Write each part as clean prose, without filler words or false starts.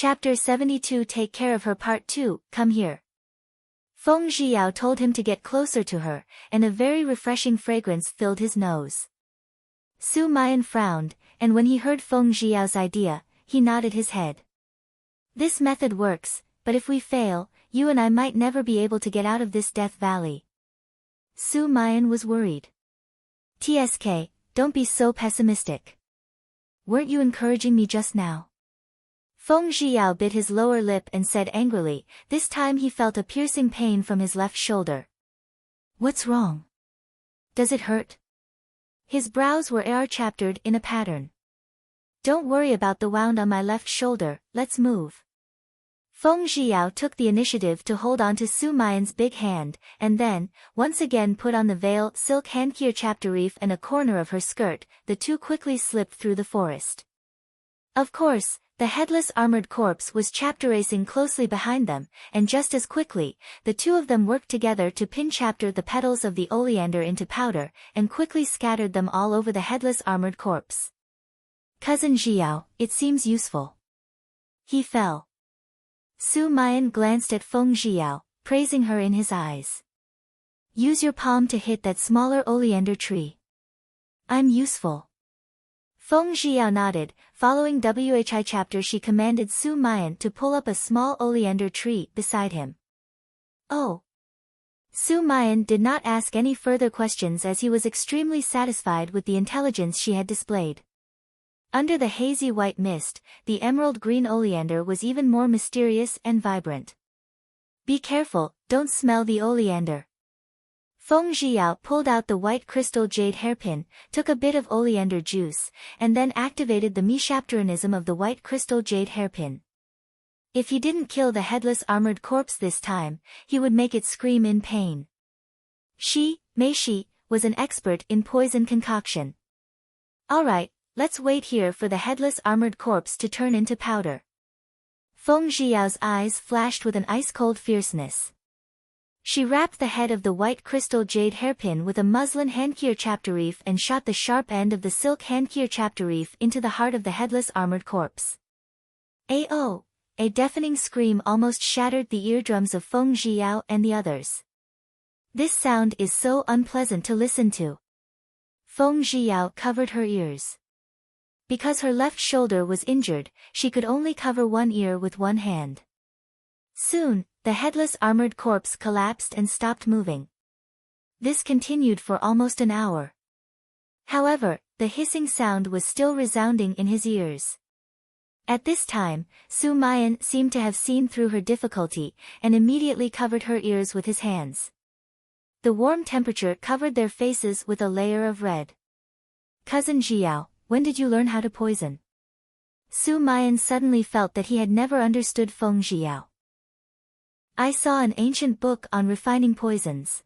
Chapter 72 Take Care of Her Part 2, Come Here. Feng Zhiyao told him to get closer to her, and a very refreshing fragrance filled his nose. Su Mian frowned, and when he heard Feng Zhiyao's idea, he nodded his head. This method works, but if we fail, you and I might never be able to get out of this death valley. Su Mian was worried. TSK, don't be so pessimistic. Weren't you encouraging me just now? Feng Zhiyao bit his lower lip and said angrily, this time he felt a piercing pain from his left shoulder. What's wrong? Does it hurt? His brows were chaptered in a pattern. Don't worry about the wound on my left shoulder, let's move. Feng Zhiyao took the initiative to hold on to Su Mian's big hand, and then, once again put on the veil, silk handkerchief chapter and a corner of her skirt. The two quickly slipped through the forest. Of course, the headless armored corpse was chapter-racing closely behind them, and just as quickly, the two of them worked together to pin chapter the petals of the oleander into powder, and quickly scattered them all over the headless armored corpse. Cousin Zhiyao, it seems useful. He fell. Su Mian glanced at Feng Zhiyao, praising her in his eyes. Use your palm to hit that smaller oleander tree. I'm useful. Feng Zhiyao nodded. Following Whi chapter, she commanded Su Mian to pull up a small oleander tree beside him. Oh. Su Mian did not ask any further questions as he was extremely satisfied with the intelligence she had displayed. Under the hazy white mist, the emerald green oleander was even more mysterious and vibrant. Be careful, don't smell the oleander. Feng Zhiyao pulled out the white crystal jade hairpin, took a bit of oleander juice, and then activated the meshapteranism of the white crystal jade hairpin. If he didn't kill the headless armored corpse this time, he would make it scream in pain. Mei Shi, was an expert in poison concoction. Alright, let's wait here for the headless armored corpse to turn into powder. Feng Zhiyao's eyes flashed with an ice-cold fierceness. She wrapped the head of the white crystal jade hairpin with a muslin handkerchief chapter and shot the sharp end of the silk handkerchief chapter into the heart of the headless armored corpse. A deafening scream almost shattered the eardrums of Feng Zhiyao and the others. This sound is so unpleasant to listen to. Feng Zhiyao covered her ears. Because her left shoulder was injured, she could only cover one ear with one hand. Soon, the headless armored corpse collapsed and stopped moving. This continued for almost an hour. However, the hissing sound was still resounding in his ears. At this time, Su Mian seemed to have seen through her difficulty, and immediately covered her ears with his hands. The warm temperature covered their faces with a layer of red. Cousin Zhiyao, when did you learn how to poison? Su Mian suddenly felt that he had never understood Feng Zhiyao. I saw an ancient book on refining poisons.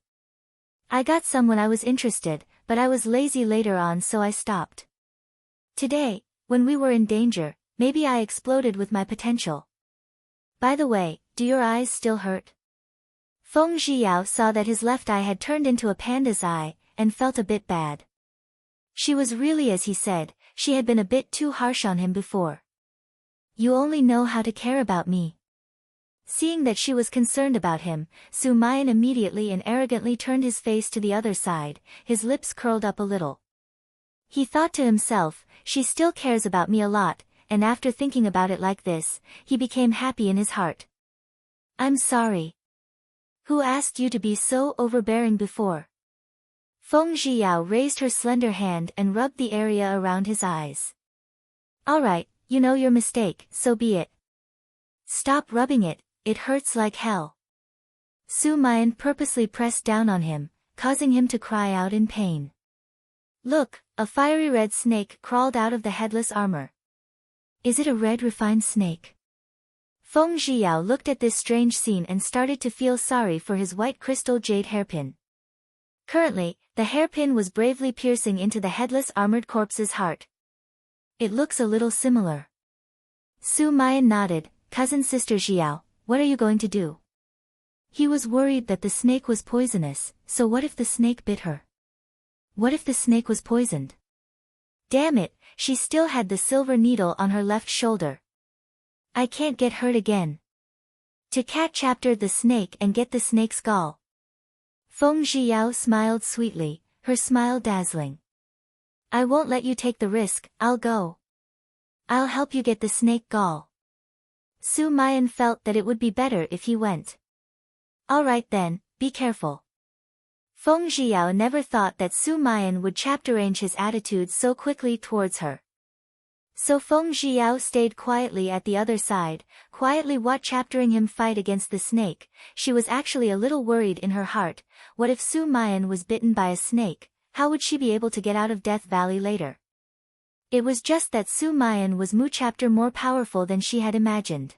I got some when I was interested, but I was lazy later on, so I stopped. Today, when we were in danger, maybe I exploded with my potential. By the way, do your eyes still hurt? Feng Zhiyao saw that his left eye had turned into a panda's eye, and felt a bit bad. She was really, as he said, she had been a bit too harsh on him before. You only know how to care about me. Seeing that she was concerned about him, Su Mian immediately and arrogantly turned his face to the other side, his lips curled up a little. He thought to himself, she still cares about me a lot, and after thinking about it like this, he became happy in his heart. I'm sorry. Who asked you to be so overbearing before? Feng Zhiyao raised her slender hand and rubbed the area around his eyes. Alright, you know your mistake, so be it. Stop rubbing it, it hurts like hell. Su Mian purposely pressed down on him, causing him to cry out in pain. Look, a fiery red snake crawled out of the headless armor. Is it a red refined snake? Feng Zhiyao looked at this strange scene and started to feel sorry for his white crystal jade hairpin. Currently, the hairpin was bravely piercing into the headless armored corpse's heart. It looks a little similar. Su Mian nodded. Cousin Sister Zhiyao, what are you going to do? He was worried that the snake was poisonous, so what if the snake bit her? What if the snake was poisoned? Damn it, she still had the silver needle on her left shoulder. I can't get hurt again. To cat chapter the snake and get the snake's gall. Feng Zhiyao smiled sweetly, her smile dazzling. I won't let you take the risk, I'll go. I'll help you get the snake gall. Su Mayan felt that it would be better if he went. Alright then, be careful. Feng Zhiyao never thought that Su Mayan would chapterange his attitude so quickly towards her. So Feng Zhiyao stayed quietly at the other side, quietly chaptering him fight against the snake. She was actually a little worried in her heart. What if Su Mayan was bitten by a snake? How would she be able to get out of Death Valley later? It was just that Su Mayan was chapter more powerful than she had imagined.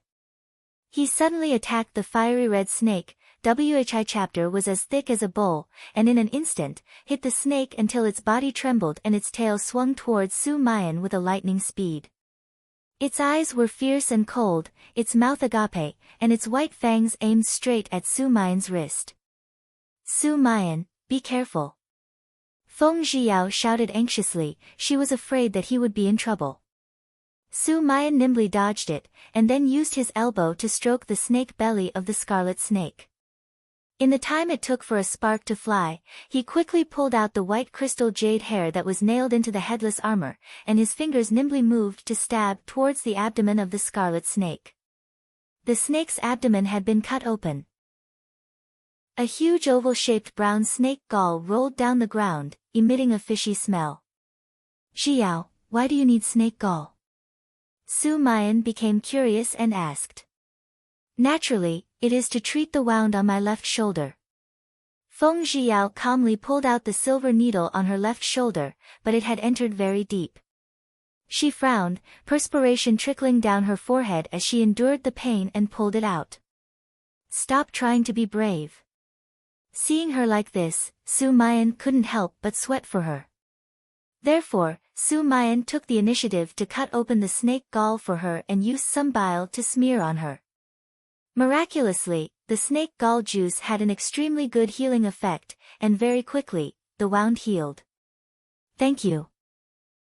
He suddenly attacked the fiery red snake. Whi chapter was as thick as a bowl, and in an instant, hit the snake until its body trembled and its tail swung towards Su Mayan with a lightning speed. Its eyes were fierce and cold, its mouth agape, and its white fangs aimed straight at Su Mayan's wrist. Su Mayan, be careful. Feng Zhiyao shouted anxiously, she was afraid that he would be in trouble. Su Mayan nimbly dodged it, and then used his elbow to stroke the snake belly of the scarlet snake. In the time it took for a spark to fly, he quickly pulled out the white crystal jade hair that was nailed into the headless armor, and his fingers nimbly moved to stab towards the abdomen of the scarlet snake. The snake's abdomen had been cut open. A huge oval-shaped brown snake gall rolled down the ground, emitting a fishy smell. Zhiyao, why do you need snake gall? Su Mayan became curious and asked. Naturally, it is to treat the wound on my left shoulder. Feng Zhiyao calmly pulled out the silver needle on her left shoulder, but it had entered very deep. She frowned, perspiration trickling down her forehead as she endured the pain and pulled it out. Stop trying to be brave. Seeing her like this, Su Mayan couldn't help but sweat for her. Therefore, Su Mayan took the initiative to cut open the snake gall for her and used some bile to smear on her. Miraculously, the snake gall juice had an extremely good healing effect, and very quickly, the wound healed. Thank you.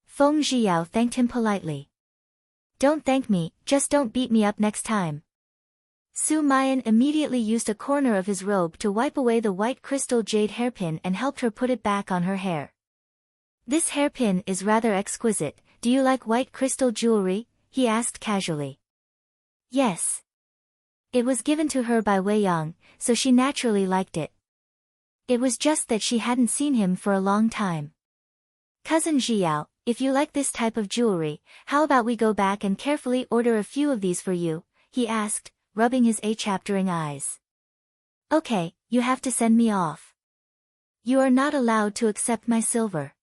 Feng Zhiyao thanked him politely. Don't thank me, just don't beat me up next time. Su Mayan immediately used a corner of his robe to wipe away the white crystal jade hairpin and helped her put it back on her hair. This hairpin is rather exquisite, do you like white crystal jewelry? He asked casually. Yes. It was given to her by Wei Yang, so she naturally liked it. It was just that she hadn't seen him for a long time. Cousin Zhiyao, if you like this type of jewelry, how about we go back and carefully order a few of these for you? He asked, rubbing his chaptering eyes. Okay, you have to send me off. You are not allowed to accept my silver.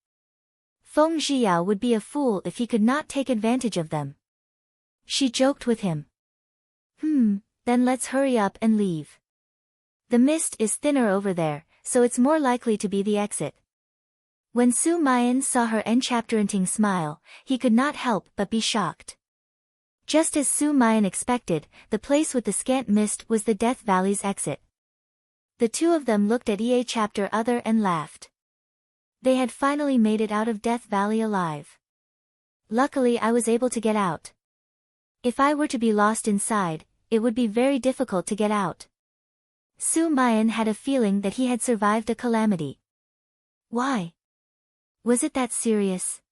Feng Zhiyao would be a fool if he could not take advantage of them. She joked with him. Then let's hurry up and leave. The mist is thinner over there, so it's more likely to be the exit. When Su Mayan saw her enchapteranting smile, he could not help but be shocked. Just as Su Mayan expected, the place with the scant mist was the Death Valley's exit. The two of them looked at chapter other and laughed. They had finally made it out of Death Valley alive. Luckily I was able to get out. If I were to be lost inside, it would be very difficult to get out. Su Mayan had a feeling that he had survived a calamity. Why? Was it that serious?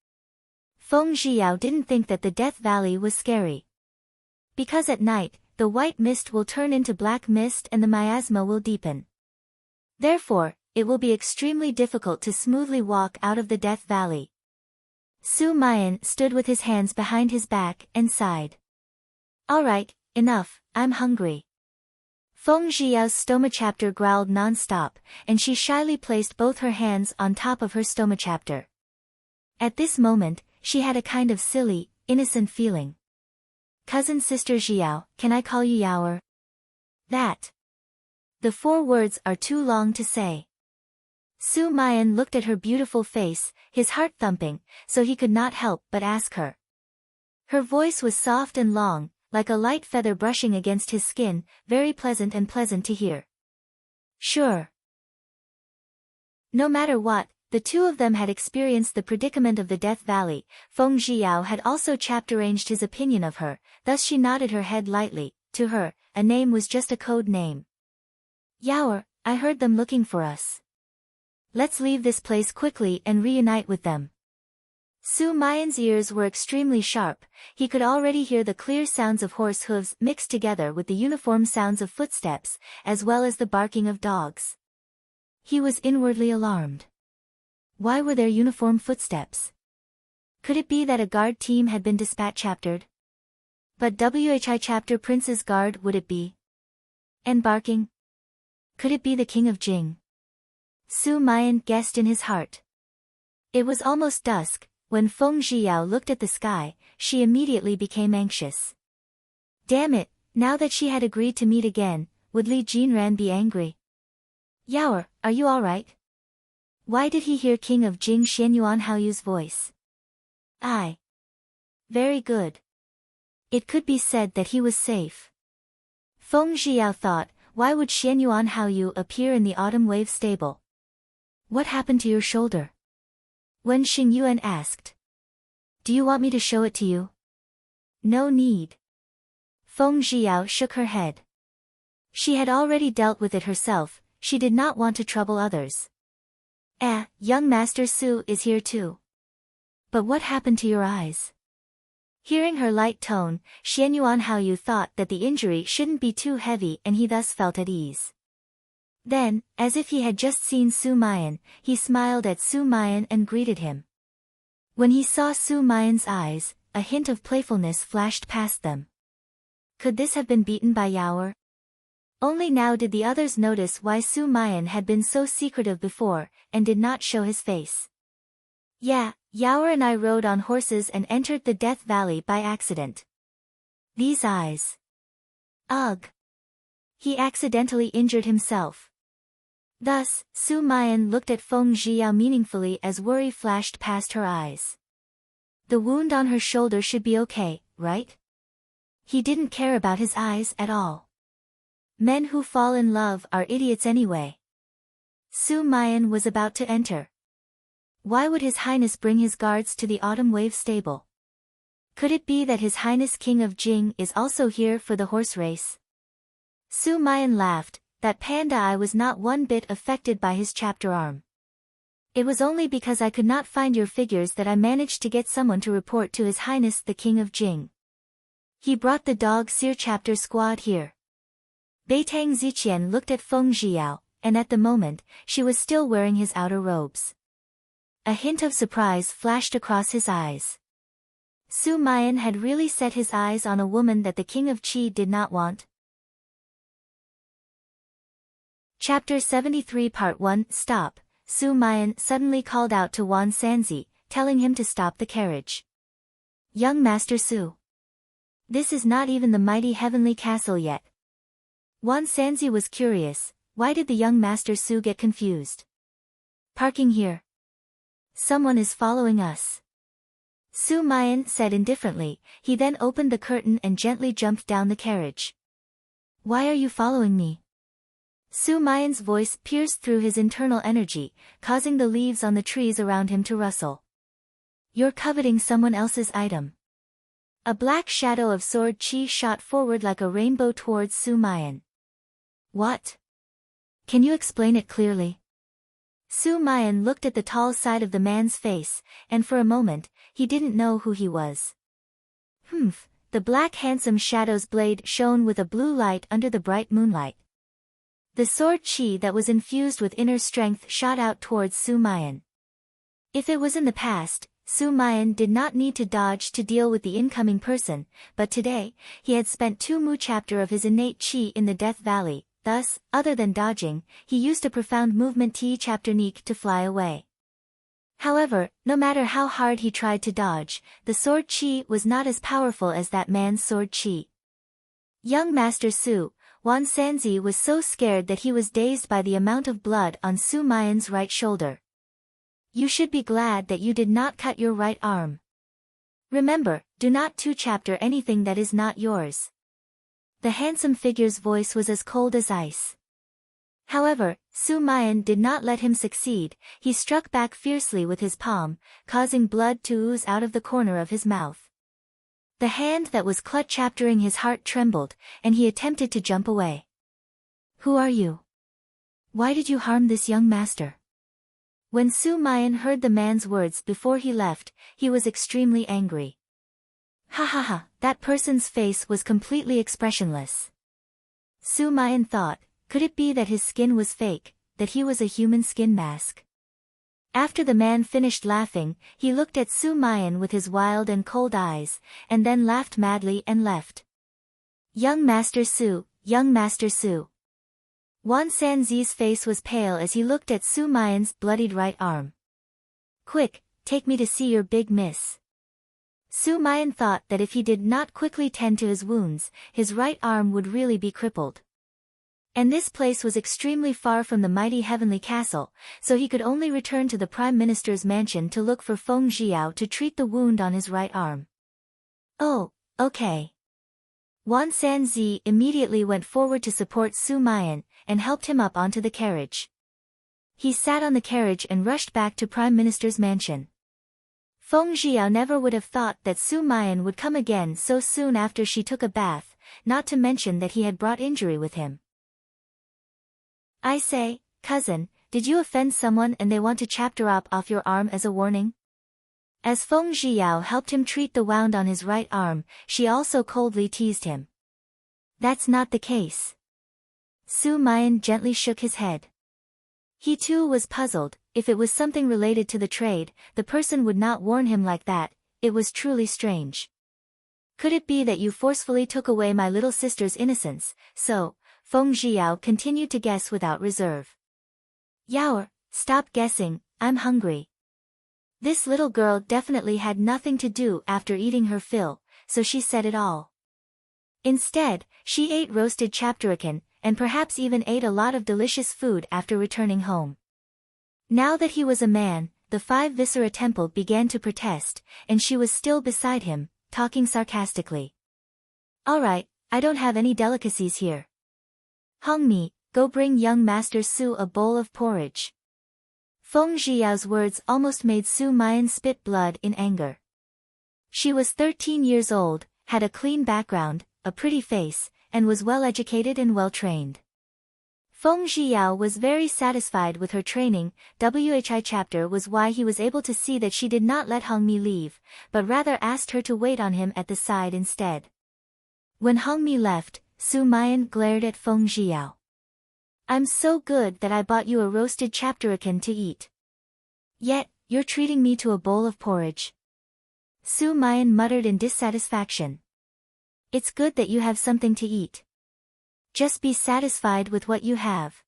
Feng Zhiyao didn't think that the Death Valley was scary. Because at night, the white mist will turn into black mist and the miasma will deepen. Therefore, it will be extremely difficult to smoothly walk out of the Death Valley. Su Mayan stood with his hands behind his back and sighed. Alright, enough, I'm hungry. Feng Zhiyao's stomachapter growled non-stop, and she shyly placed both her hands on top of her stomachapter. At this moment, she had a kind of silly, innocent feeling. Cousin Sister Zhiyao, can I call you Yaoer? That. The 4 words are too long to say. Su Mayan looked at her beautiful face, his heart thumping, so he could not help but ask her. Her voice was soft and long, like a light feather brushing against his skin, very pleasant to hear. Sure. No matter what, The two of them had experienced the predicament of the Death Valley. Feng Zhiyao had also chapter-arranged his opinion of her, thus she nodded her head lightly. To her, a name was just a code name. Yaoer, I heard them looking for us. Let's leave this place quickly and reunite with them. Su Mayan's ears were extremely sharp. He could already hear the clear sounds of horse hooves mixed together with the uniform sounds of footsteps, as well as the barking of dogs. He was inwardly alarmed. Why were there uniform footsteps? Could it be that a guard team had been dispatched? But WHI chapter prince's guard would it be? And barking? Could it be the king of Jing? Su Mayan guessed in his heart. It was almost dusk. When Feng Zhiyao looked at the sky, she immediately became anxious. Damn it, now that she had agreed to meet again, would Li Jinran be angry? Yaoer, are you alright? Why did he hear King of Jing Xianyuan Haoyu's voice? Very good. It could be said that he was safe. Feng Zhiyao thought, why would Xianyuan Haoyu appear in the autumn wave stable? What happened to your shoulder? When Xingyuan asked. Do you want me to show it to you? No need. Feng Zhiyao shook her head. She had already dealt with it herself, she did not want to trouble others. Young Master Su is here too. But what happened to your eyes? Hearing her light tone, Xianyuan Haoyu thought that the injury shouldn't be too heavy and he thus felt at ease. Then, as if he had just seen Su Mayan, he smiled at Su Mayan and greeted him. When he saw Su Mayan's eyes, a hint of playfulness flashed past them. Could this have been beaten by Yaoer? Only now did the others notice why Su Mayan had been so secretive before, and did not show his face. Yeah, Yaoer and I rode on horses and entered the Death Valley by accident. These eyes. Ugh. He accidentally injured himself. Thus, Su Mayan looked at Feng Zhiyao meaningfully as worry flashed past her eyes. The wound on her shoulder should be okay, right? He didn't care about his eyes at all. Men who fall in love are idiots anyway. Su Mayan was about to enter. Why would His Highness bring his guards to the Autumn Wave stable? Could it be that His Highness King of Jing is also here for the horse race? Su Mayan laughed. That panda eye was not one bit affected by his chapter arm. It was only because I could not find your figures that I managed to get someone to report to His Highness the King of Jing. He brought the dog Seer chapter squad here. Beitang Ziqian looked at Feng Zhiyao, and at the moment, she was still wearing his outer robes. A hint of surprise flashed across his eyes. Su Mayan had really set his eyes on a woman that the King of Qi did not want. Chapter 73 Part 1 Stop. Su Mayan suddenly called out to Wan Sanzi, telling him to stop the carriage. Young Master Su. This is not even the mighty heavenly castle yet. Wan Sanzi was curious, why did the young Master Su get confused? Parking here. Someone is following us. Su Mayan said indifferently, he then opened the curtain and gently jumped down the carriage. Why are you following me? Su Mayan's voice pierced through his internal energy, causing the leaves on the trees around him to rustle. You're coveting someone else's item. A black shadow of sword chi shot forward like a rainbow towards Su Mayan. What? Can you explain it clearly? Su Mayan looked at the tall side of the man's face, and for a moment, he didn't know who he was. The black handsome shadow's blade shone with a blue light under the bright moonlight. The sword chi that was infused with inner strength shot out towards Su Mayan. If it was in the past, Su Mayan did not need to dodge to deal with the incoming person, but today, he had spent 2 mu chapter of his innate chi in the Death Valley, thus, other than dodging, he used a profound movement Ti chapter Neek to fly away. However, no matter how hard he tried to dodge, the sword chi was not as powerful as that man's sword chi. Young Master Su, Wan Sanzi was so scared that he was dazed by the amount of blood on Su Mayan's right shoulder. You should be glad that you did not cut your right arm. Remember, do not 2 chapter anything that is not yours. The handsome figure's voice was as cold as ice. However, Su Mayan did not let him succeed. He struck back fiercely with his palm, causing blood to ooze out of the corner of his mouth. The hand that was capturing his heart trembled, and he attempted to jump away. "Who are you? Why did you harm this young master?" When Su Mayan heard the man's words before he left, he was extremely angry. Ha ha ha, that person's face was completely expressionless. Su Mayan thought, could it be that his skin was fake, that he was a human skin mask? After the man finished laughing, he looked at Su Mayan with his wild and cold eyes, and then laughed madly and left. Young Master Su, young Master Su. Wan Sanzi's face was pale as he looked at Su Mayan's bloodied right arm. Quick, take me to see your big miss. Su Mayan thought that if he did not quickly tend to his wounds, his right arm would really be crippled. And this place was extremely far from the mighty heavenly castle, so he could only return to the Prime Minister's mansion to look for Feng Zhiao to treat the wound on his right arm. Oh, okay. Wan Sanzi immediately went forward to support Su Mayan, and helped him up onto the carriage. He sat on the carriage and rushed back to Prime Minister's mansion. Feng Zhiao never would have thought that Su Mayan would come again so soon after she took a bath, not to mention that he had brought injury with him. I say, cousin, did you offend someone and they want to chapter off your arm as a warning? As Feng Zhiao helped him treat the wound on his right arm, she also coldly teased him. That's not the case. Su Mayan gently shook his head. He too was puzzled. If it was something related to the trade, the person would not warn him like that. It was truly strange. Could it be that you forcefully took away my little sister's innocence? So, Feng Zhiao continued to guess without reserve. Yaoer, stop guessing, I'm hungry. This little girl definitely had nothing to do after eating her fill, so she said it all. Instead, she ate roasted chapterakan, and perhaps even ate a lot of delicious food after returning home. Now that he was a man, the 5 Viscera Temple began to protest, and she was still beside him, talking sarcastically. Alright, I don't have any delicacies here. Hongmi, go bring young Master Su a bowl of porridge. Feng Zhiao's words almost made Su Mayan spit blood in anger. She was 13 years old, had a clean background, a pretty face, and was well-educated and well-trained. Feng Zhiao was very satisfied with her training. WHI chapter was why he was able to see that she did not let Hongmi leave, but rather asked her to wait on him at the side instead. When Hongmi left, Su Mayan glared at Feng Zhiao. I'm so good that I bought you a roasted chapterakan to eat. Yet, you're treating me to a bowl of porridge. Su Mayan muttered in dissatisfaction. It's good that you have something to eat. Just be satisfied with what you have.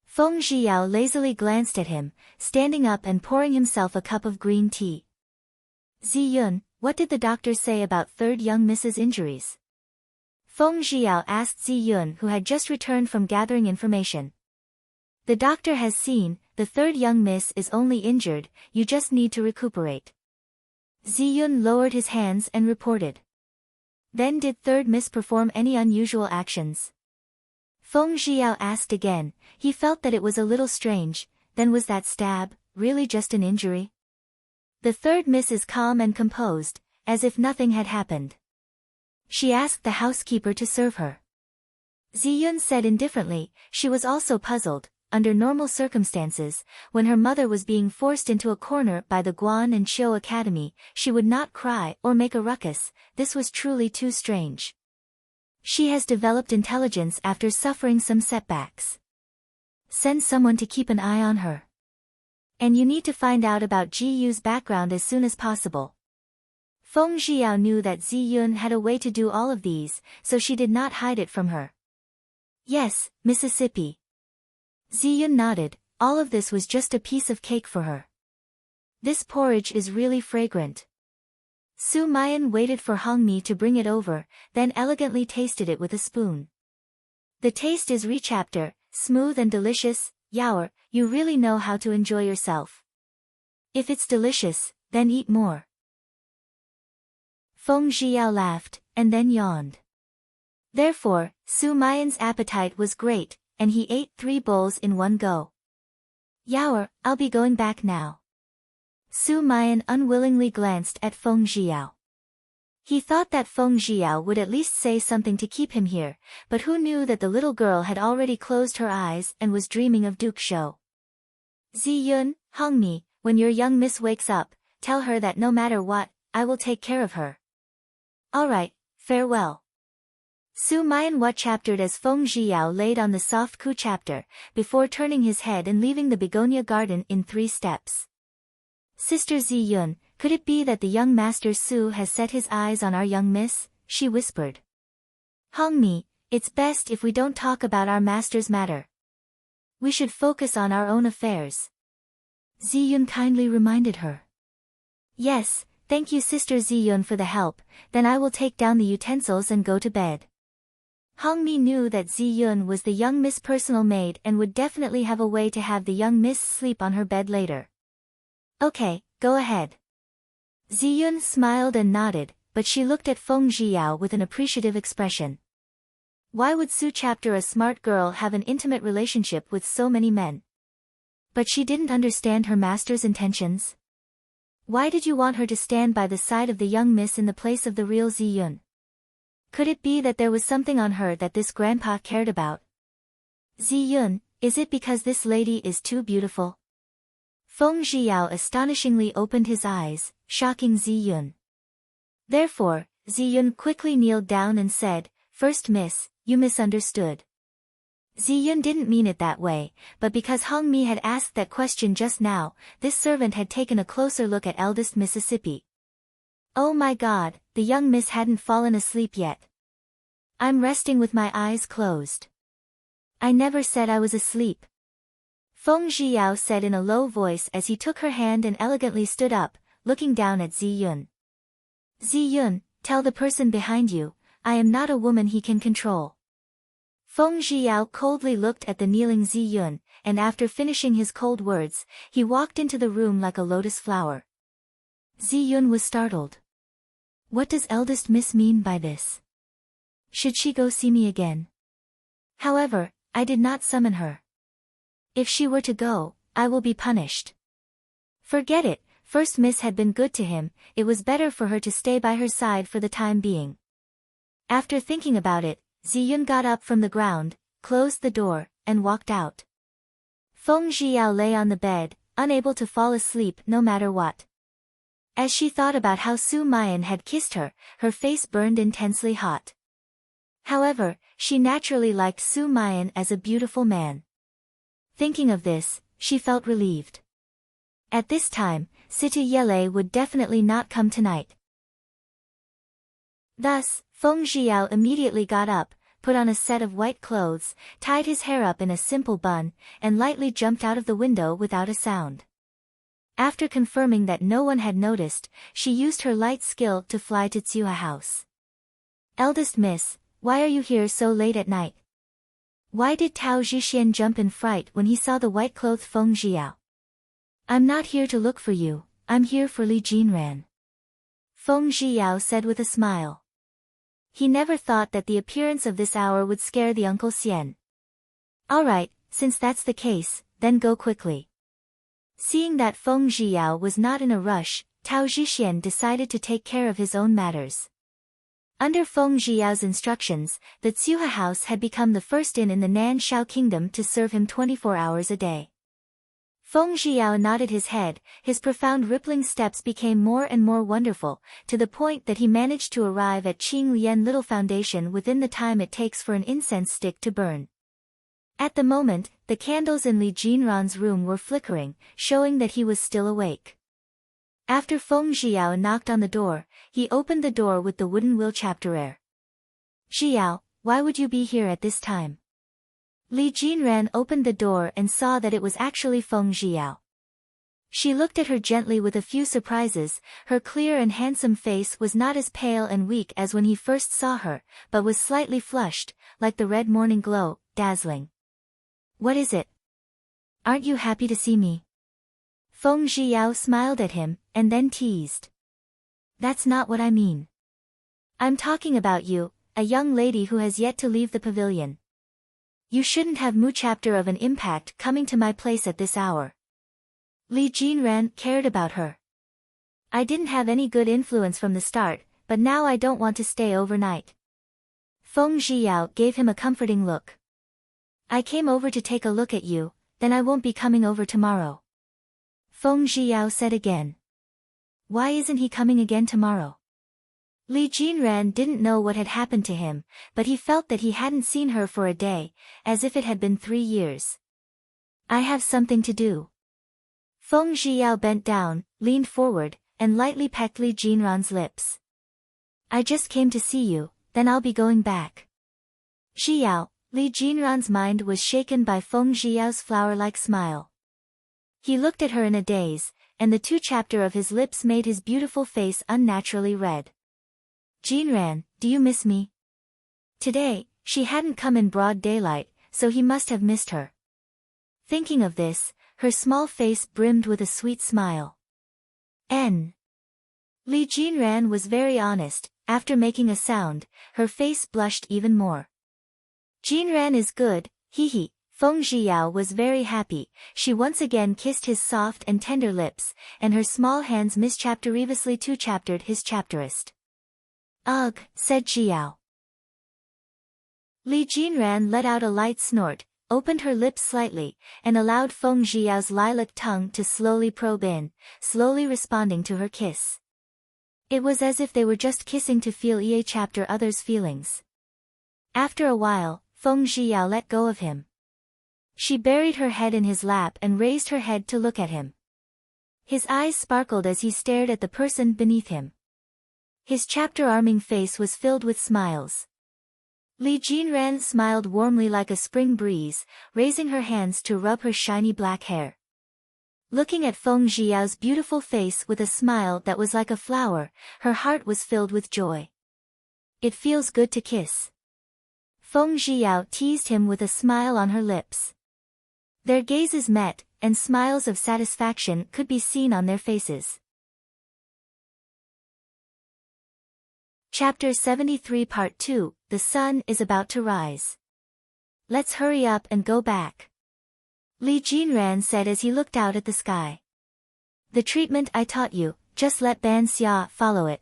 Feng Zhiao lazily glanced at him, standing up and pouring himself a cup of green tea. Ziyun, what did the doctor say about third young Miss's injuries? Feng Zhiao asked Ziyun, who had just returned from gathering information. The doctor has seen, the third young miss is only injured, you just need to recuperate. Ziyun lowered his hands and reported. Then did third miss perform any unusual actions? Feng Zhiao asked again. He felt that it was a little strange. Then was that stab really just an injury? The third miss is calm and composed, as if nothing had happened. She asked the housekeeper to serve her. Ziyun said indifferently. She was also puzzled. Under normal circumstances, when her mother was being forced into a corner by the Guan and Qiu Academy, she would not cry or make a ruckus. This was truly too strange. She has developed intelligence after suffering some setbacks. Send someone to keep an eye on her. And you need to find out about Ji Yu's background as soon as possible. Feng Zhiao knew that Ziyun had a way to do all of these, so she did not hide it from her. Yes, Mississippi. Ziyun nodded. All of this was just a piece of cake for her. This porridge is really fragrant. Su Mayan waited for Hongmi to bring it over, then elegantly tasted it with a spoon. The taste is rechapter, smooth and delicious. Yaoer, you really know how to enjoy yourself. If it's delicious, then eat more. Feng Zhiao laughed, and then yawned. Therefore, Su Mayan's appetite was great, and he ate 3 bowls in one go. Yaoer, I'll be going back now. Su Mayan unwillingly glanced at Feng Zhiyao. He thought that Feng Zhiyao would at least say something to keep him here, but who knew that the little girl had already closed her eyes and was dreaming of Duke Shou. Ziyun, Hongmi, when your young miss wakes up, tell her that no matter what, I will take care of her. Alright, farewell. Su Mayan chaptered as Feng Zhiyao laid on the soft ku chapter, before turning his head and leaving the begonia garden in 3 steps. Sister Ziyun, could it be that the young master Su has set his eyes on our young miss? She whispered. Hongmi, it's best if we don't talk about our master's matter. We should focus on our own affairs. Ziyun kindly reminded her. Yes, thank you Sister Ziyun for the help, then I will take down the utensils and go to bed. Hongmi knew that Ziyun was the young miss' personal maid and would definitely have a way to have the young miss sleep on her bed later. Okay, go ahead. Ziyun smiled and nodded, but she looked at Feng Zhiyao with an appreciative expression. Why would Su chapter, a smart girl, have an intimate relationship with so many men? But she didn't understand her master's intentions. Why did you want her to stand by the side of the young miss in the place of the real Ziyun? Could it be that there was something on her that this grandpa cared about? Ziyun, is it because this lady is too beautiful? Feng Zhiyao astonishingly opened his eyes, shocking Ziyun. Therefore, Ziyun quickly kneeled down and said, First miss, you misunderstood. Ziyun didn't mean it that way, but because Hongmi had asked that question just now, this servant had taken a closer look at eldest Mississippi. Oh my God, the young miss hadn't fallen asleep yet. I'm resting with my eyes closed. I never said I was asleep. Feng Zhiyao said in a low voice as he took her hand and elegantly stood up, looking down at Ziyun. Ziyun, tell the person behind you, I am not a woman he can control. Feng Zhiyao coldly looked at the kneeling Ziyun, and after finishing his cold words, he walked into the room like a lotus flower. Ziyun was startled. What does eldest miss mean by this? Should she go see me again? However, I did not summon her. If she were to go, I will be punished. Forget it, First Miss had been good to him, it was better for her to stay by her side for the time being. After thinking about it, Ziyun got up from the ground, closed the door, and walked out. Feng Zhiyao lay on the bed, unable to fall asleep no matter what. As she thought about how Su Mayan had kissed her, her face burned intensely hot. However, she naturally liked Su Mayan as a beautiful man. Thinking of this, she felt relieved. At this time, Situ Yele would definitely not come tonight. Thus, Feng Zhiyao immediately got up, put on a set of white clothes, tied his hair up in a simple bun, and lightly jumped out of the window without a sound. After confirming that no one had noticed, she used her light skill to fly to Tsuha house. Eldest miss, why are you here so late at night? Why did Tao Zhixian jump in fright when he saw the white-clothed Feng Zhiyao? I'm not here to look for you, I'm here for Li Jinran. Feng Zhiyao said with a smile. He never thought that the appearance of this hour would scare the Uncle Xian. Alright, since that's the case, then go quickly. Seeing that Feng Zhiyao was not in a rush, Tao Zhixian decided to take care of his own matters. Under Feng Zhiyao's instructions, the Tsuha house had become the first inn in the Nan Shao kingdom to serve him 24 hours a day. Feng Zhiyao nodded his head, his profound rippling steps became more and more wonderful, to the point that he managed to arrive at Qing Lian Little Foundation within the time it takes for an incense stick to burn. At the moment, the candles in Li Jinran's room were flickering, showing that he was still awake. After Feng Zhiyao knocked on the door, he opened the door with the wooden wheel chapterer. Zhiyao, why would you be here at this time? Li Jinran opened the door and saw that it was actually Feng Zhiyao. She looked at her gently with a few surprises, her clear and handsome face was not as pale and weak as when he first saw her, but was slightly flushed, like the red morning glow, dazzling. What is it? Aren't you happy to see me? Feng Zhiyao smiled at him, and then teased. That's not what I mean. I'm talking about you, a young lady who has yet to leave the pavilion. You shouldn't have Mu chapter of an impact coming to my place at this hour. Li Jinran cared about her. I didn't have any good influence from the start, but now I don't want to stay overnight. Feng Zhiyao gave him a comforting look. I came over to take a look at you, then I won't be coming over tomorrow. Feng Zhiyao said again. Why isn't he coming again tomorrow? Li Jinran didn't know what had happened to him, but he felt that he hadn't seen her for a day, as if it had been 3 years. I have something to do. Feng Zhiyao bent down, leaned forward, and lightly pecked Li Jinran's lips. I just came to see you, then I'll be going back. Zhiyao, Li Jinran's mind was shaken by Feng Zhiyao's flower-like smile. He looked at her in a daze, and the 2 chapter of his lips made his beautiful face unnaturally red. Jinran, do you miss me? Today, she hadn't come in broad daylight, so he must have missed her. Thinking of this, her small face brimmed with a sweet smile. Li Jinran was very honest. After making a sound, her face blushed even more. Jinran is good, hee. Feng Zhiyao was very happy. She once again kissed his soft and tender lips, and her small hands mischapteriously 2-chaptered his chapterist. Ugh, said Zhiyao. Li Jinran let out a light snort, opened her lips slightly, and allowed Feng Zhiyao's lilac tongue to slowly probe in, slowly responding to her kiss. It was as if they were just kissing to feel each other's feelings. After a while, Feng Zhiyao let go of him. She buried her head in his lap and raised her head to look at him. His eyes sparkled as he stared at the person beneath him. His chapter-arming face was filled with smiles. Li Jinran smiled warmly like a spring breeze, raising her hands to rub her shiny black hair. Looking at Feng Zhiyao's beautiful face with a smile that was like a flower, her heart was filled with joy. It feels good to kiss. Feng Zhiyao teased him with a smile on her lips. Their gazes met, and smiles of satisfaction could be seen on their faces. Chapter 73 Part 2, The sun is about to rise. Let's hurry up and go back. Li Jinran said as he looked out at the sky. The treatment I taught you, just let Ban Xia follow it.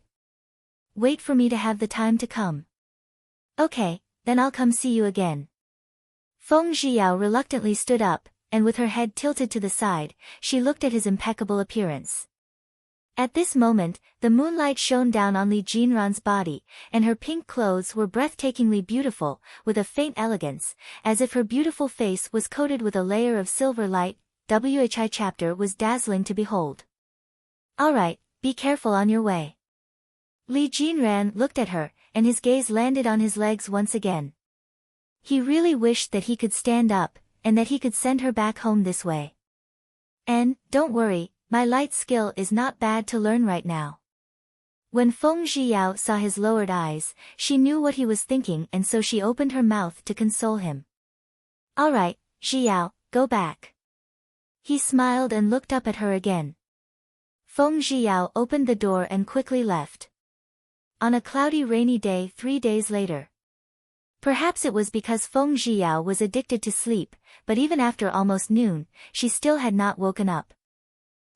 Wait for me to have the time to come. Okay, then I'll come see you again. Feng Zhiyao reluctantly stood up, and with her head tilted to the side, she looked at his impeccable appearance. At this moment, the moonlight shone down on Li Jinran's body, and her pink clothes were breathtakingly beautiful, with a faint elegance, as if her beautiful face was coated with a layer of silver light. Whi chapter was dazzling to behold. Alright, be careful on your way. Li Jinran looked at her, and his gaze landed on his legs once again. He really wished that he could stand up, and that he could send her back home this way. And, don't worry, my light skill is not bad to learn right now. When Feng Zhiyao saw his lowered eyes, she knew what he was thinking, and so she opened her mouth to console him. Alright, Zhiyao, go back. He smiled and looked up at her again. Feng Zhiyao opened the door and quickly left. On a cloudy rainy day 3 days later. Perhaps it was because Feng Zhiyao was addicted to sleep, but even after almost noon, she still had not woken up.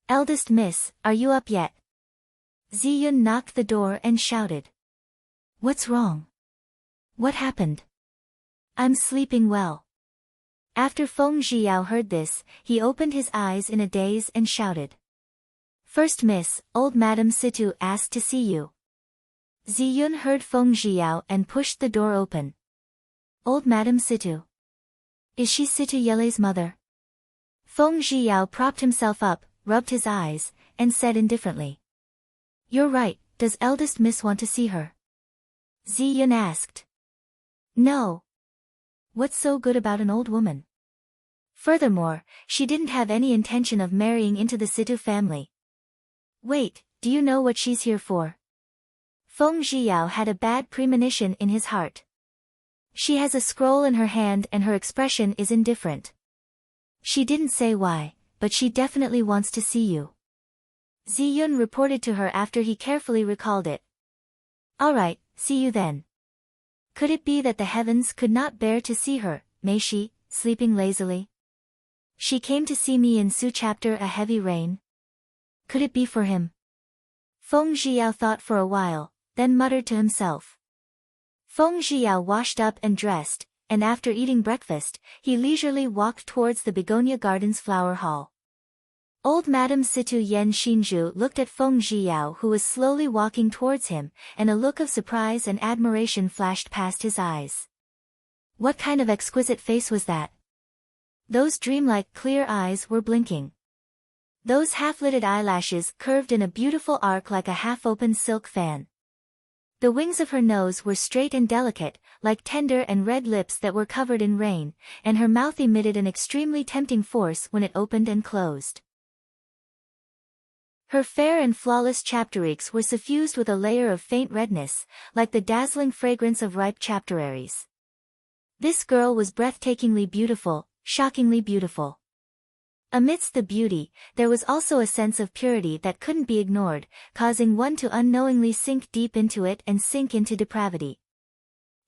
Eldest miss, are you up yet? Ziyun knocked the door and shouted. What's wrong? What happened? I'm sleeping well. After Feng Zhiyao heard this, he opened his eyes in a daze and shouted. First miss, old Madam Situ asked to see you. Ziyun heard Feng Zhiyao and pushed the door open. Old Madam Situ. Is she Situ Yele's mother? Feng Zhiyao propped himself up, rubbed his eyes, and said indifferently. You're right, does eldest miss want to see her? Ziyun asked. No. What's so good about an old woman? Furthermore, she didn't have any intention of marrying into the Situ family. Wait, do you know what she's here for? Feng Zhiyao had a bad premonition in his heart. She has a scroll in her hand and her expression is indifferent. She didn't say why, but she definitely wants to see you. Ziyun reported to her after he carefully recalled it. Alright, see you then. Could it be that the heavens could not bear to see her? may she, sleeping lazily? She came to see me in Su chapter a heavy rain. Could it be for him? Feng Zhiyao thought for a while, then muttered to himself. Feng Zhiyao washed up and dressed, and after eating breakfast, he leisurely walked towards the Begonia Gardens flower hall. Old Madame Situ Yen Xinzhu looked at Feng Zhiyao, who was slowly walking towards him, and a look of surprise and admiration flashed past his eyes. What kind of exquisite face was that? Those dreamlike clear eyes were blinking. Those half-lidded eyelashes curved in a beautiful arc like a half-open silk fan. The wings of her nose were straight and delicate, like tender and red lips that were covered in rain, and her mouth emitted an extremely tempting force when it opened and closed. Her fair and flawless chapteriques were suffused with a layer of faint redness, like the dazzling fragrance of ripe chapteraries. This girl was breathtakingly beautiful, shockingly beautiful. Amidst the beauty, there was also a sense of purity that couldn't be ignored, causing one to unknowingly sink deep into it and sink into depravity.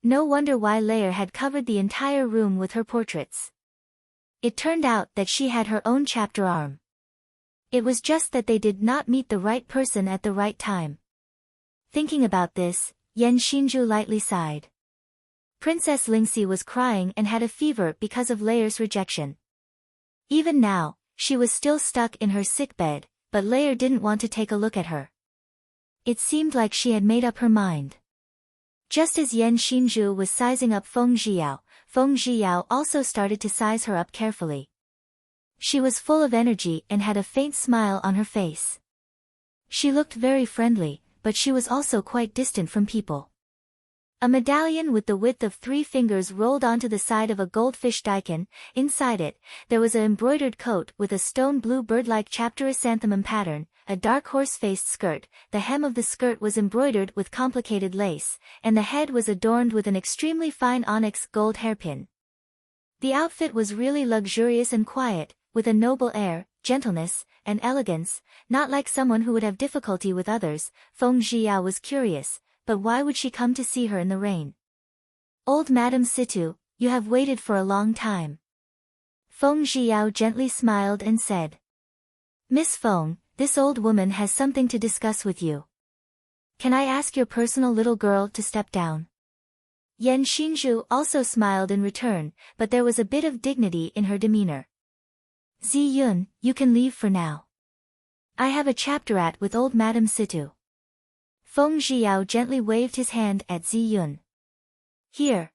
No wonder why Lair had covered the entire room with her portraits. It turned out that she had her own chapter arm. It was just that they did not meet the right person at the right time. Thinking about this, Yen Xinzhu lightly sighed. Princess Lingxi was crying and had a fever because of Lair's rejection. Even now, she was still stuck in her sick bed, but Lair didn't want to take a look at her. It seemed like she had made up her mind. Just as Yen Xinzhu was sizing up Feng Zhiyao also started to size her up carefully. She was full of energy and had a faint smile on her face. She looked very friendly, but she was also quite distant from people. A medallion with the width of 3 fingers rolled onto the side of a goldfish daikon. Inside it, there was an embroidered coat with a stone blue bird-like chapterosanthemum pattern, a dark horse-faced skirt, the hem of the skirt was embroidered with complicated lace, and the head was adorned with an extremely fine onyx gold hairpin. The outfit was really luxurious and quiet, with a noble air, gentleness, and elegance, not like someone who would have difficulty with others. Feng Zhiyao was curious, but why would she come to see her in the rain? Old Madame Situ, you have waited for a long time. Feng Zhiyao gently smiled and said. Miss Feng, this old woman has something to discuss with you. Can I ask your personal little girl to step down? Yen Xinzhu also smiled in return, but there was a bit of dignity in her demeanor. Zi Yun, you can leave for now. I have a chapterat with old Madame Situ. Feng Zhiyao gently waved his hand at Zi Yun. Here.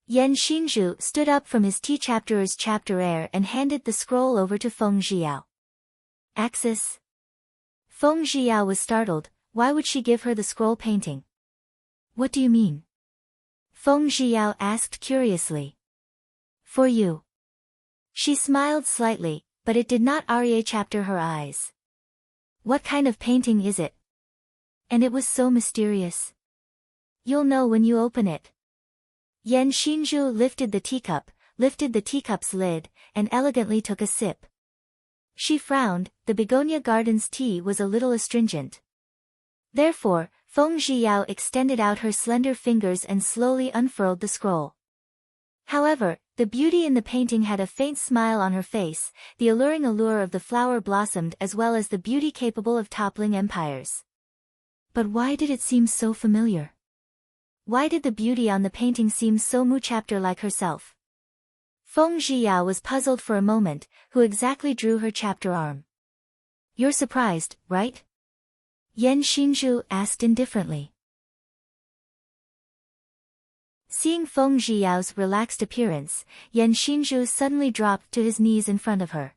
Yen Xinzhu stood up from his tea chapterer's chapter and handed the scroll over to Feng Zhiyao. Axis. Feng Zhiyao was startled. Why would she give her the scroll painting? What do you mean? Feng Zhiyao asked curiously. For you. She smiled slightly, but it did not chapter her eyes. What kind of painting is it? And it was so mysterious. You'll know when you open it. Yen Xinzhu lifted the teacup's lid, and elegantly took a sip. She frowned. The Begonia Gardens tea was a little astringent. Therefore, Feng Zhiyao extended out her slender fingers and slowly unfurled the scroll. However, the beauty in the painting had a faint smile on her face, the alluring allure of the flower blossomed as well as the beauty capable of toppling empires. But why did it seem so familiar? Why did the beauty on the painting seem so mu-chapter like herself? Feng Zhiyao was puzzled for a moment. Who exactly drew her chapter arm? You're surprised, right? Yen Xinzhu asked indifferently. Seeing Feng Zhiyao's relaxed appearance, Yen Xinzhu suddenly dropped to his knees in front of her.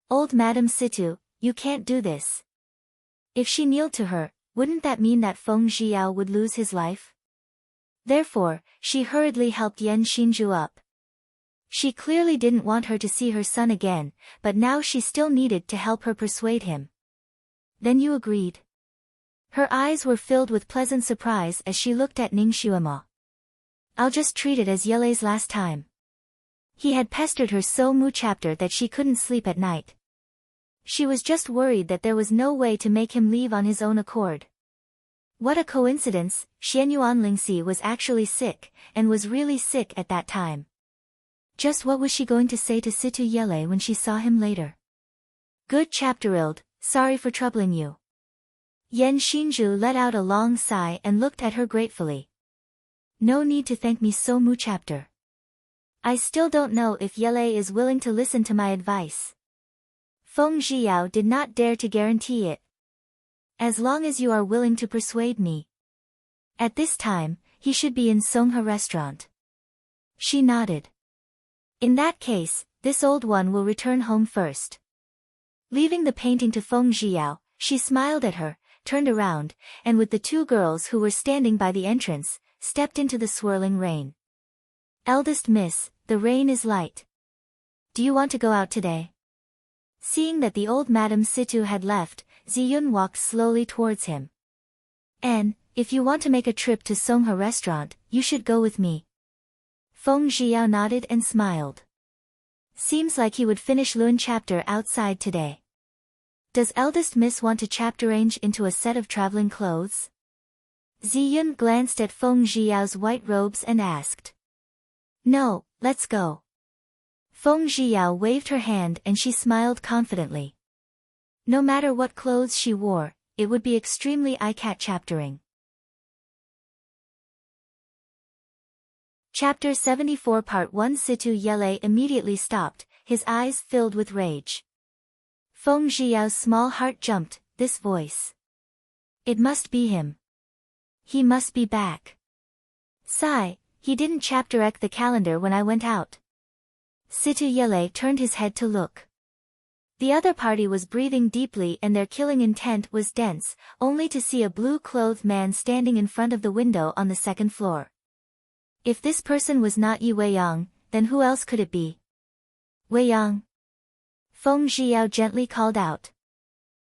Old Madame Situ, you can't do this. If she kneeled to her, wouldn't that mean that Feng Zhiyao would lose his life? Therefore, she hurriedly helped Yen Xinzhu up. She clearly didn't want her to see her son again, but now she still needed to help her persuade him. Then you agreed? Her eyes were filled with pleasant surprise as she looked at Ning Xuema. I'll just treat it as Yele's last time. He had pestered her so mu-chapter that she couldn't sleep at night. She was just worried that there was no way to make him leave on his own accord. What a coincidence, Xianyuan Lingxi was actually sick, and was really sick at that time. Just what was she going to say to Situ Yele when she saw him later? Good chapter, sorry for troubling you. Yen Shinju let out a long sigh and looked at her gratefully. No need to thank me so mu chapter. I still don't know if Yele is willing to listen to my advice. Feng Zhiyao did not dare to guarantee it. As long as you are willing to persuade me. At this time, he should be in Songha restaurant. She nodded. In that case, this old one will return home first. Leaving the painting to Feng Zhiyao, she smiled at her, turned around, and with the two girls who were standing by the entrance, stepped into the swirling rain. Eldest miss, the rain is light. Do you want to go out today? Seeing that the old Madame Situ had left, Ziyun walked slowly towards him. And, if you want to make a trip to Songha restaurant, you should go with me. Feng Zhiyao nodded and smiled. Seems like he would finish Luan chapter outside today. Does eldest miss want to chapter change into a set of traveling clothes? Ziyun glanced at Feng Zhiyao's white robes and asked. No, let's go. Feng Zhiyao waved her hand and she smiled confidently. No matter what clothes she wore, it would be extremely eye-catching. Chapter 74 Part 1 Situ Yele immediately stopped, his eyes filled with rage. Feng Zhiyao's small heart jumped, this voice. It must be him. He must be back. Sigh, he didn't chapter the calendar when I went out. Situ Yele turned his head to look. The other party was breathing deeply and their killing intent was dense, only to see a blue-clothed man standing in front of the window on the second floor. If this person was not Yi Weiyang, then who else could it be? Weiyang? Feng Zhiyao gently called out.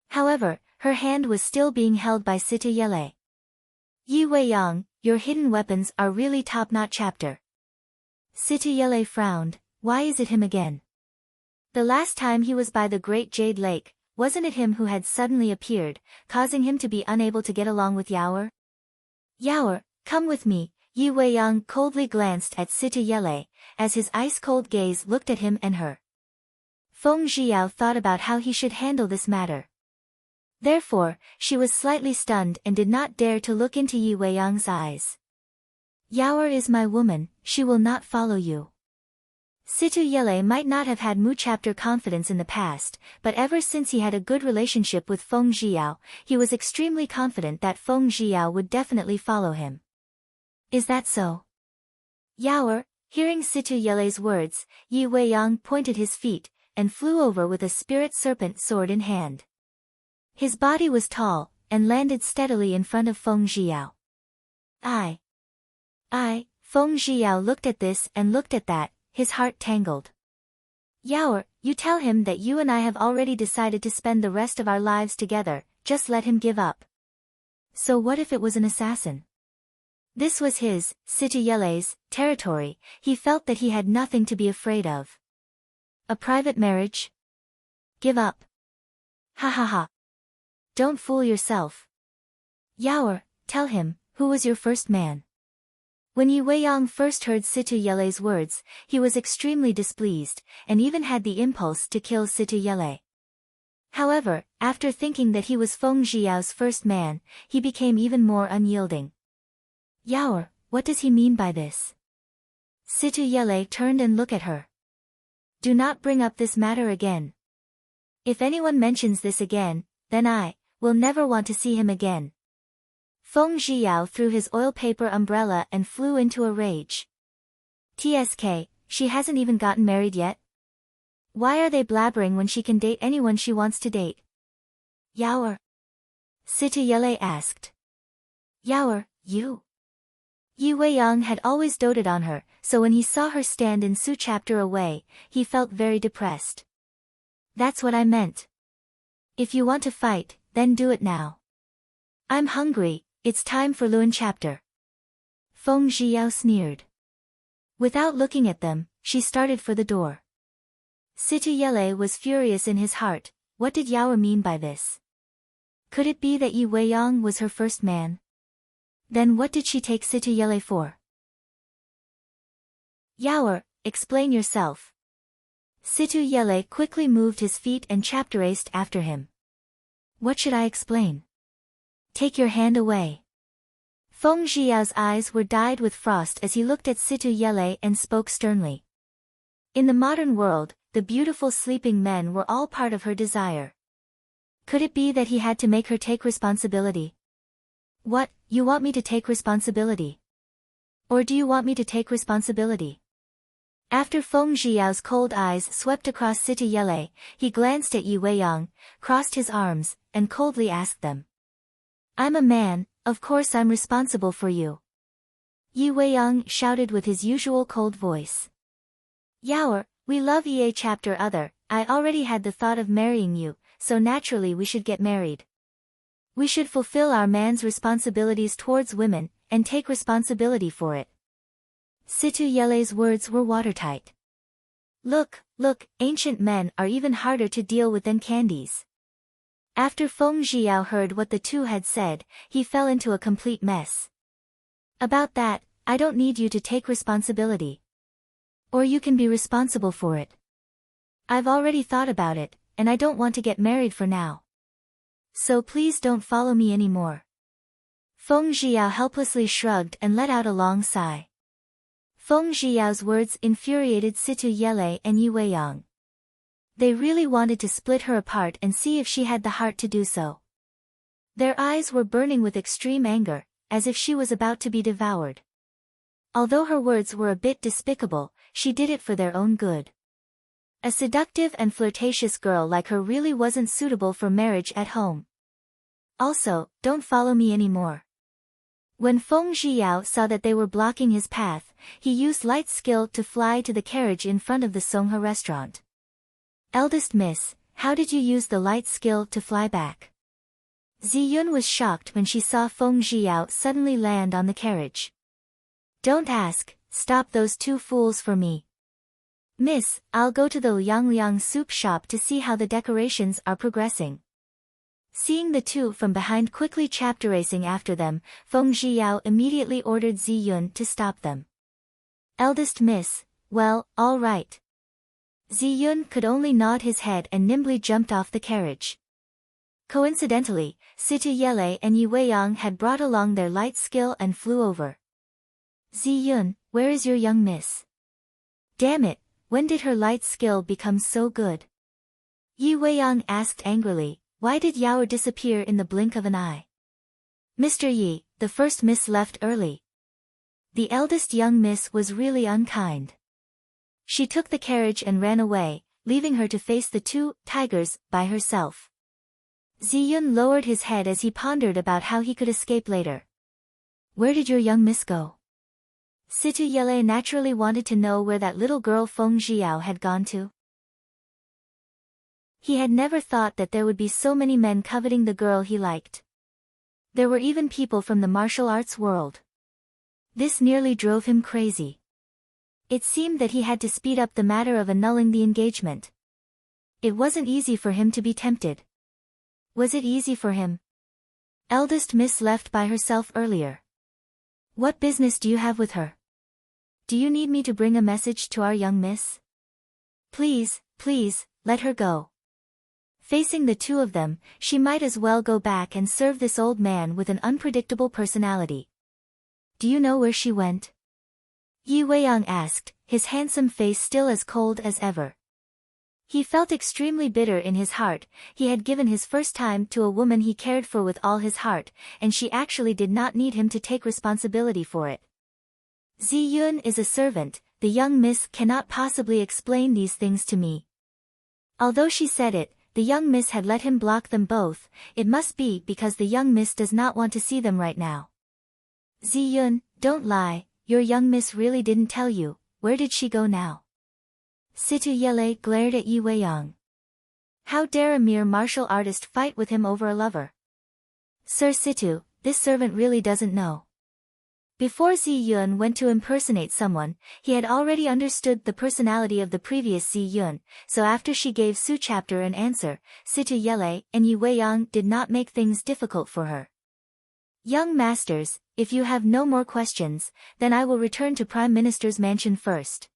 However, her hand was still being held by Situ Yele. Yi Weiyang, your hidden weapons are really top-notch chapter. Situ Yele frowned, why is it him again? The last time he was by the Great Jade Lake, wasn't it him who had suddenly appeared, causing him to be unable to get along with Yaoer? Yaoer, come with me, Yi Weiyang coldly glanced at Situ Yele, as his ice-cold gaze looked at him and her. Feng Zhiyao thought about how he should handle this matter. Therefore, she was slightly stunned and did not dare to look into Yi Weiyang's eyes. Yaoer is my woman, she will not follow you. Situ Yele might not have had mu-chapter confidence in the past, but ever since he had a good relationship with Feng Zhiyao, he was extremely confident that Feng Zhiyao would definitely follow him. Is that so? Yaoer, hearing Situ Yele's words, Yi Weiyang pointed his feet, and flew over with a spirit serpent sword in hand. His body was tall, and landed steadily in front of Feng Zhiyao. Feng Zhiyao looked at this and looked at that, his heart tangled. Yaoer, you tell him that you and I have already decided to spend the rest of our lives together, just let him give up. So what if it was an assassin? This was his, Situ Yele's, territory, he felt that he had nothing to be afraid of. A private marriage? Give up. Ha ha ha. Don't fool yourself. Yaoer, tell him, who was your first man? When Yi Weiyang first heard Situ Yele's words, he was extremely displeased, and even had the impulse to kill Situ Yele. However, after thinking that he was Feng Zhiyao's first man, he became even more unyielding. Yaoer, what does he mean by this? Situ Yele turned and looked at her. Do not bring up this matter again. If anyone mentions this again, then I will never want to see him again. Feng Zhiyao threw his oil paper umbrella and flew into a rage. TSK, she hasn't even gotten married yet? Why are they blabbering when she can date anyone she wants to date? Yaoer? Situ Yele asked. Yaoer, you? Yi Weiyang had always doted on her, so when he saw her stand in Su chapter away, he felt very depressed. That's what I meant. If you want to fight, then do it now. I'm hungry, it's time for Luan chapter. Feng Zhiyao sneered. Without looking at them, she started for the door. Situ Yele was furious in his heart, what did Yaoer mean by this? Could it be that Yi Weiyang was her first man? Then what did she take Situ Yele for? Yaoer, explain yourself. Situ Yele quickly moved his feet and chapteraced after him. What should I explain? Take your hand away. Feng Zhiyao's eyes were dyed with frost as he looked at Situ Yele and spoke sternly. In the modern world, the beautiful sleeping men were all part of her desire. Could it be that he had to make her take responsibility? What, you want me to take responsibility? Or do you want me to take responsibility? After Feng Zhiyao's cold eyes swept across Situ Yele, he glanced at Yi Weiyang, crossed his arms, and coldly asked them. I'm a man, of course I'm responsible for you. Yi Weiyang shouted with his usual cold voice. Yaoer, we love EA chapter other, I already had the thought of marrying you, so naturally we should get married. We should fulfill our man's responsibilities towards women, and take responsibility for it. Situ Yele's words were watertight. Look, ancient men are even harder to deal with than candies. After Feng Zhiyao heard what the two had said, he fell into a complete mess. About that, I don't need you to take responsibility. Or you can be responsible for it. I've already thought about it, and I don't want to get married for now. So please don't follow me anymore. Feng Zhiyao helplessly shrugged and let out a long sigh. Feng Zhiyao's words infuriated Situ Yele and Yi Weiyang. They really wanted to split her apart and see if she had the heart to do so. Their eyes were burning with extreme anger, as if she was about to be devoured. Although her words were a bit despicable, she did it for their own good. A seductive and flirtatious girl like her really wasn't suitable for marriage at home. Also, don't follow me anymore. When Feng Zhiyao saw that they were blocking his path, he used light skill to fly to the carriage in front of the Songhe restaurant. Eldest miss, how did you use the light skill to fly back? Ziyun was shocked when she saw Feng Zhiyao suddenly land on the carriage. Don't ask, stop those two fools for me. Miss, I'll go to the Liang soup shop to see how the decorations are progressing. Seeing the two from behind quickly chapteracing after them, Feng Zhiyao immediately ordered Ziyun to stop them. Eldest miss, well, all right. Ziyun could only nod his head and nimbly jumped off the carriage. Coincidentally, Situ Yele and Yi Weiyang had brought along their light skill and flew over. Ziyun, where is your young miss? Damn it, when did her light skill become so good? Yi Weiyang asked angrily, why did Yaoer disappear in the blink of an eye? Mr. Yi, the first miss left early. The eldest young miss was really unkind. She took the carriage and ran away, leaving her to face the two tigers by herself. Ziyun lowered his head as he pondered about how he could escape later. Where did your young miss go? Situ Yele naturally wanted to know where that little girl Feng Zhiyao had gone to. He had never thought that there would be so many men coveting the girl he liked. There were even people from the martial arts world. This nearly drove him crazy. It seemed that he had to speed up the matter of annulling the engagement. It wasn't easy for him to be tempted. Was it easy for him? Eldest miss left by herself earlier. What business do you have with her? Do you need me to bring a message to our young miss? Please, let her go. Facing the two of them, she might as well go back and serve this old man with an unpredictable personality. Do you know where she went? Yi Weiyang asked, his handsome face still as cold as ever. He felt extremely bitter in his heart. He had given his first time to a woman he cared for with all his heart, and she actually did not need him to take responsibility for it. Ziyun is a servant, the young miss cannot possibly explain these things to me. Although she said it, the young miss had let him block them both. It must be because the young miss does not want to see them right now. Ziyun, don't lie, your young miss really didn't tell you. Where did she go now? Situ Yele glared at Yi Weiyang. How dare a mere martial artist fight with him over a lover? Sir Situ, this servant really doesn't know. Before Ziyun went to impersonate someone, he had already understood the personality of the previous Ziyun, so after she gave Su Chapter an answer, Situ Yele and Yi Weiyang did not make things difficult for her. Young masters, if you have no more questions, then I will return to Prime Minister's mansion first.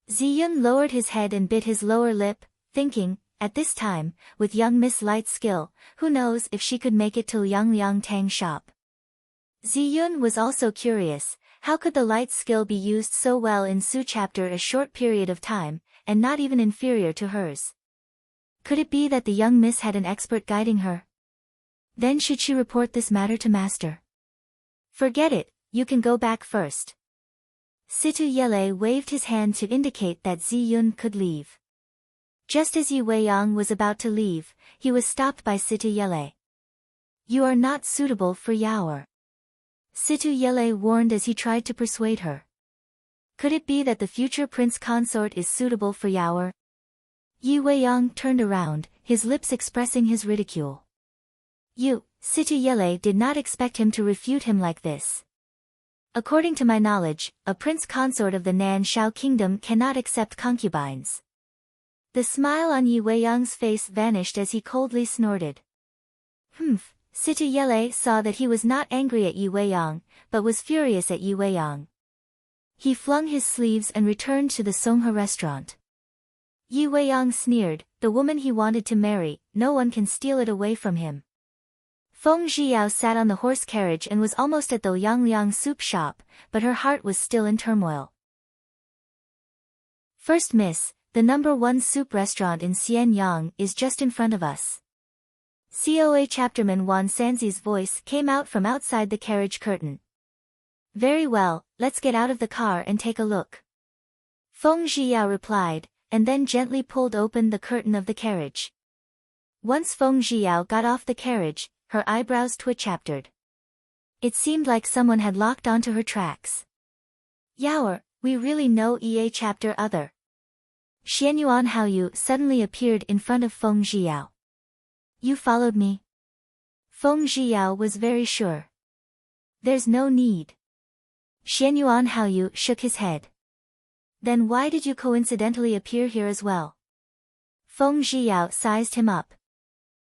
Ziyun lowered his head and bit his lower lip, thinking, at this time, with young Miss Light's skill, who knows if she could make it to Liang Tang's shop. Ziyun was also curious, how could the Light's skill be used so well in Su chapter a short period of time, and not even inferior to hers? Could it be that the young miss had an expert guiding her? Then should she report this matter to master? Forget it, you can go back first. Situ Yele waved his hand to indicate that Ziyun could leave. Just as Yi Weiyang was about to leave, he was stopped by Situ Yele. You are not suitable for Yaoer. Situ Yele warned as he tried to persuade her. Could it be that the future prince consort is suitable for Yaoer? Yi Weiyang turned around, his lips expressing his ridicule. Situ Yele did not expect him to refute him like this. According to my knowledge, a prince consort of the Nan Shao kingdom cannot accept concubines. The smile on Yi Weiyang's face vanished as he coldly snorted. Situ Yele saw that he was not angry at Yi Weiyang, but was furious at Yi Weiyang. He flung his sleeves and returned to the Songhe restaurant. Yi Weiyang sneered, the woman he wanted to marry, no one can steal it away from him. Feng Zhiyao sat on the horse carriage and was almost at the Liang soup shop, but her heart was still in turmoil. First miss, the #1 soup restaurant in Xianyang is just in front of us. COA chapterman Wan Sanzi's voice came out from outside the carriage curtain. Very well, let's get out of the car and take a look. Feng Zhiyao replied, and then gently pulled open the curtain of the carriage. Once Feng Zhiyao got off the carriage, her eyebrows twitched. It seemed like someone had locked onto her tracks. Yaoer, we really know EA chapter other. Xianyuan Haoyu suddenly appeared in front of Feng Zhiyao. You followed me? Feng Zhiyao was very sure. There's no need. Xianyuan Haoyu shook his head. Then why did you coincidentally appear here as well? Feng Zhiyao sized him up.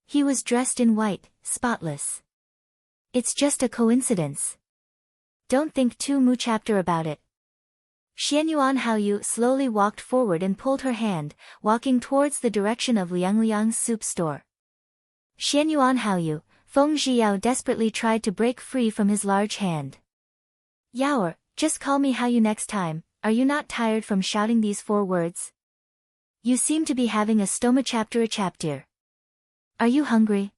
He was dressed in white, spotless. It's just a coincidence. Don't think too much chapter about it. Xianyuan Haoyu slowly walked forward and pulled her hand, walking towards the direction of Liang's soup store. Xianyuan Haoyu, Feng Zhiyao desperately tried to break free from his large hand. Yaoer, just call me Haoyu next time, are you not tired from shouting these 4 words? You seem to be having a stoma chapter. Are you hungry?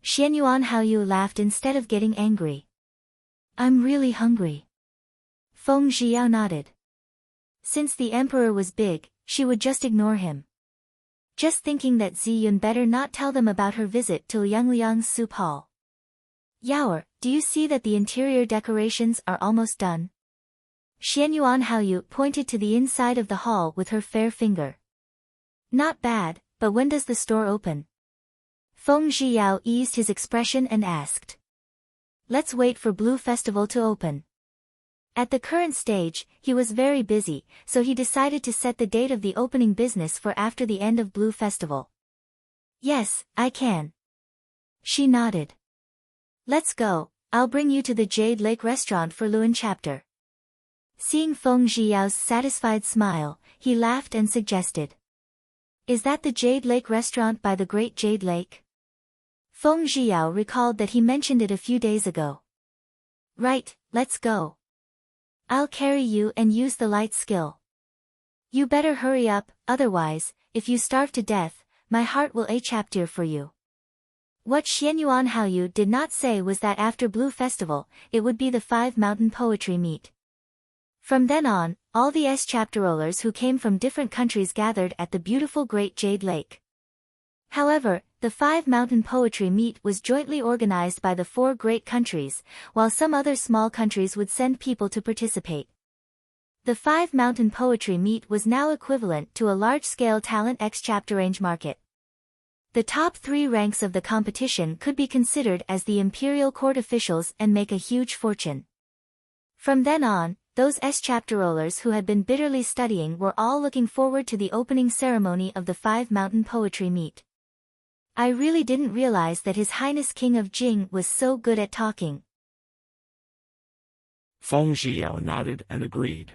Xianyuan Haoyu laughed instead of getting angry. I'm really hungry. Feng Zhiyao nodded. Since the emperor was big, she would just ignore him. Just thinking that Ziyun better not tell them about her visit to Liang's soup hall. Yaoer, do you see that the interior decorations are almost done? Xianyuan Haoyu pointed to the inside of the hall with her fair finger. Not bad, but when does the store open? Feng Zhiyao eased his expression and asked. Let's wait for Blue Festival to open. At the current stage, he was very busy, so he decided to set the date of the opening business for after the end of Blue Festival. Yes, I can. She nodded. Let's go, I'll bring you to the Jade Lake restaurant for Luan chapter. Seeing Feng Zhiyao's satisfied smile, he laughed and suggested. Is that the Jade Lake restaurant by the Great Jade Lake? Feng Zhiyao recalled that he mentioned it a few days ago. Right, let's go. I'll carry you and use the light skill. You better hurry up, otherwise, if you starve to death, my heart will chapter for you. What Xianyuan Haoyu did not say was that after Blue Festival, it would be the 5 mountain poetry meet. From then on, all the chapterolers who came from different countries gathered at the beautiful Great Jade Lake. However, the 5 mountain poetry meet was jointly organized by the 4 great countries, while some other small countries would send people to participate. The 5 mountain poetry meet was now equivalent to a large-scale talent chapter range market. The top 3 ranks of the competition could be considered as the imperial court officials and make a huge fortune. From then on, those chapterolers who had been bitterly studying were all looking forward to the opening ceremony of the 5 mountain poetry meet. I really didn't realize that His Highness King of Jing was so good at talking. Feng Zhiyao nodded and agreed.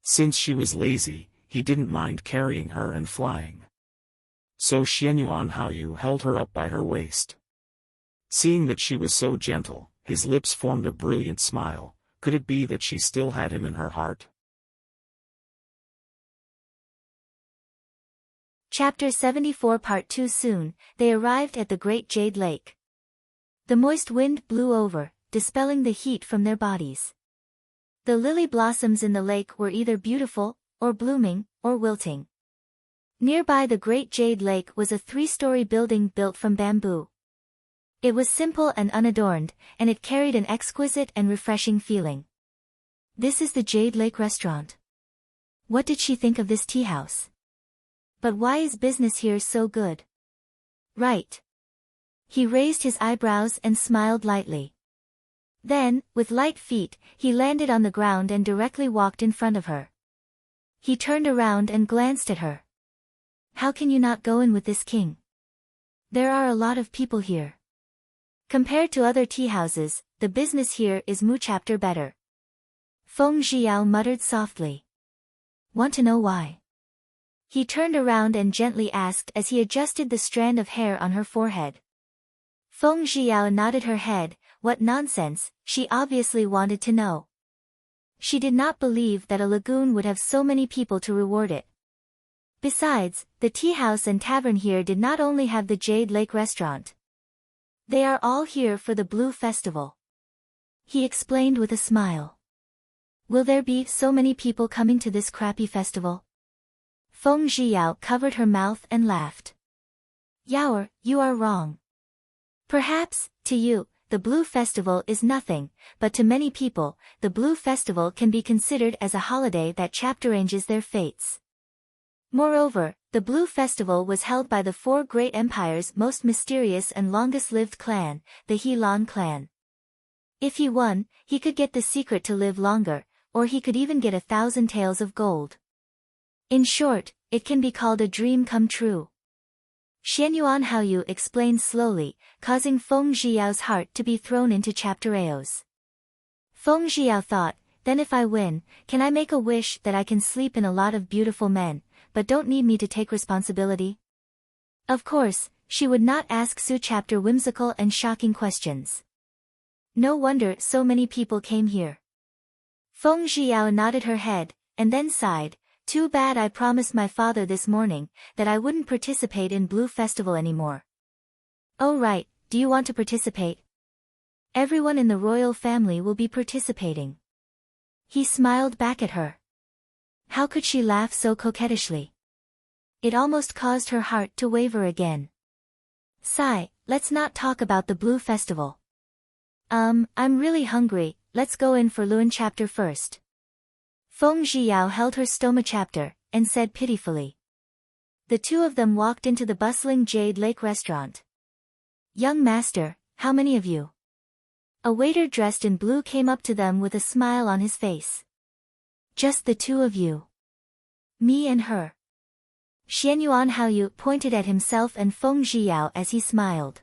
Since she was lazy, he didn't mind carrying her and flying. So Xianyuan Haoyu held her up by her waist. Seeing that she was so gentle, his lips formed a brilliant smile. Could it be that she still had him in her heart? Chapter 74 Part 2 Soon, they arrived at the Great Jade Lake. The moist wind blew over, dispelling the heat from their bodies. The lily blossoms in the lake were either beautiful, or blooming, or wilting. Nearby the Great Jade Lake was a 3-story building built from bamboo. It was simple and unadorned, and it carried an exquisite and refreshing feeling. This is the Jade Lake restaurant. What did she think of this tea house? But why is business here so good? Right. He raised his eyebrows and smiled lightly. Then, with light feet, he landed on the ground and directly walked in front of her. He turned around and glanced at her. How can you not go in with this king? There are a lot of people here. Compared to other tea houses, the business here is much better. Feng Zhiyao muttered softly. Want to know why? He turned around and gently asked as he adjusted the strand of hair on her forehead. Feng Zhiyao nodded her head. What nonsense, she obviously wanted to know. She did not believe that a lagoon would have so many people to reward it. Besides, the tea house and tavern here did not only have the Jade Lake restaurant. They are all here for the Blue Festival. He explained with a smile. Will there be so many people coming to this crappy festival? Feng Zhiyao covered her mouth and laughed. Yaoer, you are wrong. Perhaps, to you, the Blue Festival is nothing, but to many people, the Blue Festival can be considered as a holiday that chapteranges their fates. Moreover, the Blue Festival was held by the 4 great empires' most mysterious and longest-lived clan, the Helan clan. If he won, he could get the secret to live longer, or he could even get 1,000 taels of gold. In short, it can be called a dream come true. Xianyuan Haoyu explained slowly, causing Feng Zhiyao's heart to be thrown into chaptereos. Feng Zhiyao thought, then if I win, can I make a wish that I can sleep in a lot of beautiful men, but don't need me to take responsibility? Of course, she would not ask Su chapter whimsical and shocking questions. No wonder so many people came here. Feng Zhiyao nodded her head, and then sighed. Too bad I promised my father this morning that I wouldn't participate in Blue Festival anymore. Oh right, do you want to participate? Everyone in the royal family will be participating. He smiled back at her. How could she laugh so coquettishly? It almost caused her heart to waver again. Sigh, let's not talk about the Blue Festival. I'm really hungry, let's go in for Luan chapter first. Feng Zhiyao held her stoma chapter, and said pitifully. The two of them walked into the bustling Jade Lake restaurant. Young master, how many of you? A waiter dressed in blue came up to them with a smile on his face. Just the 2 of you. Me and her. Xianyuan Haoyu pointed at himself and Feng Zhiyao as he smiled.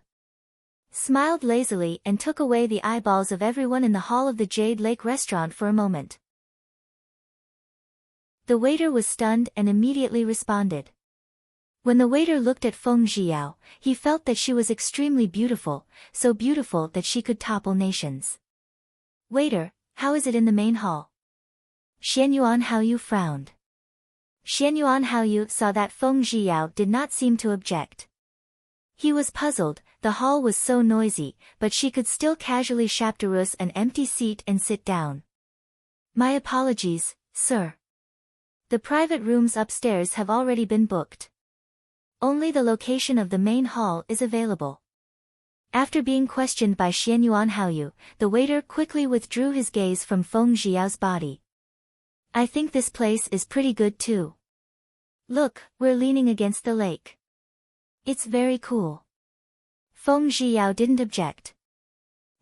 Smiled lazily and took away the eyeballs of everyone in the hall of the Jade Lake restaurant for a moment. The waiter was stunned and immediately responded. When the waiter looked at Feng Zhiyao, he felt that she was extremely beautiful, so beautiful that she could topple nations. Waiter, how is it in the main hall? Xianyuan Haoyu frowned. Xianyuan Haoyu saw that Feng Zhiyao did not seem to object. He was puzzled, the hall was so noisy, but she could still casually chaperouse an empty seat and sit down. My apologies, sir. The private rooms upstairs have already been booked. Only the location of the main hall is available. After being questioned by Xianyuan Haoyu, the waiter quickly withdrew his gaze from Feng Zhiyao's body. I think this place is pretty good too. Look, we're leaning against the lake. It's very cool. Feng Zhiyao didn't object.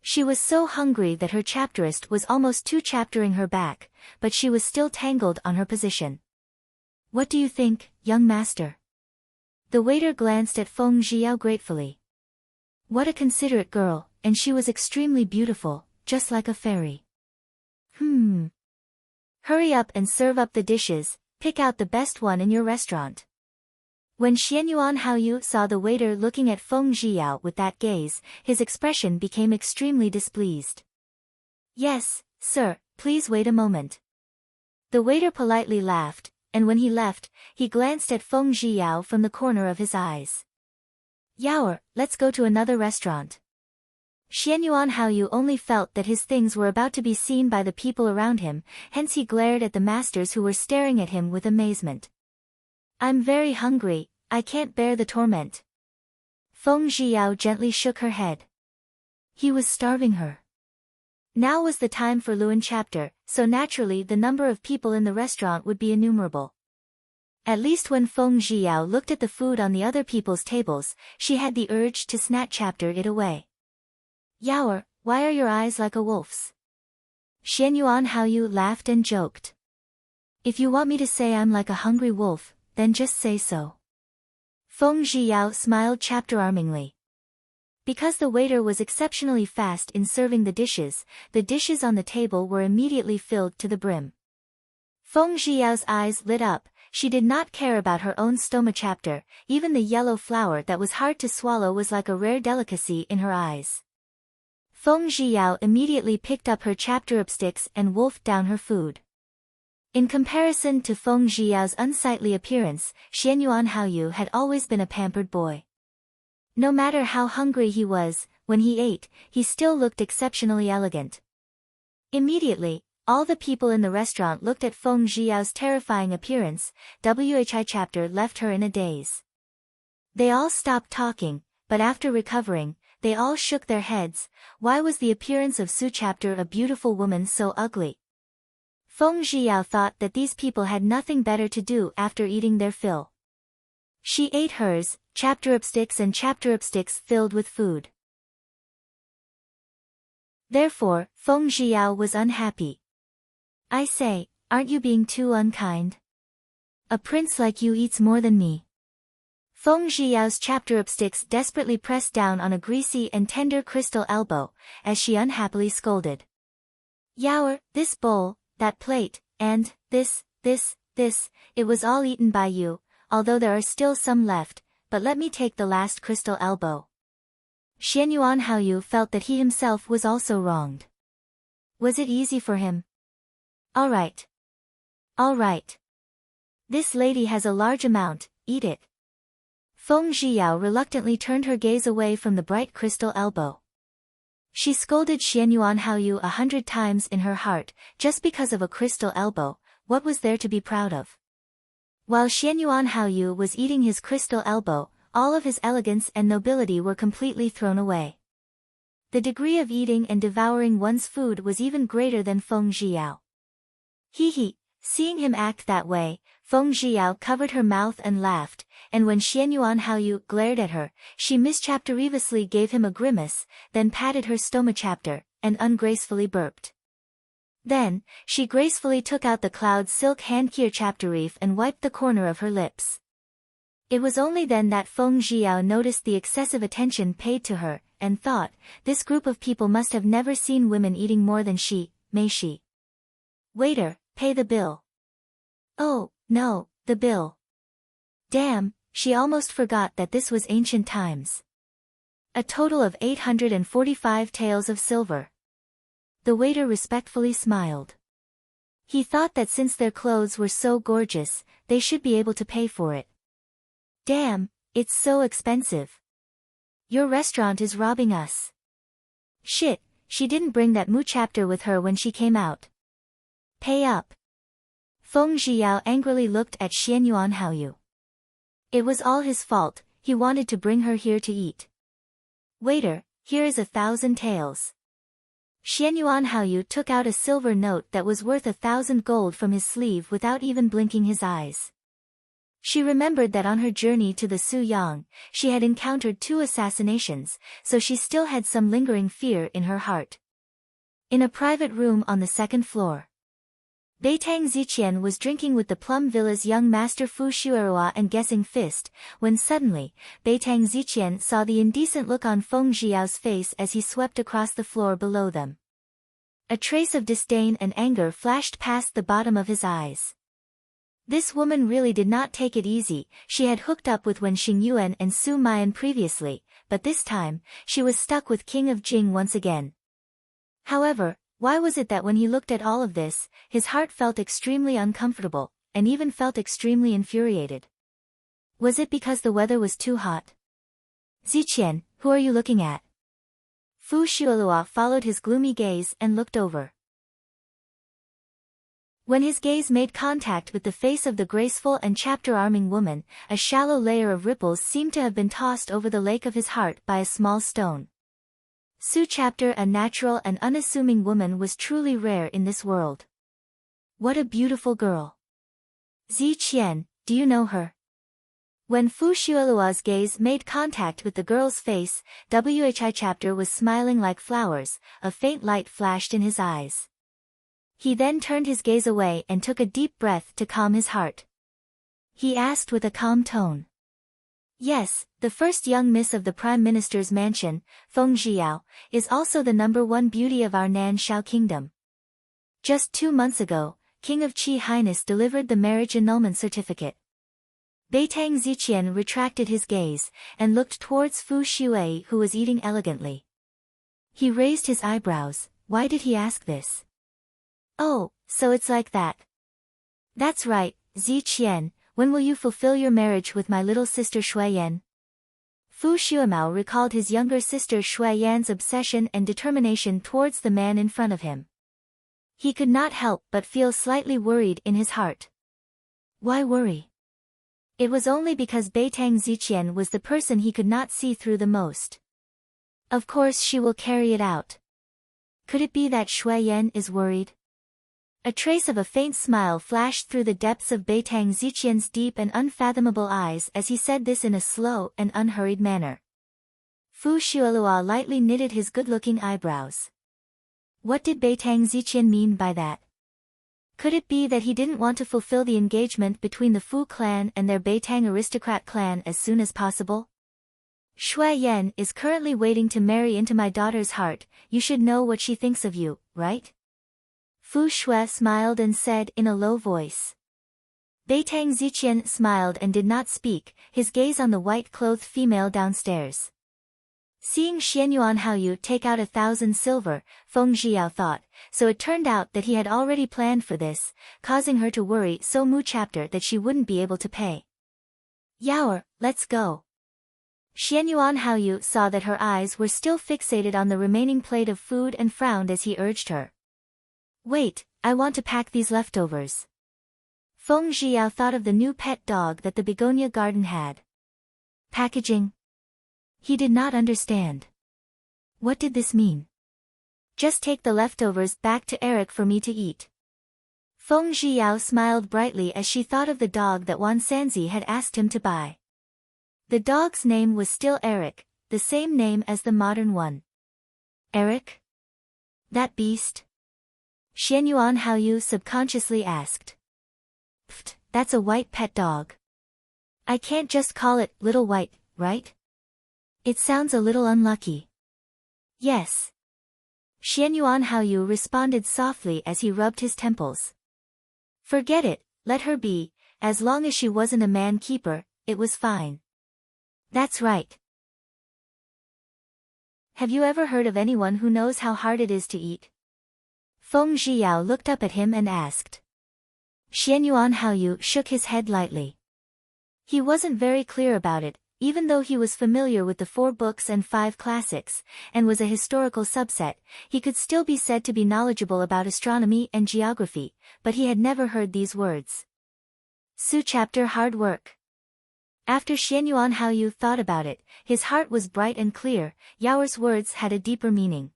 She was so hungry that her chapterist was almost chaptering her back, but she was still tangled on her position. What do you think, young master? The waiter glanced at Feng Zhiyao gratefully. What a considerate girl, and she was extremely beautiful, just like a fairy. Hurry up and serve up the dishes, pick out the best one in your restaurant. When Xianyuan Haoyu saw the waiter looking at Feng Zhiyao with that gaze, his expression became extremely displeased. Yes, sir, please wait a moment. The waiter politely laughed, and when he left, he glanced at Feng Zhiyao from the corner of his eyes. Yaoer, let's go to another restaurant. Xianyuan Haoyu only felt that his things were about to be seen by the people around him, hence he glared at the masters who were staring at him with amazement. I'm very hungry, I can't bear the torment. Feng Zhiyao gently shook her head. He was starving her. Now was the time for Luan chapter, so naturally the number of people in the restaurant would be innumerable. At least when Feng Zhiyao looked at the food on the other people's tables, she had the urge to snatch chapter it away. Yaoer, why are your eyes like a wolf's? Xianyuan Haoyu laughed and joked. If you want me to say I'm like a hungry wolf, then just say so. Feng Zhiyao smiled chapter-armingly. Because the waiter was exceptionally fast in serving the dishes on the table were immediately filled to the brim. Feng Zhiyao's eyes lit up, she did not care about her own stoma chapter, even the yellow flower that was hard to swallow was like a rare delicacy in her eyes. Feng Zhiyao immediately picked up her chapter upsticks and wolfed down her food. In comparison to Feng Zhiyao's unsightly appearance, Xianyuan Haoyu had always been a pampered boy. No matter how hungry he was, when he ate, he still looked exceptionally elegant. Immediately, all the people in the restaurant looked at Feng Zhiyao's terrifying appearance. Whi chapter left her in a daze. They all stopped talking, but after recovering, they all shook their heads. Why was the appearance of Su chapter a beautiful woman so ugly? Feng Zhiyao thought that these people had nothing better to do after eating their fill. She ate hers, chapter upsticks filled with food. Therefore, Feng Zhiyao was unhappy. I say, aren't you being too unkind? A prince like you eats more than me. Feng Zhiyao's chapter upsticks desperately pressed down on a greasy and tender crystal elbow, as she unhappily scolded. Yaoer, this bowl, that plate, and this, it was all eaten by you, although there are still some left, but let me take the last crystal elbow. Xianyuan Haoyu felt that he himself was also wronged. Was it easy for him? All right. This lady has a large amount, eat it. Feng Zhiyao reluctantly turned her gaze away from the bright crystal elbow. She scolded Xianyuan Haoyu 100 times in her heart, just because of a crystal elbow. What was there to be proud of? While Xianyuan Haoyu was eating his crystal elbow, all of his elegance and nobility were completely thrown away. The degree of eating and devouring one's food was even greater than Feng Zhiyao. Seeing him act that way, Feng Zhiyao covered her mouth and laughed, and when Xianyuan Haoyu glared at her, she mischapteriously gave him a grimace, then patted her stoma chapter, and ungracefully burped. Then, she gracefully took out the cloud silk handkerchief chapter and wiped the corner of her lips. It was only then that Feng Zhiyao noticed the excessive attention paid to her, and thought, this group of people must have never seen women eating more than she, may she. Waiter, pay the bill. Oh, no, the bill. Damn, she almost forgot that this was ancient times. A total of 845 taels of silver. The waiter respectfully smiled. He thought that since their clothes were so gorgeous, they should be able to pay for it. Damn, it's so expensive. Your restaurant is robbing us. Shit, she didn't bring that Mu chapter with her when she came out. Pay up. Feng Zhiyao angrily looked at Xianyuan Haoyu. It was all his fault, he wanted to bring her here to eat. Waiter, here is 1,000 taels. Xianyuan Haoyu took out a silver note that was worth 1,000 gold from his sleeve without even blinking his eyes. She remembered that on her journey to the Su Yang, she had encountered 2 assassinations, so she still had some lingering fear in her heart. In a private room on the 2nd floor, Beitang Ziqian was drinking with the Plum Villa's young master Fu Shuerua and guessing fist, when suddenly, Beitang Ziqian saw the indecent look on Feng Zhiyao's face as he swept across the floor below them. A trace of disdain and anger flashed past the bottom of his eyes. This woman really did not take it easy. She had hooked up with Wen Xingyuan and Su Mian previously, but this time, she was stuck with King of Jing once again. However, why was it that when he looked at all of this, his heart felt extremely uncomfortable, and even felt extremely infuriated? Was it because the weather was too hot? Ziqian, who are you looking at? Fu Xuelua followed his gloomy gaze and looked over. When his gaze made contact with the face of the graceful and chapter-arming woman, a shallow layer of ripples seemed to have been tossed over the lake of his heart by a small stone. Su Chapter, a natural and unassuming woman, was truly rare in this world. What a beautiful girl. Ziqian, do you know her? When Fu Xuelua's gaze made contact with the girl's face, Whi Chapter was smiling like flowers, a faint light flashed in his eyes. He then turned his gaze away and took a deep breath to calm his heart. He asked with a calm tone. Yes, the first young miss of the Prime Minister's mansion, Feng Zhiyao, is also the #1 beauty of our Nan Shao Kingdom. Just 2 months ago, King of Qi Highness delivered the marriage annulment certificate. Beitang Ziqian retracted his gaze, and looked towards Fu Xue, who was eating elegantly. He raised his eyebrows. Why did he ask this? Oh, so it's like that. That's right, Ziqian, when will you fulfill your marriage with my little sister Shuiyan? Fu Xuemao recalled his younger sister Shuiyan's obsession and determination towards the man in front of him. He could not help but feel slightly worried in his heart. Why worry? It was only because Beitang Ziqian was the person he could not see through the most. Of course she will carry it out. Could it be that Shuiyan is worried? A trace of a faint smile flashed through the depths of Beitang Ziqian's deep and unfathomable eyes as he said this in a slow and unhurried manner. Fu Xuelua lightly knitted his good-looking eyebrows. What did Beitang Ziqian mean by that? Could it be that he didn't want to fulfill the engagement between the Fu clan and their Beitang aristocrat clan as soon as possible? Shuiyan is currently waiting to marry into my daughter's heart. You should know what she thinks of you, right? Fu Xue smiled and said in a low voice. Beitang Ziqian smiled and did not speak, his gaze on the white-clothed female downstairs. Seeing Xianyuan Haoyu take out 1,000 silver, Feng Zhiyao thought, so it turned out that he had already planned for this, causing her to worry so Mu Chapter that she wouldn't be able to pay. Yaoer, let's go. Xianyuan Haoyu saw that her eyes were still fixated on the remaining plate of food and frowned as he urged her. Wait, I want to pack these leftovers. Feng Zhiyao thought of the new pet dog that the begonia garden had. Packaging? He did not understand. What did this mean? Just take the leftovers back to Eric for me to eat. Feng Zhiyao smiled brightly as she thought of the dog that Wan Sanzi had asked him to buy. The dog's name was still Eric, the same name as the modern one. Eric? That beast? Xianyuan Haoyu subconsciously asked. Pfft, that's a white pet dog. I can't just call it Little White, right? It sounds a little unlucky. Yes. Xianyuan Haoyu responded softly as he rubbed his temples. Forget it, let her be, as long as she wasn't a man-keeper, it was fine. That's right. Have you ever heard of anyone who knows how hard it is to eat? Feng Zhiyao looked up at him and asked. Xianyuan Haoyu shook his head lightly. He wasn't very clear about it, even though he was familiar with the 4 books and 5 classics, and was a historical subset, he could still be said to be knowledgeable about astronomy and geography, but he had never heard these words. Su Chapter hard work. After Xianyuan Haoyu thought about it, his heart was bright and clear. Yaoer's words had a deeper meaning.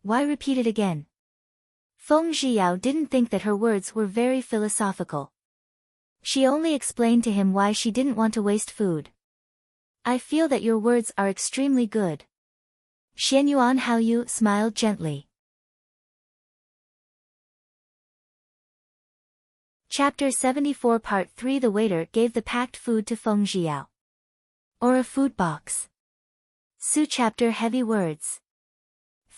Why repeat it again? Feng Zhiyao didn't think that her words were very philosophical. She only explained to him why she didn't want to waste food. I feel that your words are extremely good. Xianyuan Haoyu smiled gently. Chapter 74 Part 3 The waiter gave the packed food to Feng Zhiyao. Or a food box. Su Chapter heavy words.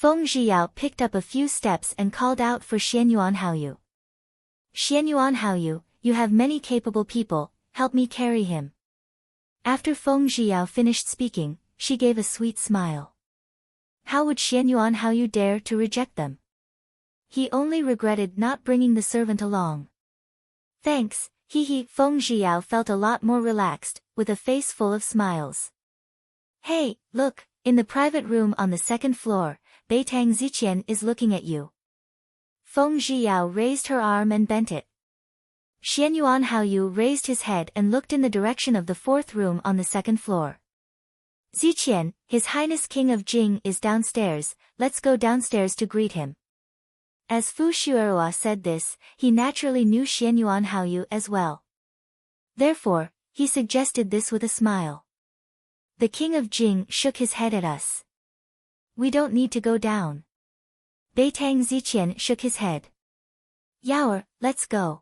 Feng Zhiyao picked up a few steps and called out for Xianyuan Haoyu. Xianyuan Haoyu, you have many capable people, help me carry him. After Feng Zhiyao finished speaking, she gave a sweet smile. How would Xianyuan Haoyu dare to reject them? He only regretted not bringing the servant along. Thanks, hee. Feng Zhiyao felt a lot more relaxed, with a face full of smiles. Hey, look, in the private room on the second floor, Beitang Ziqian is looking at you. Feng Zhiyao raised her arm and bent it. Xianyuan Haoyu raised his head and looked in the direction of the fourth room on the second floor. Ziqian, His Highness King of Jing is downstairs, let's go downstairs to greet him. As Fu Shuerua said this, he naturally knew Xianyuan Haoyu as well. Therefore, he suggested this with a smile. The King of Jing shook his head at us. We don't need to go down. Beitang Ziqian shook his head. Yaoer, let's go.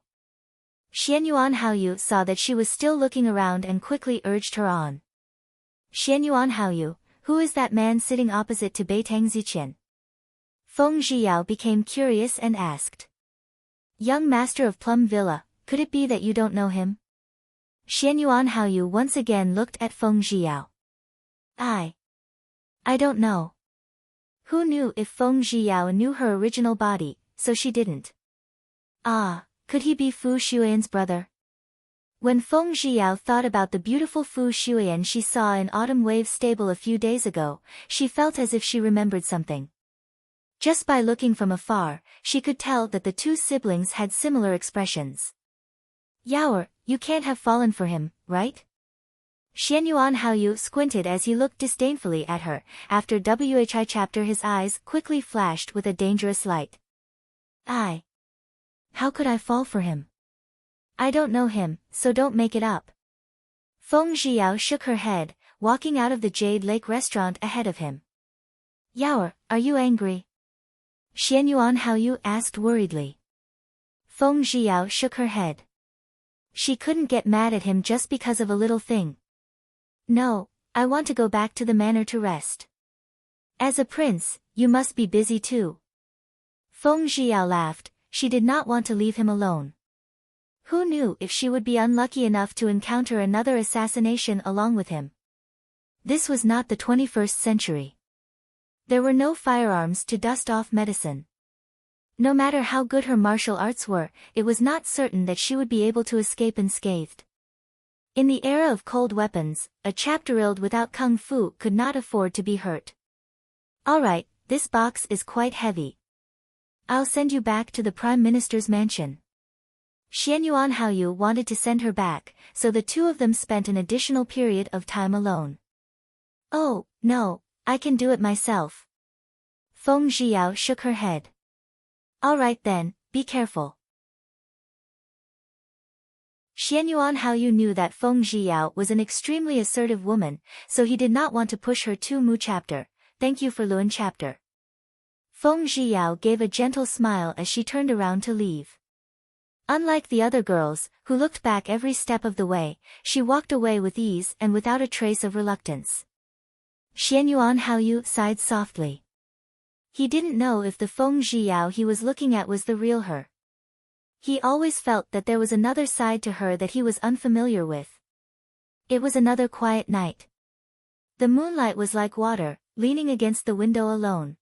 Xianyuan Haoyu saw that she was still looking around and quickly urged her on. Xianyuan Haoyu, who is that man sitting opposite to Beitang Ziqian? Feng Zhiyao became curious and asked. Young master of Plum Villa, could it be that you don't know him? Xianyuan Haoyu once again looked at Feng Zhiyao. I don't know. Who knew if Feng Zhiyao knew her original body, so she didn't. Could he be Fu Shuiyan's brother? When Feng Zhiyao thought about the beautiful Fu Shuiyan she saw in Autumn Wave's stable a few days ago, she felt as if she remembered something. Just by looking from afar, she could tell that the two siblings had similar expressions. Yaoer, you can't have fallen for him, right? Xianyuan Haoyu squinted as he looked disdainfully at her. After Whi chapter his eyes quickly flashed with a dangerous light. How could I fall for him? I don't know him, so don't make it up. Feng Zhiyao shook her head, walking out of the Jade Lake restaurant ahead of him. Yaoer, are you angry? Xianyuan Haoyu asked worriedly. Feng Zhiyao shook her head. She couldn't get mad at him just because of a little thing. No, I want to go back to the manor to rest. As a prince, you must be busy too. Feng Zhiyao laughed, she did not want to leave him alone. Who knew if she would be unlucky enough to encounter another assassination along with him? This was not the 21st century. There were no firearms to dust off medicine. No matter how good her martial arts were, it was not certain that she would be able to escape unscathed. In the era of cold weapons, a chapter-illed without kung fu could not afford to be hurt. Alright, this box is quite heavy. I'll send you back to the Prime Minister's mansion. Xianyuan Haoyu wanted to send her back, so the two of them spent an additional period of time alone. Oh, no, I can do it myself. Feng Zhiyao shook her head. Alright then, be careful. Xianyuan Haoyu knew that Feng Zhiyao was an extremely assertive woman, so he did not want to push her to Mu chapter. Thank you for Luan chapter. Feng Zhiyao gave a gentle smile as she turned around to leave. Unlike the other girls, who looked back every step of the way, she walked away with ease and without a trace of reluctance. Xianyuan Haoyu sighed softly. He didn't know if the Feng Zhiyao he was looking at was the real her. He always felt that there was another side to her that he was unfamiliar with. It was another quiet night. The moonlight was like water, leaning against the window alone.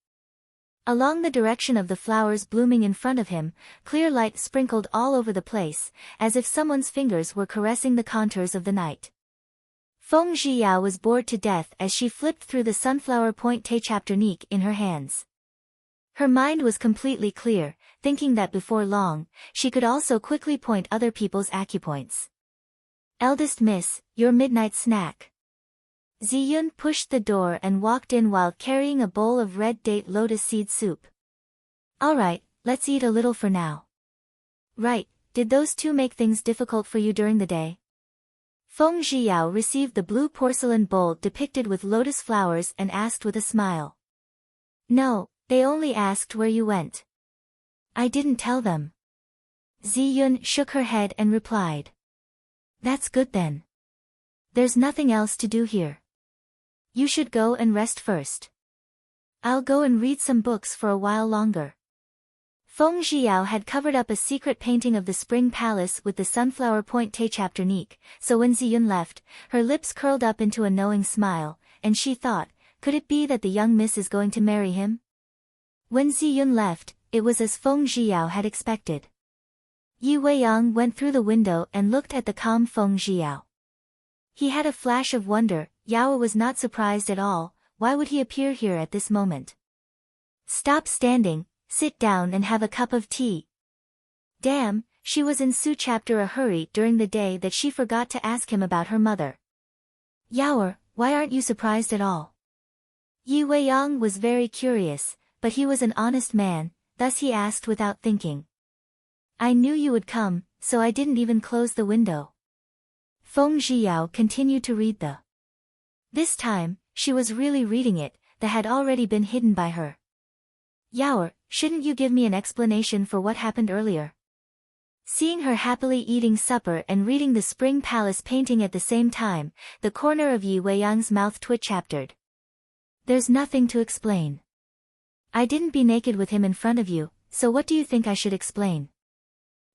Along the direction of the flowers blooming in front of him, clear light sprinkled all over the place, as if someone's fingers were caressing the contours of the night. Feng Zhiyao was bored to death as she flipped through the Sunflower Point Te Chapternique in her hands. Her mind was completely clear, thinking that before long, she could also quickly point other people's acupoints. Eldest Miss, your midnight snack. Ziyun pushed the door and walked in while carrying a bowl of red date lotus seed soup. Alright, let's eat a little for now. Right, did those two make things difficult for you during the day? Feng Zhiyao received the blue porcelain bowl depicted with lotus flowers and asked with a smile. No, they only asked where you went. I didn't tell them. Ziyun shook her head and replied. That's good then. There's nothing else to do here. You should go and rest first. I'll go and read some books for a while longer. Feng Zhiyao had covered up a secret painting of the Spring Palace with the Sunflower Point technique, so when Ziyun left, her lips curled up into a knowing smile, and she thought, could it be that the young miss is going to marry him? When Ziyun left, it was as Feng Zhiyao had expected. Yi Weiyang went through the window and looked at the calm Feng Zhiyao. He had a flash of wonder. Yao was not surprised at all. Why would he appear here at this moment? Stop standing, sit down and have a cup of tea. Damn, she was in Su chapter a hurry during the day that she forgot to ask him about her mother. Yao, why aren't you surprised at all? Yi Weiyang was very curious, but he was an honest man, thus he asked without thinking. I knew you would come, so I didn't even close the window. Feng Zhiyao continued to read the. This time, she was really reading it, that had already been hidden by her. Yao, shouldn't you give me an explanation for what happened earlier? Seeing her happily eating supper and reading the Spring Palace painting at the same time, the corner of Yi Weiyang's mouth twitched. There's nothing to explain. I didn't be naked with him in front of you, so what do you think I should explain?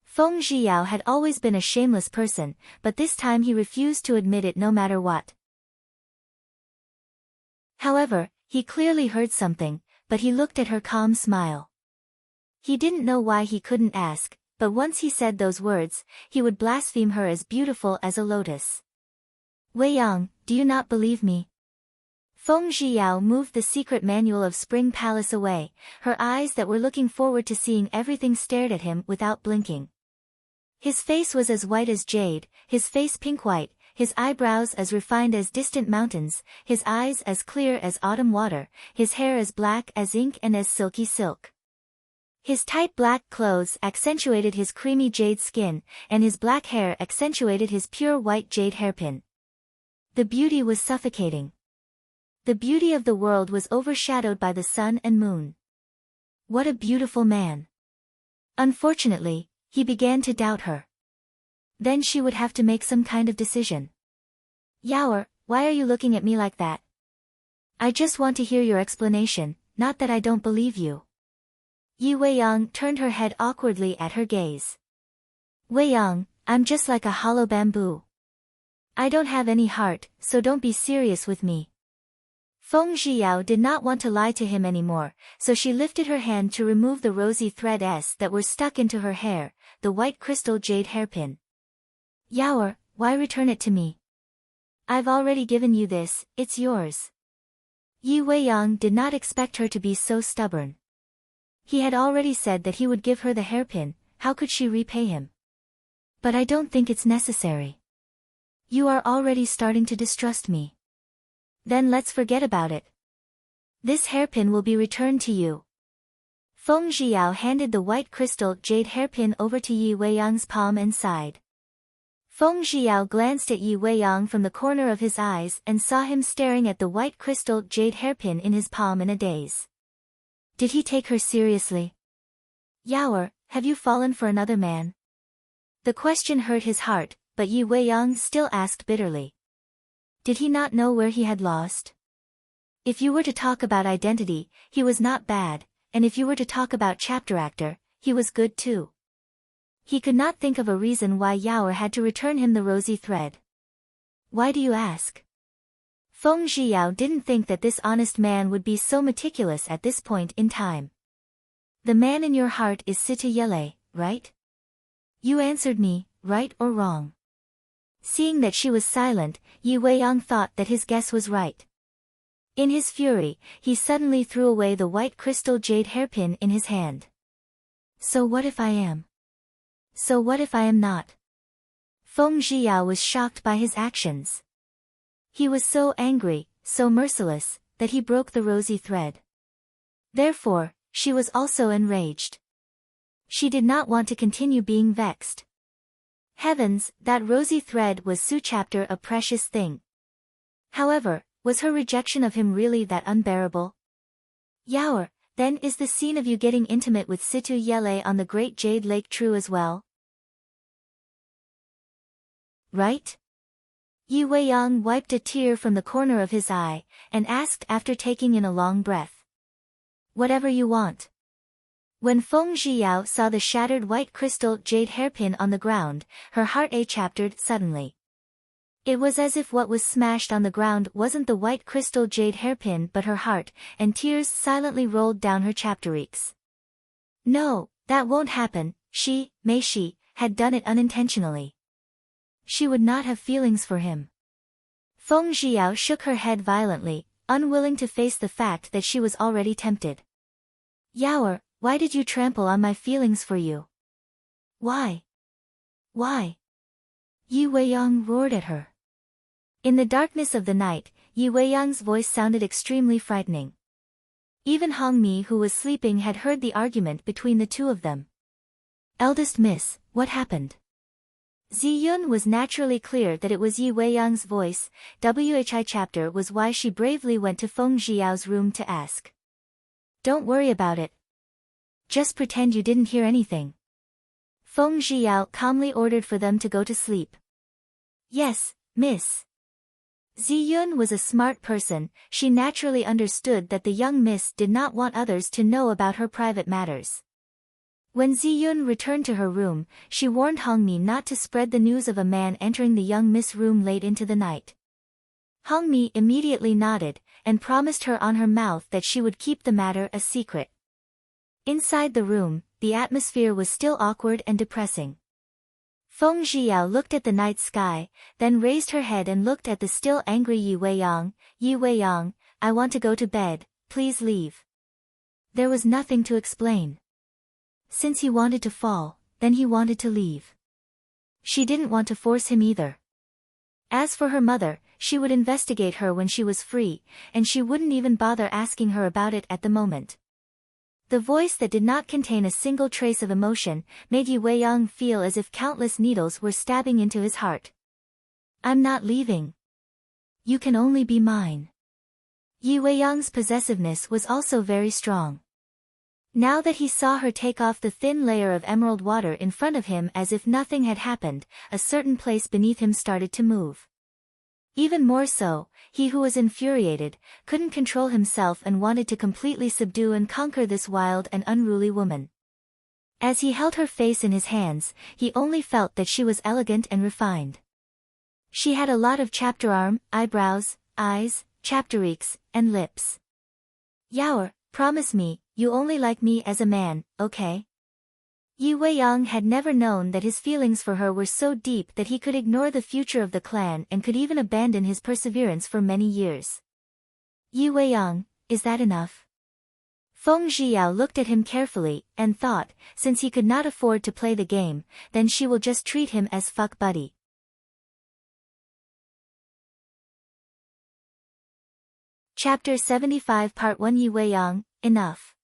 Feng Zhiyao had always been a shameless person, but this time he refused to admit it no matter what. However, he clearly heard something, but he looked at her calm smile. He didn't know why he couldn't ask, but once he said those words, he would blaspheme her as beautiful as a lotus. Weiyang, do you not believe me? Feng Zhiyao moved the secret manual of Spring Palace away. Her eyes that were looking forward to seeing everything stared at him without blinking. His face was as white as jade, his face pink-white, his eyebrows as refined as distant mountains, his eyes as clear as autumn water, his hair as black as ink and as silky silk. His tight black clothes accentuated his creamy jade skin, and his black hair accentuated his pure white jade hairpin. The beauty was suffocating. The beauty of the world was overshadowed by the sun and moon. What a beautiful man! Unfortunately, he began to doubt her. Then she would have to make some kind of decision. Yao, why are you looking at me like that? I just want to hear your explanation, not that I don't believe you. Yi Weiyang turned her head awkwardly at her gaze. Weiyang, I'm just like a hollow bamboo. I don't have any heart, so don't be serious with me. Feng Zhiyao did not want to lie to him anymore, so she lifted her hand to remove the rosy threads that were stuck into her hair, the white crystal jade hairpin. Yao, why return it to me? I've already given you this, it's yours. Yi Weiyang did not expect her to be so stubborn. He had already said that he would give her the hairpin, how could she repay him? But I don't think it's necessary. You are already starting to distrust me. Then let's forget about it. This hairpin will be returned to you. Feng Zhiyao handed the white crystal jade hairpin over to Yi Weiyang's palm and sighed. Feng Zhiyao glanced at Yi Weiyang from the corner of his eyes and saw him staring at the white crystal jade hairpin in his palm in a daze. Did he take her seriously? Yao, have you fallen for another man? The question hurt his heart, but Yi Weiyang still asked bitterly. Did he not know where he had lost? If you were to talk about identity, he was not bad, and if you were to talk about chapter actor, he was good too. He could not think of a reason why Yao had to return him the rosy thread. Why do you ask? Feng Zhiyao didn't think that this honest man would be so meticulous at this point in time. The man in your heart is Sita Yele, right? You answered me, right or wrong? Seeing that she was silent, Yi Weiyang thought that his guess was right. In his fury, he suddenly threw away the white crystal jade hairpin in his hand. So what if I am? So what if I am not? Feng Zhiyao was shocked by his actions. He was so angry, so merciless, that he broke the rosy thread. Therefore, she was also enraged. She did not want to continue being vexed. Heavens, that rosy thread was Su chapter a precious thing. However, was her rejection of him really that unbearable? Yao, then is the scene of you getting intimate with Situ Yele on the Great Jade Lake true as well? Right? Yi Weiyang wiped a tear from the corner of his eye, and asked after taking in a long breath. Whatever you want. When Feng Zhiyao saw the shattered white crystal jade hairpin on the ground, her heart chaptered suddenly. It was as if what was smashed on the ground wasn't the white crystal jade hairpin but her heart, and tears silently rolled down her chapteriques. No, that won't happen, she had done it unintentionally. She would not have feelings for him. Feng Zhiyao shook her head violently, unwilling to face the fact that she was already tempted. Yaoer, why did you trample on my feelings for you? Why? Why? Yi Weiyang roared at her. In the darkness of the night, Yi Weiyang's voice sounded extremely frightening. Even Hong Mi, who was sleeping, had heard the argument between the two of them. Eldest miss, what happened? Ziyun was naturally clear that it was Yi Weiyang's voice. Whi chapter was why she bravely went to Feng Zhiyao's room to ask. Don't worry about it. Just pretend you didn't hear anything. Feng Zhiyao calmly ordered for them to go to sleep. Yes, miss. Ziyun was a smart person. She naturally understood that the young miss did not want others to know about her private matters. When Ziyun returned to her room, she warned Hongmi not to spread the news of a man entering the young miss' room late into the night. Hongmi immediately nodded, and promised her on her mouth that she would keep the matter a secret. Inside the room, the atmosphere was still awkward and depressing. Feng Zhiyao looked at the night sky, then raised her head and looked at the still angry Yi Weiyang. Yi Weiyang, I want to go to bed, please leave. There was nothing to explain. Since he wanted to fall, then he wanted to leave. She didn't want to force him either. As for her mother, she would investigate her when she was free, and she wouldn't even bother asking her about it at the moment. The voice that did not contain a single trace of emotion made Yi Weiyang feel as if countless needles were stabbing into his heart. I'm not leaving. You can only be mine. Yi Weiyang's possessiveness was also very strong. Now that he saw her take off the thin layer of emerald water in front of him as if nothing had happened, a certain place beneath him started to move. Even more so, he who was infuriated, couldn't control himself and wanted to completely subdue and conquer this wild and unruly woman. As he held her face in his hands, he only felt that she was elegant and refined. She had a lot of chapter arm, eyebrows, eyes, chapteriques, and lips. Yaoer, promise me, you only like me as a man, okay? Yi Weiyang had never known that his feelings for her were so deep that he could ignore the future of the clan and could even abandon his perseverance for many years. Yi Weiyang, is that enough? Feng Zhiyao looked at him carefully, and thought, since he could not afford to play the game, then she will just treat him as fuck buddy. Chapter 75 Part 1 Yi Weiyang, enough.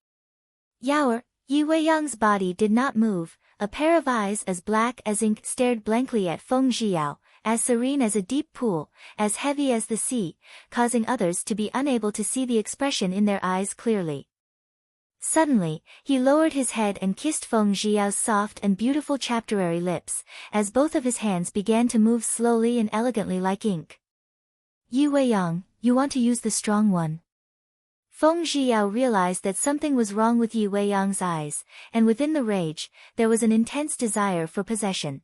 Yaoer, Yi Weiyang's body did not move. A pair of eyes as black as ink stared blankly at Feng Zhiyao, as serene as a deep pool, as heavy as the sea, causing others to be unable to see the expression in their eyes clearly. Suddenly, he lowered his head and kissed Feng Zhiyao's soft and beautiful chapterary lips, as both of his hands began to move slowly and elegantly like ink. Yi Weiyang, you want to use the strong one? Feng Zhiyao realized that something was wrong with Yi Weiyang's eyes, and within the rage, there was an intense desire for possession.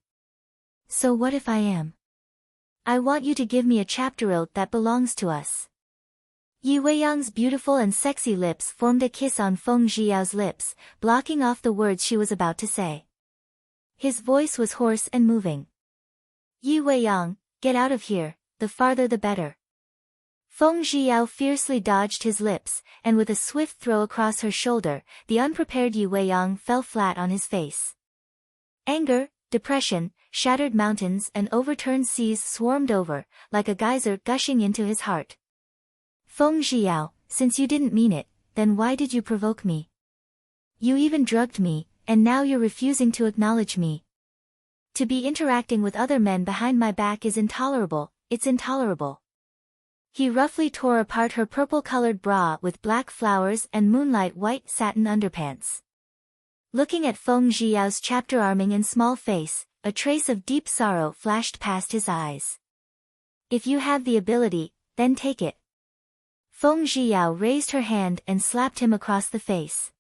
So what if I am? I want you to give me a chapterill that belongs to us. Yi Weiyang's beautiful and sexy lips formed a kiss on Feng Zhiyao's lips, blocking off the words she was about to say. His voice was hoarse and moving. Yi Weiyang, get out of here, the farther the better. Feng Zhiyao fiercely dodged his lips, and with a swift throw across her shoulder, the unprepared Yi Weiyang fell flat on his face. Anger, depression, shattered mountains and overturned seas swarmed over, like a geyser gushing into his heart. Feng Zhiyao, since you didn't mean it, then why did you provoke me? You even drugged me, and now you're refusing to acknowledge me. To be interacting with other men behind my back is intolerable, it's intolerable. He roughly tore apart her purple-colored bra with black flowers and moonlight white satin underpants. Looking at Feng Zhiyao's chapter-arming and small face, a trace of deep sorrow flashed past his eyes. If you have the ability, then take it. Feng Zhiyao raised her hand and slapped him across the face.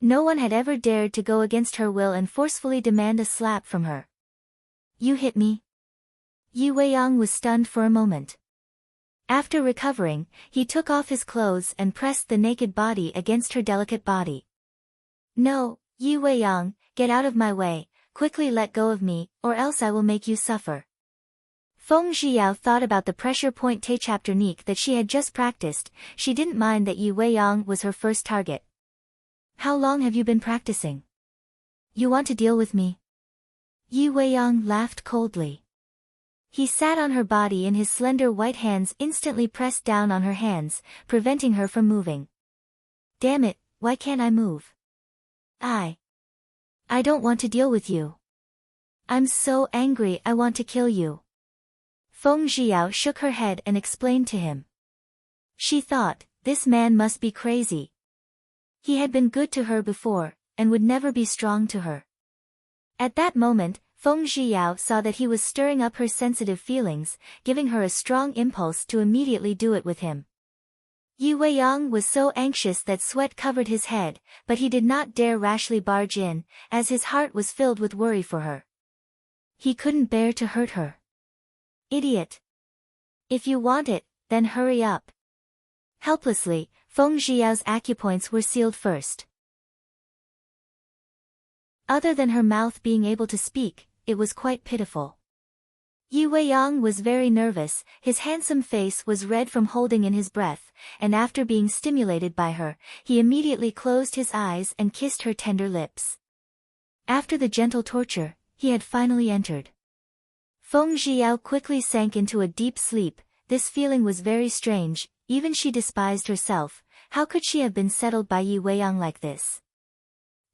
No one had ever dared to go against her will and forcefully demand a slap from her. You hit me? Yi Weiyang was stunned for a moment. After recovering, he took off his clothes and pressed the naked body against her delicate body. No, Yi Weiyang, get out of my way, quickly let go of me, or else I will make you suffer. Feng Zhiyao thought about the pressure point technique that she had just practiced. She didn't mind that Yi Weiyang was her first target. How long have you been practicing? You want to deal with me? Yi Weiyang laughed coldly. He sat on her body and his slender white hands instantly pressed down on her hands, preventing her from moving. Damn it, why can't I move? I don't want to deal with you. I'm so angry I want to kill you. Feng Zhiyao shook her head and explained to him. She thought, this man must be crazy. He had been good to her before, and would never be strong to her. At that moment, Feng Zhiyao saw that he was stirring up her sensitive feelings, giving her a strong impulse to immediately do it with him. Yi Weiyang was so anxious that sweat covered his head, but he did not dare rashly barge in, as his heart was filled with worry for her. He couldn't bear to hurt her. Idiot! If you want it, then hurry up. Helplessly, Feng Zhiyao's acupoints were sealed first. Other than her mouth being able to speak, it was quite pitiful. Yi Weiyang was very nervous, his handsome face was red from holding in his breath, and after being stimulated by her, he immediately closed his eyes and kissed her tender lips. After the gentle torture, he had finally entered. Feng Zhiyao quickly sank into a deep sleep. This feeling was very strange, even she despised herself. How could she have been settled by Yi Weiyang like this?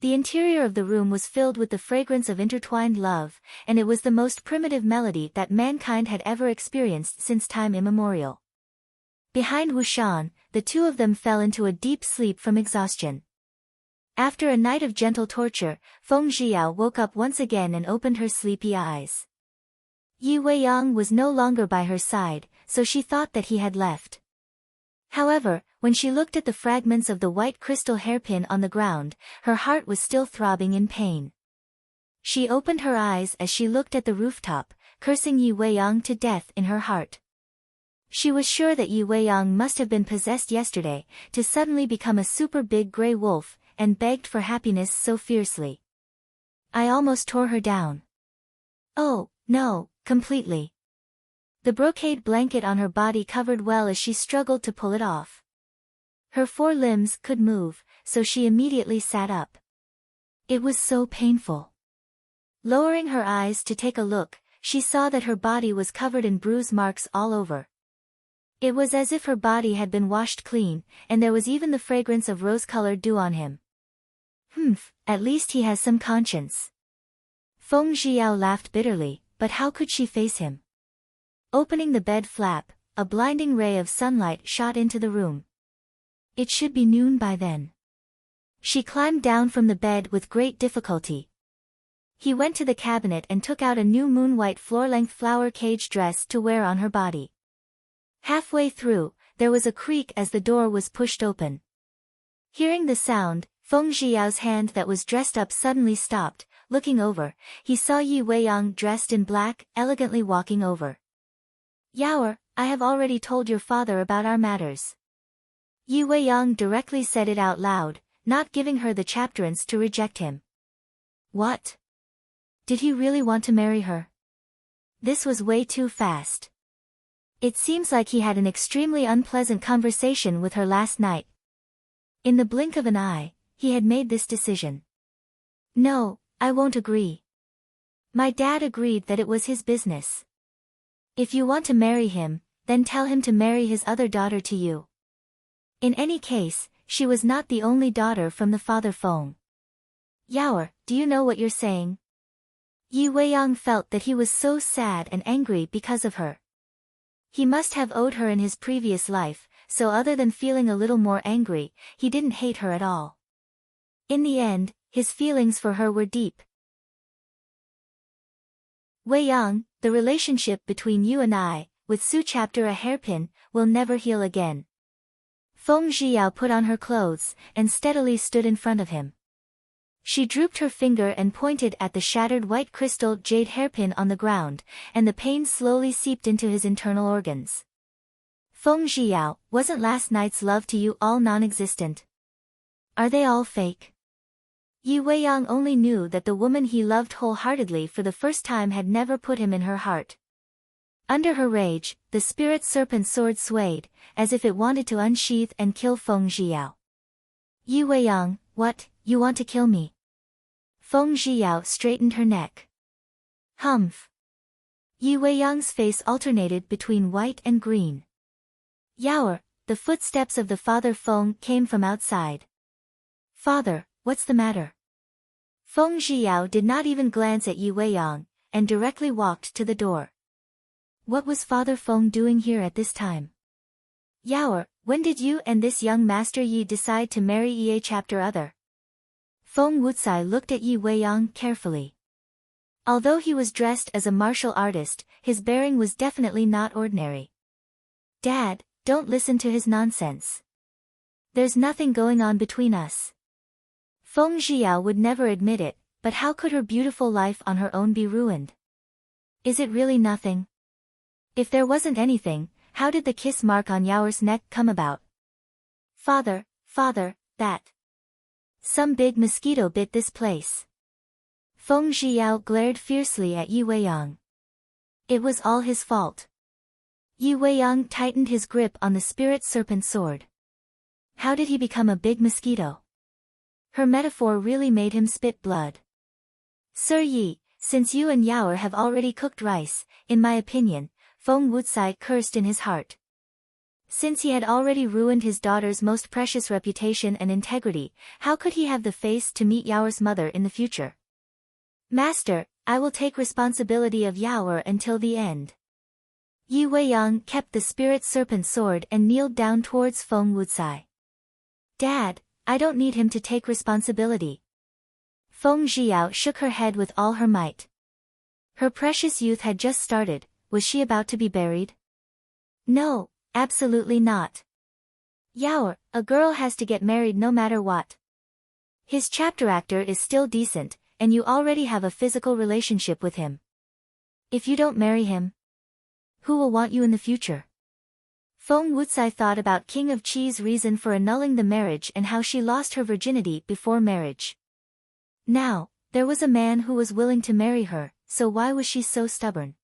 The interior of the room was filled with the fragrance of intertwined love, and it was the most primitive melody that mankind had ever experienced since time immemorial. Behind Wushan, the two of them fell into a deep sleep from exhaustion. After a night of gentle torture, Feng Zhiyao woke up once again and opened her sleepy eyes. Yi Weiyang was no longer by her side, so she thought that he had left. However, when she looked at the fragments of the white crystal hairpin on the ground, her heart was still throbbing in pain. She opened her eyes as she looked at the rooftop, cursing Yi Weiyang to death in her heart. She was sure that Yi Weiyang must have been possessed yesterday, to suddenly become a super big grey wolf, and begged for happiness so fiercely. I almost tore her down. Oh, no, completely. The brocade blanket on her body covered well as she struggled to pull it off. Her 4 limbs could move, so she immediately sat up. It was so painful. Lowering her eyes to take a look, she saw that her body was covered in bruise marks all over. It was as if her body had been washed clean, and there was even the fragrance of rose-colored dew on him. At least he has some conscience. Feng Zhiyao laughed bitterly, but how could she face him? Opening the bed flap, a blinding ray of sunlight shot into the room. It should be noon by then. She climbed down from the bed with great difficulty. He went to the cabinet and took out a new moon-white floor-length flower cage dress to wear on her body. Halfway through, there was a creak as the door was pushed open. Hearing the sound, Feng Zhiyao's hand that was dressed up suddenly stopped. Looking over, he saw Yi Weiyang dressed in black, elegantly walking over. Yaoer, I have already told your father about our matters. Yi Weiyang directly said it out loud, not giving her the chance to reject him. What? Did he really want to marry her? This was way too fast. It seems like he had an extremely unpleasant conversation with her last night. In the blink of an eye, he had made this decision. No, I won't agree. My dad agreed that it was his business. If you want to marry him, then tell him to marry his other daughter to you. In any case, she was not the only daughter from the father Feng. Yaoer, do you know what you're saying? Yi Weiyang felt that he was so sad and angry because of her. He must have owed her in his previous life, so other than feeling a little more angry, he didn't hate her at all. In the end, his feelings for her were deep. Weiyang, the relationship between you and I, with Su chapter a hairpin, will never heal again. Feng Zhiyao put on her clothes, and steadily stood in front of him. She drooped her finger and pointed at the shattered white crystal jade hairpin on the ground, and the pain slowly seeped into his internal organs. Feng Zhiyao, wasn't last night's love to you all non-existent? Are they all fake? Yi Weiyang only knew that the woman he loved wholeheartedly for the first time had never put him in her heart. Under her rage, the spirit serpent sword swayed, as if it wanted to unsheath and kill Feng Zhiyao. Yi Weiyang, what, you want to kill me? Feng Zhiyao straightened her neck. Humph. Yi Weiyang's face alternated between white and green. Yaoer, the footsteps of the father Feng came from outside. Father, what's the matter? Feng Zhiyao did not even glance at Yi Weiyang, and directly walked to the door. What was Father Feng doing here at this time? Yaoer, when did you and this young Master Yi decide to marry Yi chapter other? Feng Wucai looked at Yi Weiyang carefully. Although he was dressed as a martial artist, his bearing was definitely not ordinary. Dad, don't listen to his nonsense. There's nothing going on between us. Feng Zhiyao would never admit it, but how could her beautiful life on her own be ruined? Is it really nothing? If there wasn't anything, how did the kiss mark on Yaoer's neck come about? Father, that. Some big mosquito bit this place. Feng Zhiyao glared fiercely at Yi Weiyang. It was all his fault. Yi Weiyang tightened his grip on the spirit serpent sword. How did he become a big mosquito? Her metaphor really made him spit blood. Sir Yi, since you and Yaoer have already cooked rice, in my opinion, Feng Wucai cursed in his heart. Since he had already ruined his daughter's most precious reputation and integrity, how could he have the face to meet Yaoer's mother in the future? Master, I will take responsibility of Yaoer until the end. Yi Weiyang kept the spirit serpent sword and kneeled down towards Feng Wucai. Dad, I don't need him to take responsibility. Feng Zhiyao shook her head with all her might. Her precious youth had just started, was she about to be buried? No, absolutely not. Yaoer, a girl has to get married no matter what. His chapter actor is still decent, and you already have a physical relationship with him. If you don't marry him, who will want you in the future? Feng Wucai thought about King of Qi's reason for annulling the marriage and how she lost her virginity before marriage. Now, there was a man who was willing to marry her, so why was she so stubborn?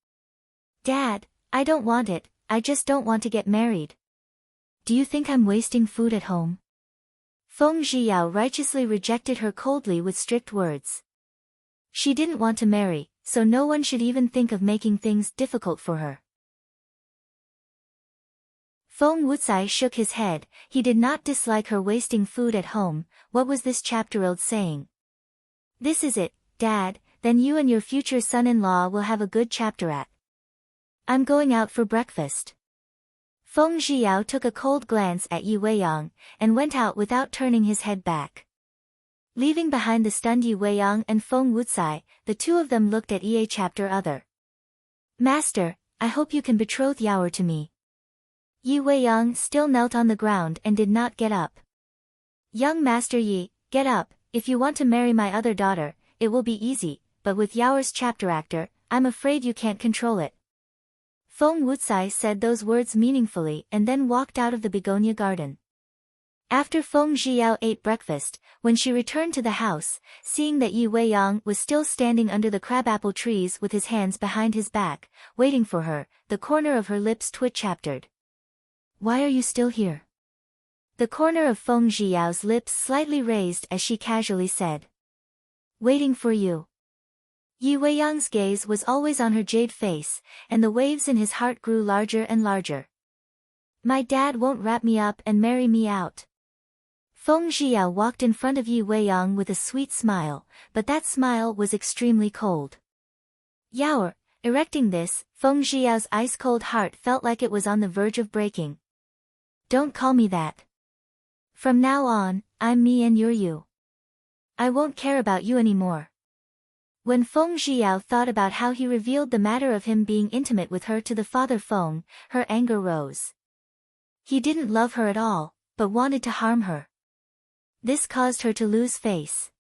Dad, I don't want it, I just don't want to get married. Do you think I'm wasting food at home? Feng Zhiyao righteously rejected her coldly with strict words. She didn't want to marry, so no one should even think of making things difficult for her. Feng Wucai shook his head, he did not dislike her wasting food at home. What was this chapter-old saying? This is it, Dad, then you and your future son-in-law will have a good chapter act. I'm going out for breakfast. Feng Zhiyao took a cold glance at Yi Weiyang, and went out without turning his head back. Leaving behind the stunned Yi Weiyang and Feng Wucai, the two of them looked at Yi chapter other. Master, I hope you can betroth Yaoer to me. Yi Weiyang still knelt on the ground and did not get up. Young Master Yi, get up, if you want to marry my other daughter, it will be easy, but with Yaoer's chapter actor, I'm afraid you can't control it. Feng Wucai said those words meaningfully and then walked out of the begonia garden. After Feng Zhiyao ate breakfast, when she returned to the house, seeing that Yi Weiyang was still standing under the crabapple trees with his hands behind his back, waiting for her, the corner of her lips twitch-chaptered. Why are you still here? The corner of Feng Zhiyao's lips slightly raised as she casually said. Waiting for you. Yi Weiyang's gaze was always on her jade face, and the waves in his heart grew larger and larger. My dad won't wrap me up and marry me out. Feng Zhiyao walked in front of Yi Weiyang with a sweet smile, but that smile was extremely cold. Yaoer, erecting this, Feng Zhiyao's ice-cold heart felt like it was on the verge of breaking. Don't call me that. From now on, I'm me and you're you. I won't care about you anymore. When Feng Zhiyao thought about how he revealed the matter of him being intimate with her to the father Feng, her anger rose. He didn't love her at all, but wanted to harm her. This caused her to lose face.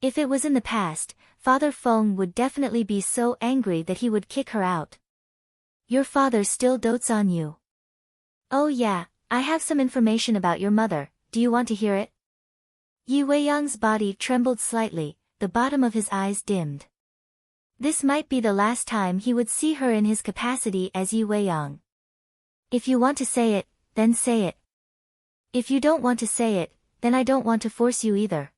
If it was in the past, Father Feng would definitely be so angry that he would kick her out. Your father still dotes on you. Oh yeah, I have some information about your mother, do you want to hear it? Yi Weiyang's body trembled slightly, the bottom of his eyes dimmed. This might be the last time he would see her in his capacity as Yi Weiyang. If you want to say it, then say it. If you don't want to say it, then I don't want to force you either.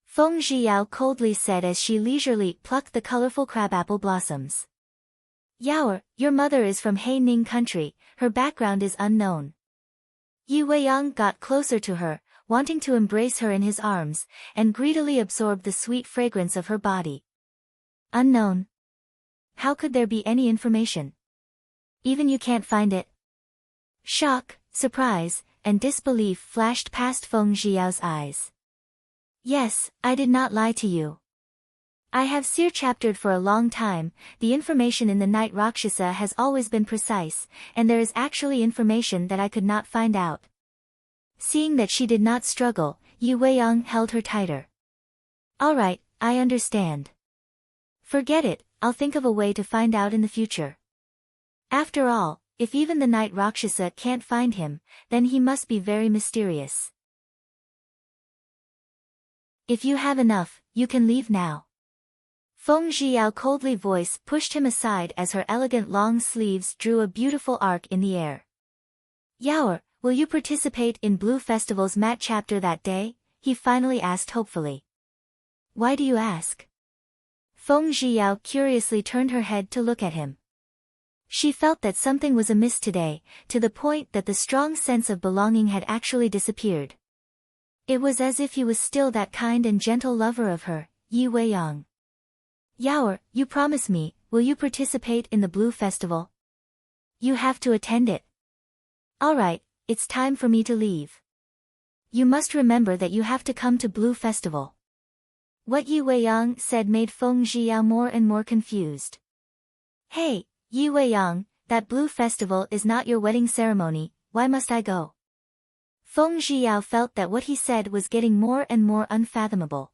Feng Zhiyao coldly said as she leisurely plucked the colorful crabapple blossoms. Yaoer, your mother is from Haining country, her background is unknown. Yi Weiyang got closer to her, wanting to embrace her in his arms, and greedily absorbed the sweet fragrance of her body. Unknown? How could there be any information? Even you can't find it? Shock, surprise, and disbelief flashed past Feng Zhiyao's eyes. Yes, I did not lie to you. I have seer-chaptered for a long time, the information in the Night Rakshasa has always been precise, and there is actually information that I could not find out. Seeing that she did not struggle, Yi Weiyang held her tighter. Alright, I understand. Forget it, I'll think of a way to find out in the future. After all, if even the Night Rakshasa can't find him, then he must be very mysterious. If you have enough, you can leave now. Feng Zhiyao's coldly voice pushed him aside as her elegant long sleeves drew a beautiful arc in the air. Yaoer, will you participate in Blue Festival's mat chapter that day? He finally asked hopefully. Why do you ask? Feng Zhiyao curiously turned her head to look at him. She felt that something was amiss today, to the point that the strong sense of belonging had actually disappeared. It was as if he was still that kind and gentle lover of her, Yi Weiyang. Yaoer, you promise me, will you participate in the Blue Festival? You have to attend it. Alright, it's time for me to leave. You must remember that you have to come to Blue Festival. What Yi Weiyang said made Feng Zhiyao more and more confused. Hey, Yi Weiyang, that Blue Festival is not your wedding ceremony, why must I go? Feng Zhiyao felt that what he said was getting more and more unfathomable.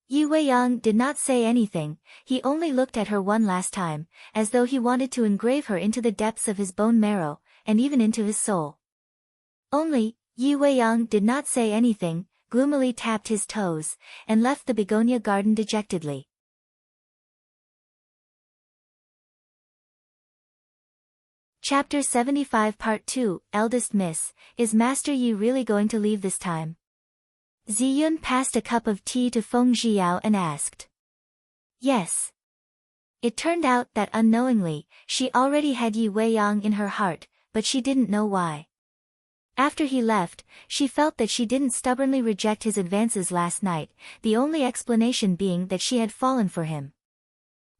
Yi Weiyang did not say anything, he only looked at her one last time, as though he wanted to engrave her into the depths of his bone marrow, and even into his soul. Only, Yi Weiyang did not say anything, gloomily tapped his toes, and left the begonia garden dejectedly. Chapter 75 Part 2, Eldest Miss, is Master Yi really going to leave this time? Ziyun passed a cup of tea to Feng Zhiyao and asked. Yes. It turned out that unknowingly, she already had Yi Weiyang in her heart, but she didn't know why. After he left, she felt that she didn't stubbornly reject his advances last night, the only explanation being that she had fallen for him.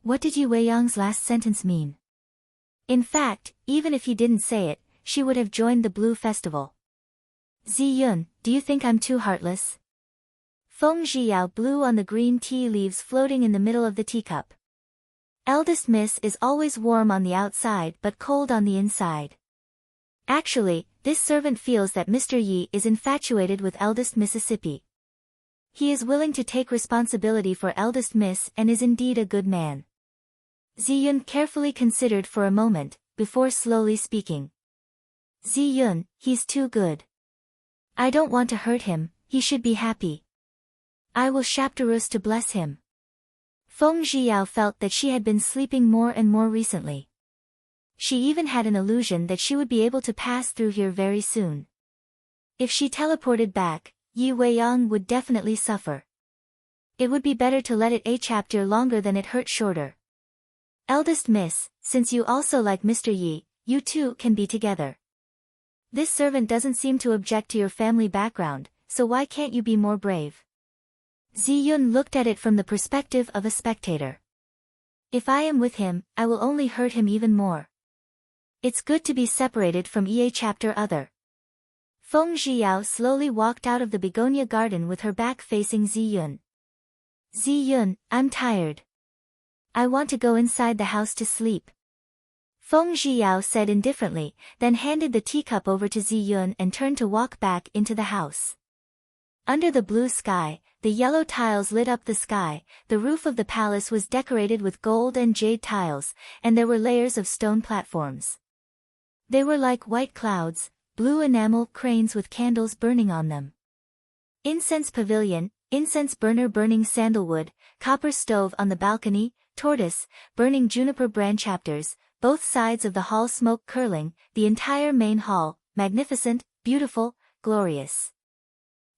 What did Yi Weiyang's last sentence mean? In fact, even if he didn't say it, she would have joined the Blue Festival. Ziyun, do you think I'm too heartless? Feng Zhiyao blew on the green tea leaves floating in the middle of the teacup. Eldest Miss is always warm on the outside but cold on the inside. Actually, this servant feels that Mr. Yi is infatuated with Eldest Mississippi. He is willing to take responsibility for Eldest Miss and is indeed a good man. Ziyun carefully considered for a moment, before slowly speaking. Ziyun, he's too good. I don't want to hurt him, he should be happy. I will Shaptarus to bless him. Feng Zhiyao felt that she had been sleeping more and more recently. She even had an illusion that she would be able to pass through here very soon. If she teleported back, Yi Weiyang would definitely suffer. It would be better to let it a chapter longer than it hurt shorter. Eldest Miss, since you also like Mr. Yi, you two can be together. This servant doesn't seem to object to your family background, so why can't you be more brave? Ziyun looked at it from the perspective of a spectator. If I am with him, I will only hurt him even more. It's good to be separated from EA chapter other. Feng Zhiyao slowly walked out of the begonia garden with her back facing Ziyun. Ziyun, I'm tired. I want to go inside the house to sleep. Feng Zhiyao said indifferently, then handed the teacup over to Zi Yun and turned to walk back into the house. Under the blue sky, the yellow tiles lit up the sky, the roof of the palace was decorated with gold and jade tiles, and there were layers of stone platforms. They were like white clouds, blue enamel cranes with candles burning on them. Incense pavilion, incense burner burning sandalwood, copper stove on the balcony, tortoise, burning juniper branch chapters, both sides of the hall smoke curling, the entire main hall, magnificent, beautiful, glorious.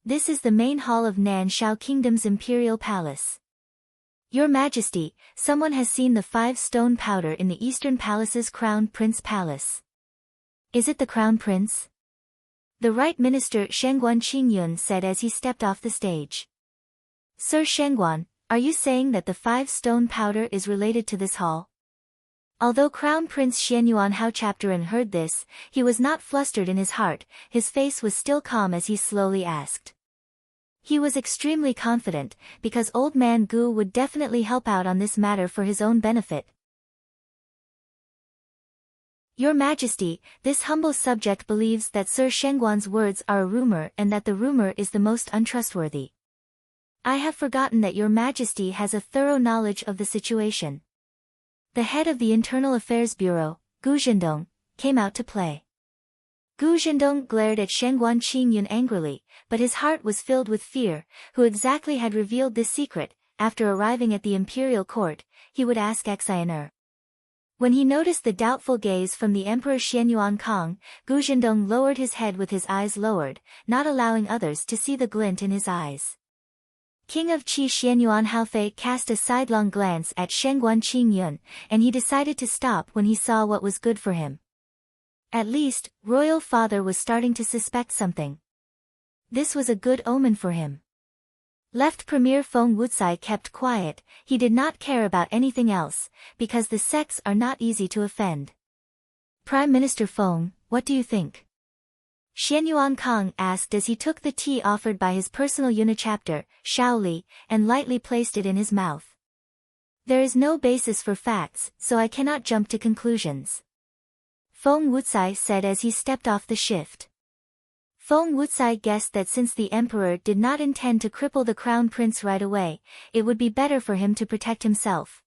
This is the main hall of Nan Shao Kingdom's imperial palace. Your Majesty, someone has seen the 5-stone powder in the Eastern Palace's Crown Prince Palace. Is it the Crown Prince? The Right Minister Shengguan Qingyun said as he stepped off the stage. Sir Shengguan, are you saying that the 5-stone powder is related to this hall? Although Crown Prince Xianyuan Hao Chapterin heard this, he was not flustered in his heart, his face was still calm as he slowly asked. He was extremely confident, because Old Man Gu would definitely help out on this matter for his own benefit. Your Majesty, this humble subject believes that Sir Shengguan's words are a rumor and that the rumor is the most untrustworthy. I have forgotten that Your Majesty has a thorough knowledge of the situation. The head of the Internal Affairs Bureau, Gu Zhendong, came out to play. Gu Zhendong glared at Shengguan Qingyun angrily, but his heart was filled with fear. Who exactly had revealed this secret? After arriving at the imperial court, he would ask Exioner. When he noticed the doubtful gaze from the Emperor Xianyuan Kong, Gu Zhendong lowered his head with his eyes lowered, not allowing others to see the glint in his eyes. King of Qi Xianyuan Haofei cast a sidelong glance at Shengguan Qingyun, and he decided to stop when he saw what was good for him. At least, royal father was starting to suspect something. This was a good omen for him. Left Premier Feng Wucai kept quiet, he did not care about anything else, because the sects are not easy to offend. Prime Minister Feng, what do you think? Xianyuan Kong asked as he took the tea offered by his personal unichapter, Shaoli, and lightly placed it in his mouth. There is no basis for facts, so I cannot jump to conclusions. Feng Wucai said as he stepped off the shift. Feng Wucai guessed that since the emperor did not intend to cripple the crown prince right away, it would be better for him to protect himself.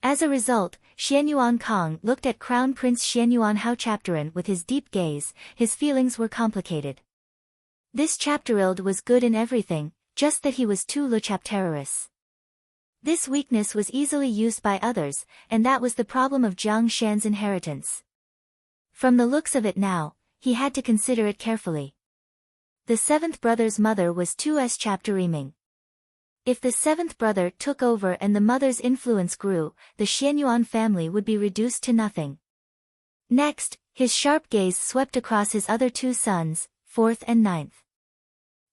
As a result, Xianyuan Kong looked at Crown Prince Xianyuan Hao Chapterin with his deep gaze, his feelings were complicated. This Chapterild was good in everything, just that he was too le chaptererous. This weakness was easily used by others, and that was the problem of Jiang Shan's inheritance. From the looks of it now, he had to consider it carefully. The 7th brother's mother was 2s chapteriming. If the 7th brother took over and the mother's influence grew, the Xianyuan family would be reduced to nothing. Next, his sharp gaze swept across his other 2 sons, 4th and 9th.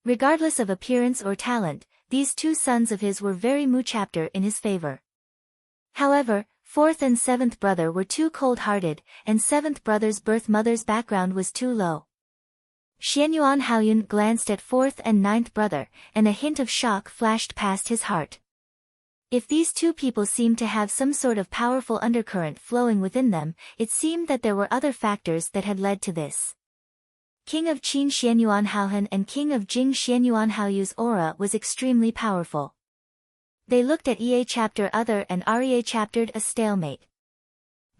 Regardless of appearance or talent, these 2 sons of his were very mu-chapter in his favor. However, 4th and 7th brother were too cold-hearted, and 7th brother's birth mother's background was too low. Xianyuan Haoyun glanced at 4th and 9th brother, and a hint of shock flashed past his heart. If these 2 people seemed to have some sort of powerful undercurrent flowing within them, it seemed that there were other factors that had led to this. King of Qin Xianyuan Haohan and King of Jing Xianyuan Haoyu's aura was extremely powerful. They looked at Ea chapter other and Rea chaptered a stalemate.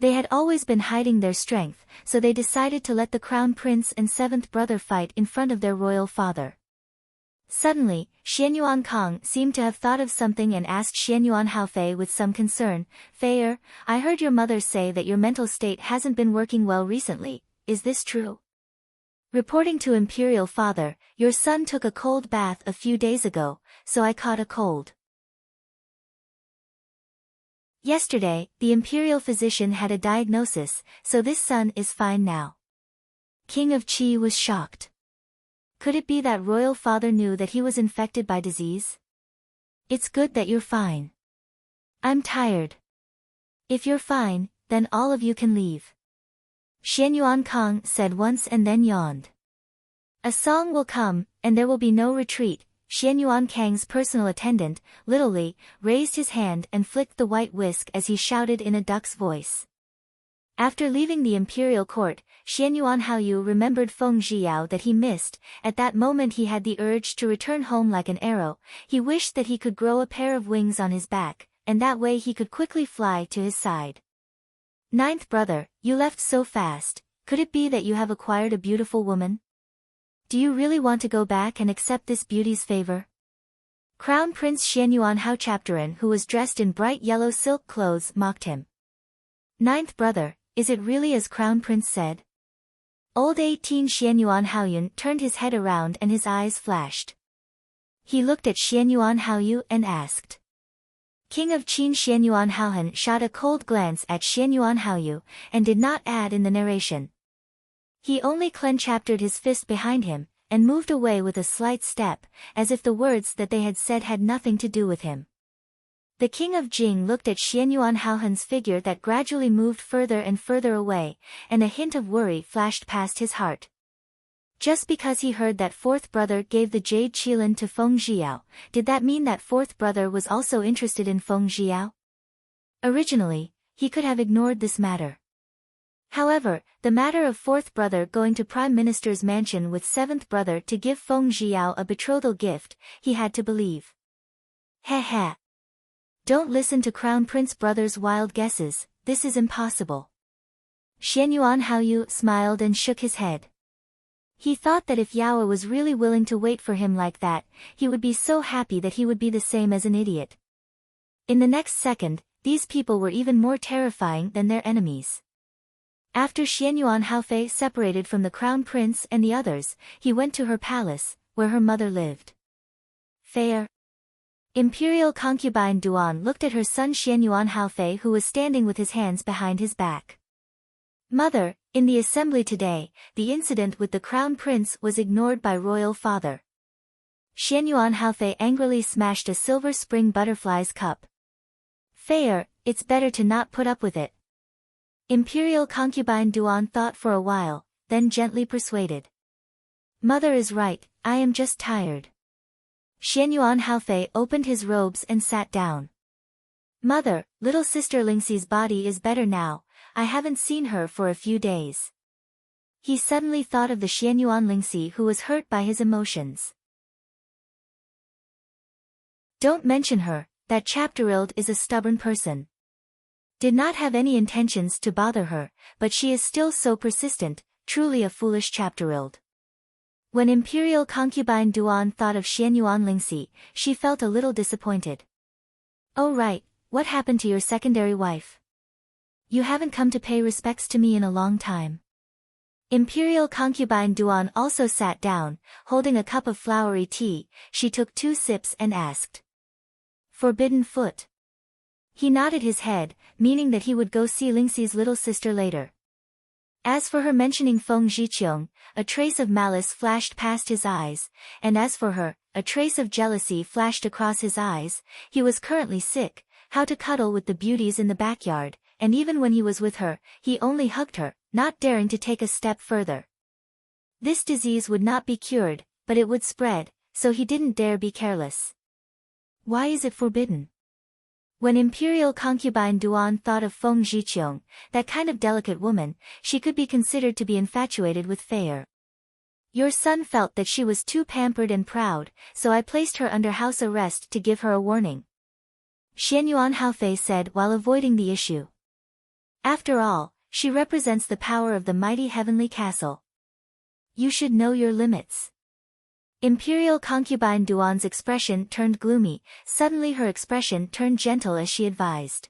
They had always been hiding their strength, so they decided to let the crown prince and 7th brother fight in front of their royal father. Suddenly, Xianyuan Kong seemed to have thought of something and asked Xianyuan Haofei with some concern, "Fei, I heard your mother say that your mental state hasn't been working well recently, is this true?" Reporting to Imperial Father, "Your son took a cold bath a few days ago, so I caught a cold. Yesterday, the imperial physician had a diagnosis, so this son is fine now." King of Qi was shocked. Could it be that royal father knew that he was infected by disease? "It's good that you're fine. I'm tired. If you're fine, then all of you can leave." Xianyuan Kong said once and then yawned. "A song will come, and there will be no retreat." Xianyuan Kang's personal attendant, Little Li, raised his hand and flicked the white whisk as he shouted in a duck's voice. After leaving the imperial court, Xianyuan Haoyu remembered Feng Zhiyao that he missed. At that moment he had the urge to return home like an arrow. He wished that he could grow a pair of wings on his back, and that way he could quickly fly to his side. Ninth brother, you left so fast. Could it be that you have acquired a beautiful woman? Do you really want to go back and accept this beauty's favor? Crown Prince Xianyuan Hao Chapterin, who was dressed in bright yellow silk clothes, mocked him. Ninth brother, is it really as Crown Prince said? Old 18 Xianyuan Haoyun turned his head around and his eyes flashed. He looked at Xianyuan Haoyu and asked. King of Qin Xianyuan Haohan shot a cold glance at Xianyuan Haoyu, and did not add in the narration. He only clenchaptered his fist behind him, and moved away with a slight step, as if the words that they had said had nothing to do with him. The king of Jing looked at Xianyuan Haohan's figure that gradually moved further and further away, and a hint of worry flashed past his heart. Just because he heard that fourth brother gave the jade qilin to Feng Zhiyao, did that mean that fourth brother was also interested in Feng Zhiyao? Originally, he could have ignored this matter. However, the matter of fourth brother going to Prime Minister's mansion with seventh brother to give Feng Zhiyao a betrothal gift, he had to believe. Heh. Don't listen to Crown Prince brother's wild guesses, this is impossible. Xianyuan Haoyu smiled and shook his head. He thought that if Yao was really willing to wait for him like that, he would be so happy that he would be the same as an idiot. In the next second, these people were even more terrifying than their enemies. After Xianyuan Haofei separated from the Crown Prince and the others, he went to her palace, where her mother lived. Fair. Imperial concubine Duan looked at her son Xianyuan Haofei, who was standing with his hands behind his back. Mother, in the assembly today, the incident with the Crown Prince was ignored by royal father. Xianyuan Haofei angrily smashed a silver spring butterfly's cup. Fair, it's better to not put up with it. Imperial concubine Duan thought for a while, then gently persuaded. Mother is right, I am just tired. Xianyuan Haofei opened his robes and sat down. Mother, little sister Lingxi's body is better now, I haven't seen her for a few days. He suddenly thought of the Xianyuan Lingxi who was hurt by his emotions. Don't mention her, that Chapterilde is a stubborn person. Did not have any intentions to bother her, but she is still so persistent, truly a foolish Chapterilde. When Imperial concubine Duan thought of Xianyuan Lingxi, she felt a little disappointed. Oh right, what happened to your secondary wife? You haven't come to pay respects to me in a long time. Imperial concubine Duan also sat down, holding a cup of flowery tea. She took 2 sips and asked. Forbidden foot. He nodded his head, meaning that he would go see Lingxi's little sister later. As for her mentioning Feng Zhiqiang, a trace of malice flashed past his eyes, and as for her, a trace of jealousy flashed across his eyes. He was currently sick, how to cuddle with the beauties in the backyard, and even when he was with her, he only hugged her, not daring to take a step further. This disease would not be cured, but it would spread, so he didn't dare be careless. Why is it forbidden? When Imperial concubine Duan thought of Feng Zhiqiang, that kind of delicate woman, she could be considered to be infatuated with Fei. Your son felt that she was too pampered and proud, so I placed her under house arrest to give her a warning. Xianyuan Haofei said while avoiding the issue. After all, she represents the power of the mighty heavenly castle. You should know your limits. Imperial concubine Duan's expression turned gloomy. Suddenly her expression turned gentle as she advised.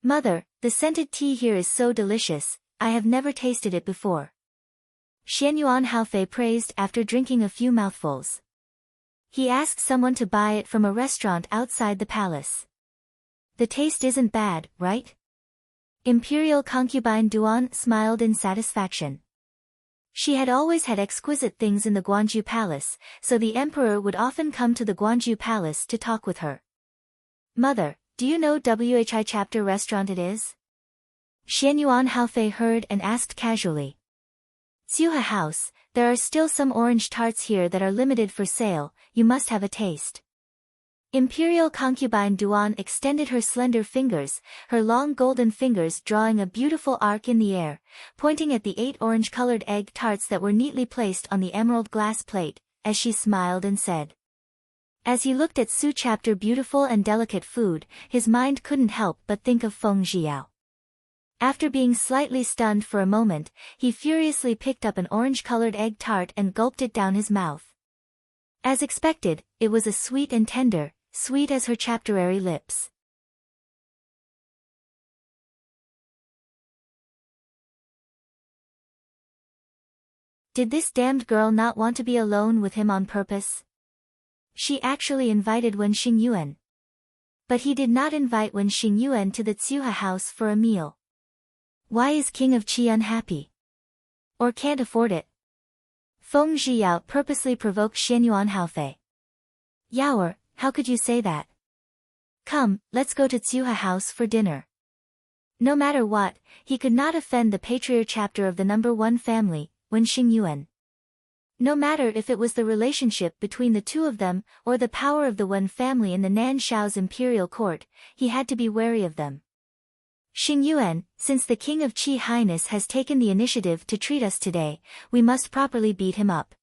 Mother, the scented tea here is so delicious, I have never tasted it before. Xianyuan Haofei praised after drinking a few mouthfuls. He asked someone to buy it from a restaurant outside the palace. The taste isn't bad, right? Imperial concubine Duan smiled in satisfaction. She had always had exquisite things in the Guanju Palace, so the emperor would often come to the Guanju Palace to talk with her. Mother, do you know which chapter restaurant it is? Xianyuan Haofei heard and asked casually. Xiuhe House, there are still some orange tarts here that are limited for sale, you must have a taste. Imperial concubine Duan extended her slender fingers, her long golden fingers drawing a beautiful arc in the air, pointing at the 8 orange-colored egg tarts that were neatly placed on the emerald glass plate, as she smiled and said. As he looked at Su chapter beautiful and delicate food, his mind couldn't help but think of Feng Zhiao. After being slightly stunned for a moment, he furiously picked up an orange-colored egg tart and gulped it down his mouth. As expected, it was as sweet and tender, sweet as her chapterary lips. Did this damned girl not want to be alone with him on purpose? She actually invited Wen Xingyuan. But he did not invite Wen Xingyuan to the Tsuha house for a meal. Why is King of Qi unhappy? Or can't afford it? Feng Zhiyao purposely provoked Xianyuan Haofei. Yaoer, how could you say that? Come, let's go to Tsuha house for dinner. No matter what, he could not offend the patriarch chapter of the number 1 family, Wen Xingyuan. No matter if it was the relationship between the two of them, or the power of the Wen family in the Nan Shao's imperial court, he had to be wary of them. Xingyuan, since the King of Qi Highness has taken the initiative to treat us today, we must properly beat him up.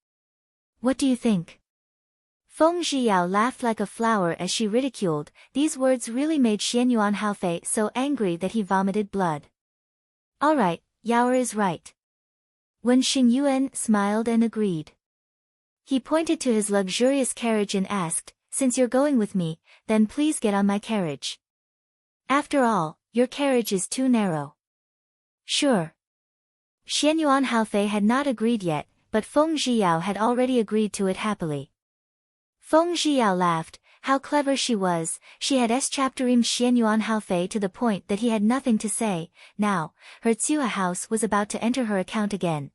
What do you think? Feng Zhiyao laughed like a flower as she ridiculed. These words really made Xianyuan Haofei so angry that he vomited blood. Alright, Yaoer is right. Wen Xingyuan smiled and agreed. He pointed to his luxurious carriage and asked, since you're going with me, then please get on my carriage. After all, your carriage is too narrow. Sure. Xianyuan Haofei had not agreed yet, but Feng Zhiyao had already agreed to it happily. Feng Zhiyao laughed. How clever she was. She had chaptered Xianyuan Haofei to the point that he had nothing to say. Now, her Tsuha house was about to enter her account again.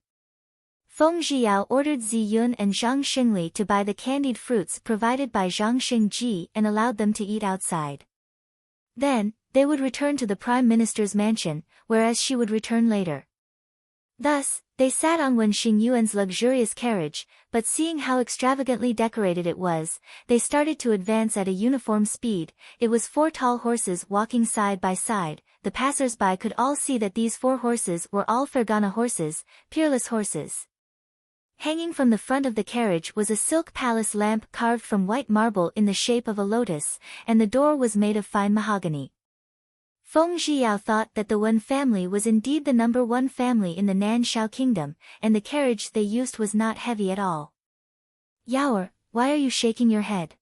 Feng Zhiyao ordered Zi Yun and Zhang Xingli to buy the candied fruits provided by Zhang Xingji and allowed them to eat outside. Then, they would return to the Prime Minister's mansion, whereas she would return later. Thus, they sat on Wen Xingyuan's luxurious carriage, but seeing how extravagantly decorated it was, they started to advance at a uniform speed. It was 4 tall horses walking side by side. The passers-by could all see that these 4 horses were all Fergana horses, peerless horses. Hanging from the front of the carriage was a silk palace lamp carved from white marble in the shape of a lotus, and the door was made of fine mahogany. Feng Zhiyao thought that the Wen family was indeed the number 1 family in the Nan Shao kingdom, and the carriage they used was not heavy at all. Yaoer, why are you shaking your head?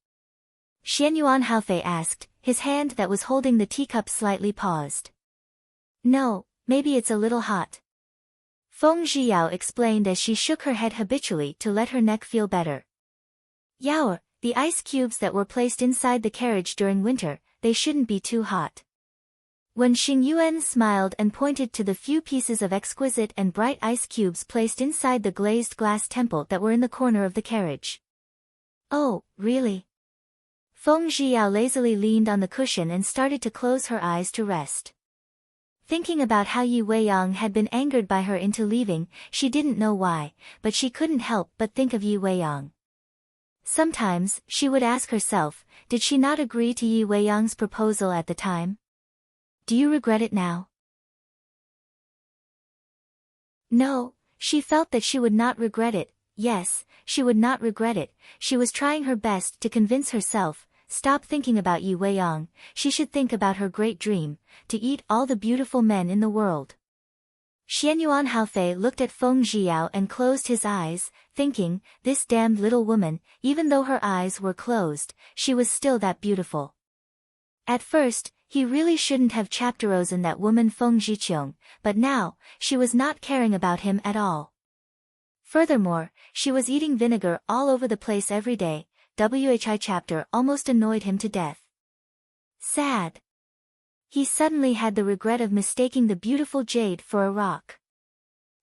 Xianyuan Haofei asked, his hand that was holding the teacup slightly paused. No, maybe it's a little hot. Feng Zhiyao explained as she shook her head habitually to let her neck feel better. Yaoer, the ice cubes that were placed inside the carriage during winter, they shouldn't be too hot. When Xingyuan smiled and pointed to the few pieces of exquisite and bright ice cubes placed inside the glazed glass temple that were in the corner of the carriage. Oh, really? Feng Zhiyao lazily leaned on the cushion and started to close her eyes to rest. Thinking about how Yi Weiyang had been angered by her into leaving, she didn't know why, but she couldn't help but think of Yi Weiyang. Sometimes, she would ask herself, did she not agree to Yi Weiyang's proposal at the time? Do you regret it now? No, she felt that she would not regret it. Yes, she would not regret it. She was trying her best to convince herself, stop thinking about Yi Weiyang, she should think about her great dream, to eat all the beautiful men in the world. Xianyuan Haofei looked at Feng Zhiyao and closed his eyes, thinking, this damned little woman, even though her eyes were closed, she was still that beautiful. At first, he really shouldn't have chapterosen that woman Feng Zhiqiong, but now, she was not caring about him at all. Furthermore, she was eating vinegar all over the place every day. Whi chapter almost annoyed him to death. Sad. He suddenly had the regret of mistaking the beautiful jade for a rock.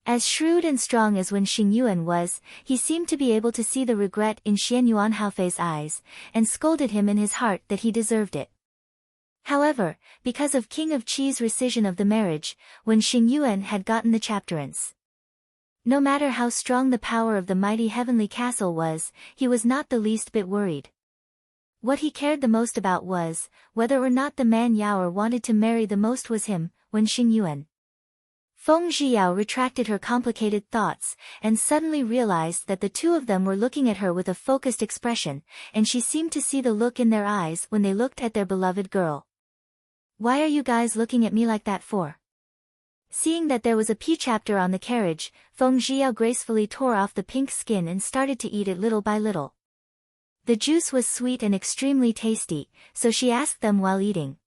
As shrewd and strong as Wen Xingyuan was, he seemed to be able to see the regret in Xianyuan Haofei's eyes, and scolded him in his heart that he deserved it. However, because of King of Qi's rescission of the marriage, Wen Xingyuan had gotten the chapterance. No matter how strong the power of the mighty heavenly castle was, he was not the least bit worried. What he cared the most about was, whether or not the man Yaoer wanted to marry the most was him, when Xingyuan. Feng Zhiyao retracted her complicated thoughts, and suddenly realized that the two of them were looking at her with a focused expression, and she seemed to see the look in their eyes when they looked at their beloved girl. "Why are you guys looking at me like that for?" Seeing that there was a pea chapter on the carriage, Feng Zhiyao gracefully tore off the pink skin and started to eat it little by little. The juice was sweet and extremely tasty, so she asked them while eating.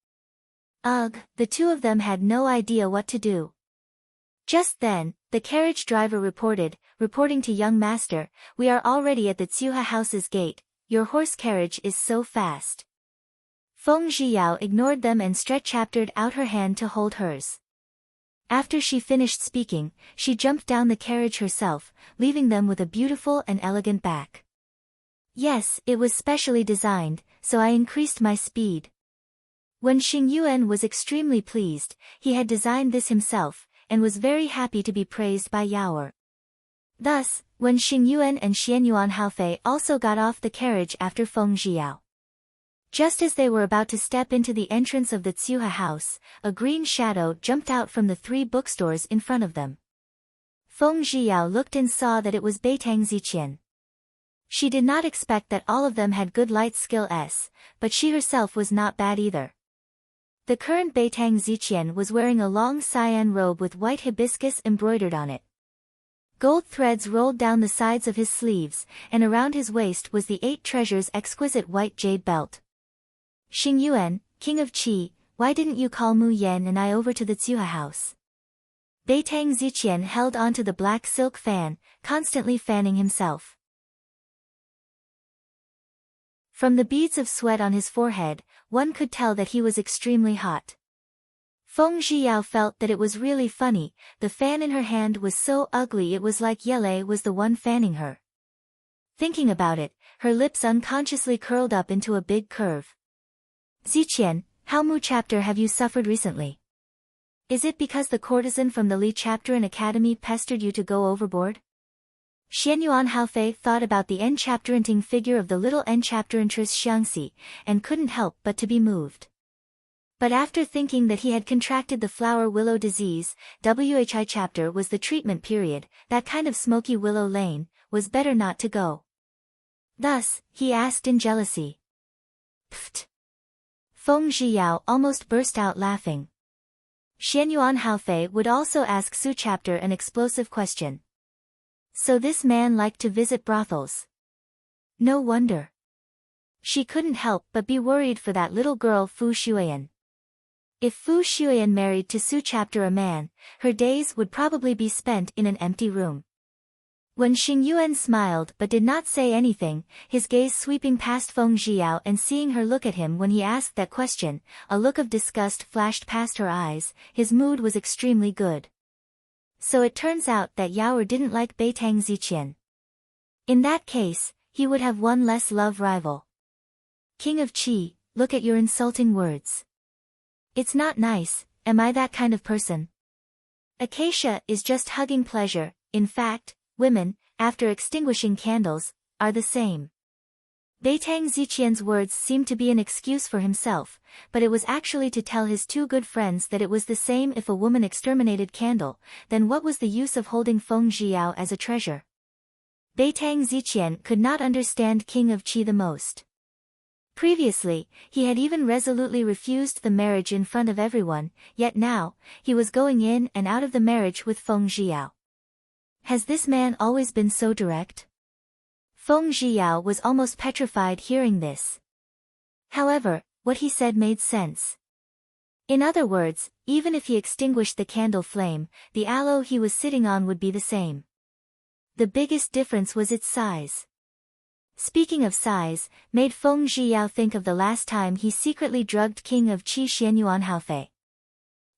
Ugh, the two of them had no idea what to do. Just then, the carriage driver reporting to young master, "We are already at the Tsuha house's gate, your horse carriage is so fast." Feng Zhiyao ignored them and stretched out her hand to hold hers. After she finished speaking, she jumped down the carriage herself, leaving them with a beautiful and elegant back. "Yes, it was specially designed, so I increased my speed." When Xingyuan was extremely pleased, he had designed this himself, and was very happy to be praised by Yaoer. Thus, when Xingyuan and Xianyuan Haofei also got off the carriage after Feng Zhiyao. Just as they were about to step into the entrance of the Tsuha house, a green shadow jumped out from the 3 bookstores in front of them. Feng Zhiyao looked and saw that it was Beitang Ziqian. She did not expect that all of them had good light skill but she herself was not bad either. The current Beitang Ziqian was wearing a long cyan robe with white hibiscus embroidered on it. Gold threads rolled down the sides of his sleeves, and around his waist was the 8 treasures exquisite white jade belt. "Xingyuan, king of Qi, why didn't you call Mu Yan and I over to the Tsuha house?" Beitang Ziqian held onto the black silk fan, constantly fanning himself. From the beads of sweat on his forehead, one could tell that he was extremely hot. Feng Zhiyao felt that it was really funny, the fan in her hand was so ugly it was like Yele was the one fanning her. Thinking about it, her lips unconsciously curled up into a big curve. "Ziqian, how Mu chapter have you suffered recently? Is it because the courtesan from the Li chapter and academy pestered you to go overboard?" Xianyuan Haofei thought about the N-chapterenting figure of the little N-chapterentress Xiangxi, and couldn't help but to be moved. But after thinking that he had contracted the flower willow disease, WHI chapter was the treatment period, that kind of smoky willow lane, was better not to go. Thus, he asked in jealousy. "Pfft!" Feng Zhiyao almost burst out laughing. Xianyuan Haofei would also ask Su chapter an explosive question. So this man liked to visit brothels. No wonder. She couldn't help but be worried for that little girl Fu Shuyan. If Fu Shuyan married to Su chapter a man, her days would probably be spent in an empty room. When Xingyuan smiled but did not say anything, his gaze sweeping past Feng Zhiyao and seeing her look at him when he asked that question, a look of disgust flashed past her eyes, his mood was extremely good. So it turns out that Yaoer didn't like Beitang Ziqian. In that case, he would have one less love rival. "King of Qi, look at your insulting words. It's not nice, am I that kind of person?" Acacia is just hugging pleasure, in fact, women, after extinguishing candles, are the same. Beitang Ziqian's words seemed to be an excuse for himself, but it was actually to tell his 2 good friends that it was the same if a woman exterminated candle, then what was the use of holding Feng Zhiyao as a treasure? Beitang Ziqian could not understand King of Qi the most. Previously, he had even resolutely refused the marriage in front of everyone, yet now, he was going in and out of the marriage with Feng Zhiyao. Has this man always been so direct? Feng Zhiyao was almost petrified hearing this. However, what he said made sense. In other words, even if he extinguished the candle flame, the aloe he was sitting on would be the same. The biggest difference was its size. Speaking of size, made Feng Zhiyao think of the last time he secretly drugged King of Qi Xianyuan Haofei.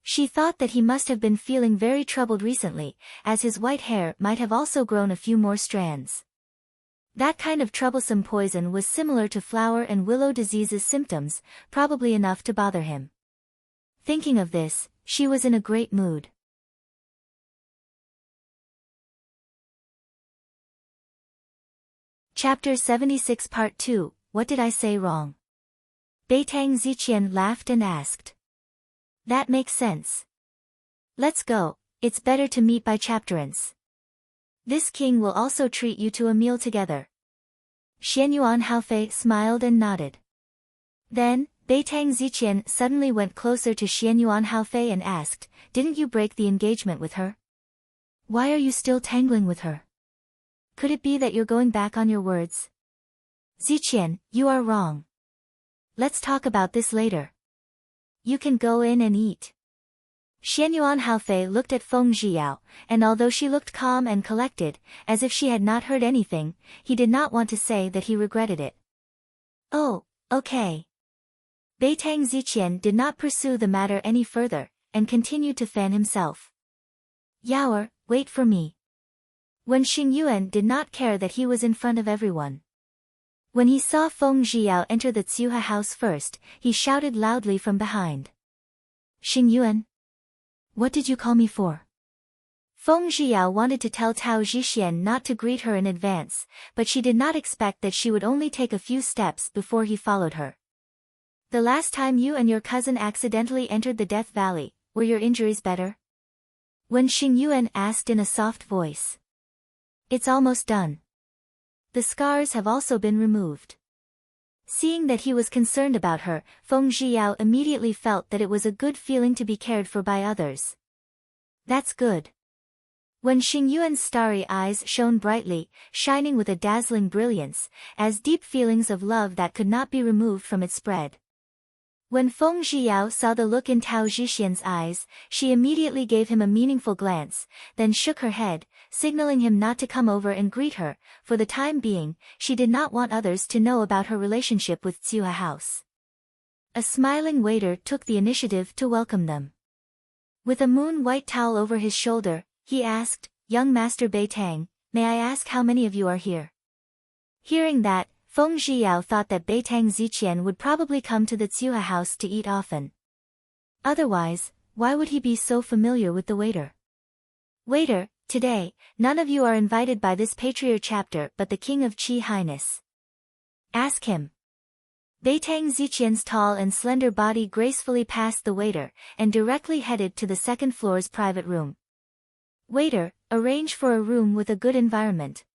She thought that he must have been feeling very troubled recently, as his white hair might have also grown a few more strands. That kind of troublesome poison was similar to flower and willow disease's symptoms, probably enough to bother him. Thinking of this, she was in a great mood. Chapter 76 Part 2, What Did I Say Wrong? Beitang Ziqian laughed and asked. That makes sense. Let's go, it's better to meet by chapterance. This king will also treat you to a meal together. Xianyuan Haofei smiled and nodded. Then, Beitang Ziqian suddenly went closer to Xianyuan Haofei and asked, didn't you break the engagement with her? Why are you still tangling with her? Could it be that you're going back on your words? Ziqian, you are wrong. Let's talk about this later. You can go in and eat. Xianyuan Haofei looked at Feng Zhiyao, and although she looked calm and collected, as if she had not heard anything, he did not want to say that he regretted it. Oh, okay. Beitang Ziqian did not pursue the matter any further, and continued to fan himself. Yaoer, wait for me. Wen Xingyuan did not care that he was in front of everyone. When he saw Feng Zhiyao enter the Xiuhe house first, he shouted loudly from behind. Xingyuan? What did you call me for? Feng Zhiyao wanted to tell Tao Zhixian not to greet her in advance, but she did not expect that she would only take a few steps before he followed her. The last time you and your cousin accidentally entered the Death Valley, were your injuries better? Wen Xingyuan asked in a soft voice. It's almost done. The scars have also been removed. Seeing that he was concerned about her, Feng Zhiyao immediately felt that it was a good feeling to be cared for by others. That's good. When Xingyuan's starry eyes shone brightly, shining with a dazzling brilliance, as deep feelings of love that could not be removed from it spread. When Feng Zhiyao saw the look in Tao Zhixian's eyes, she immediately gave him a meaningful glance, then shook her head, signaling him not to come over and greet her. For the time being, she did not want others to know about her relationship with Xiuhe House. A smiling waiter took the initiative to welcome them. With a moon-white towel over his shoulder, he asked, Young Master Beitang, may I ask how many of you are here? Hearing that, Feng Zhiyao thought that Beitang Ziqian would probably come to the Xiuhe house to eat often. Otherwise, why would he be so familiar with the waiter? Waiter, today, none of you are invited by this patriarch chapter but the King of Qi Highness. Ask him. Beitang Ziqian's tall and slender body gracefully passed the waiter, and directly headed to the second floor's private room. Waiter, arrange for a room with a good environment.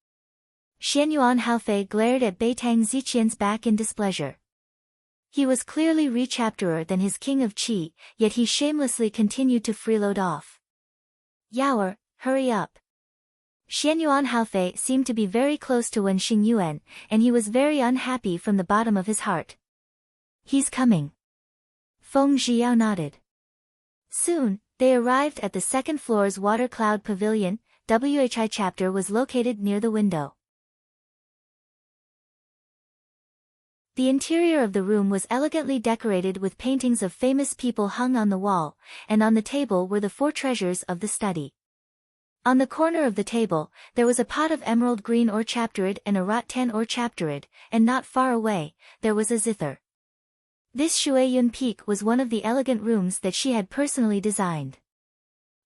Xianyuan Haofei glared at Beitang Ziqian's back in displeasure. He was clearly rechapterer than his King of Qi, yet he shamelessly continued to freeload off. Yaoer, hurry up. Xianyuan Haofei seemed to be very close to Wen Xingyuan, and he was very unhappy from the bottom of his heart. He's coming. Feng Zhiyao nodded. Soon, they arrived at the second floor's water cloud pavilion. WHI chapter was located near the window. The interior of the room was elegantly decorated with paintings of famous people hung on the wall, and on the table were the 4 treasures of the study. On the corner of the table, there was a pot of emerald green or chapterid and a rattan or chapterid, and not far away, there was a zither. This Shueyun Peak was one of the elegant rooms that she had personally designed.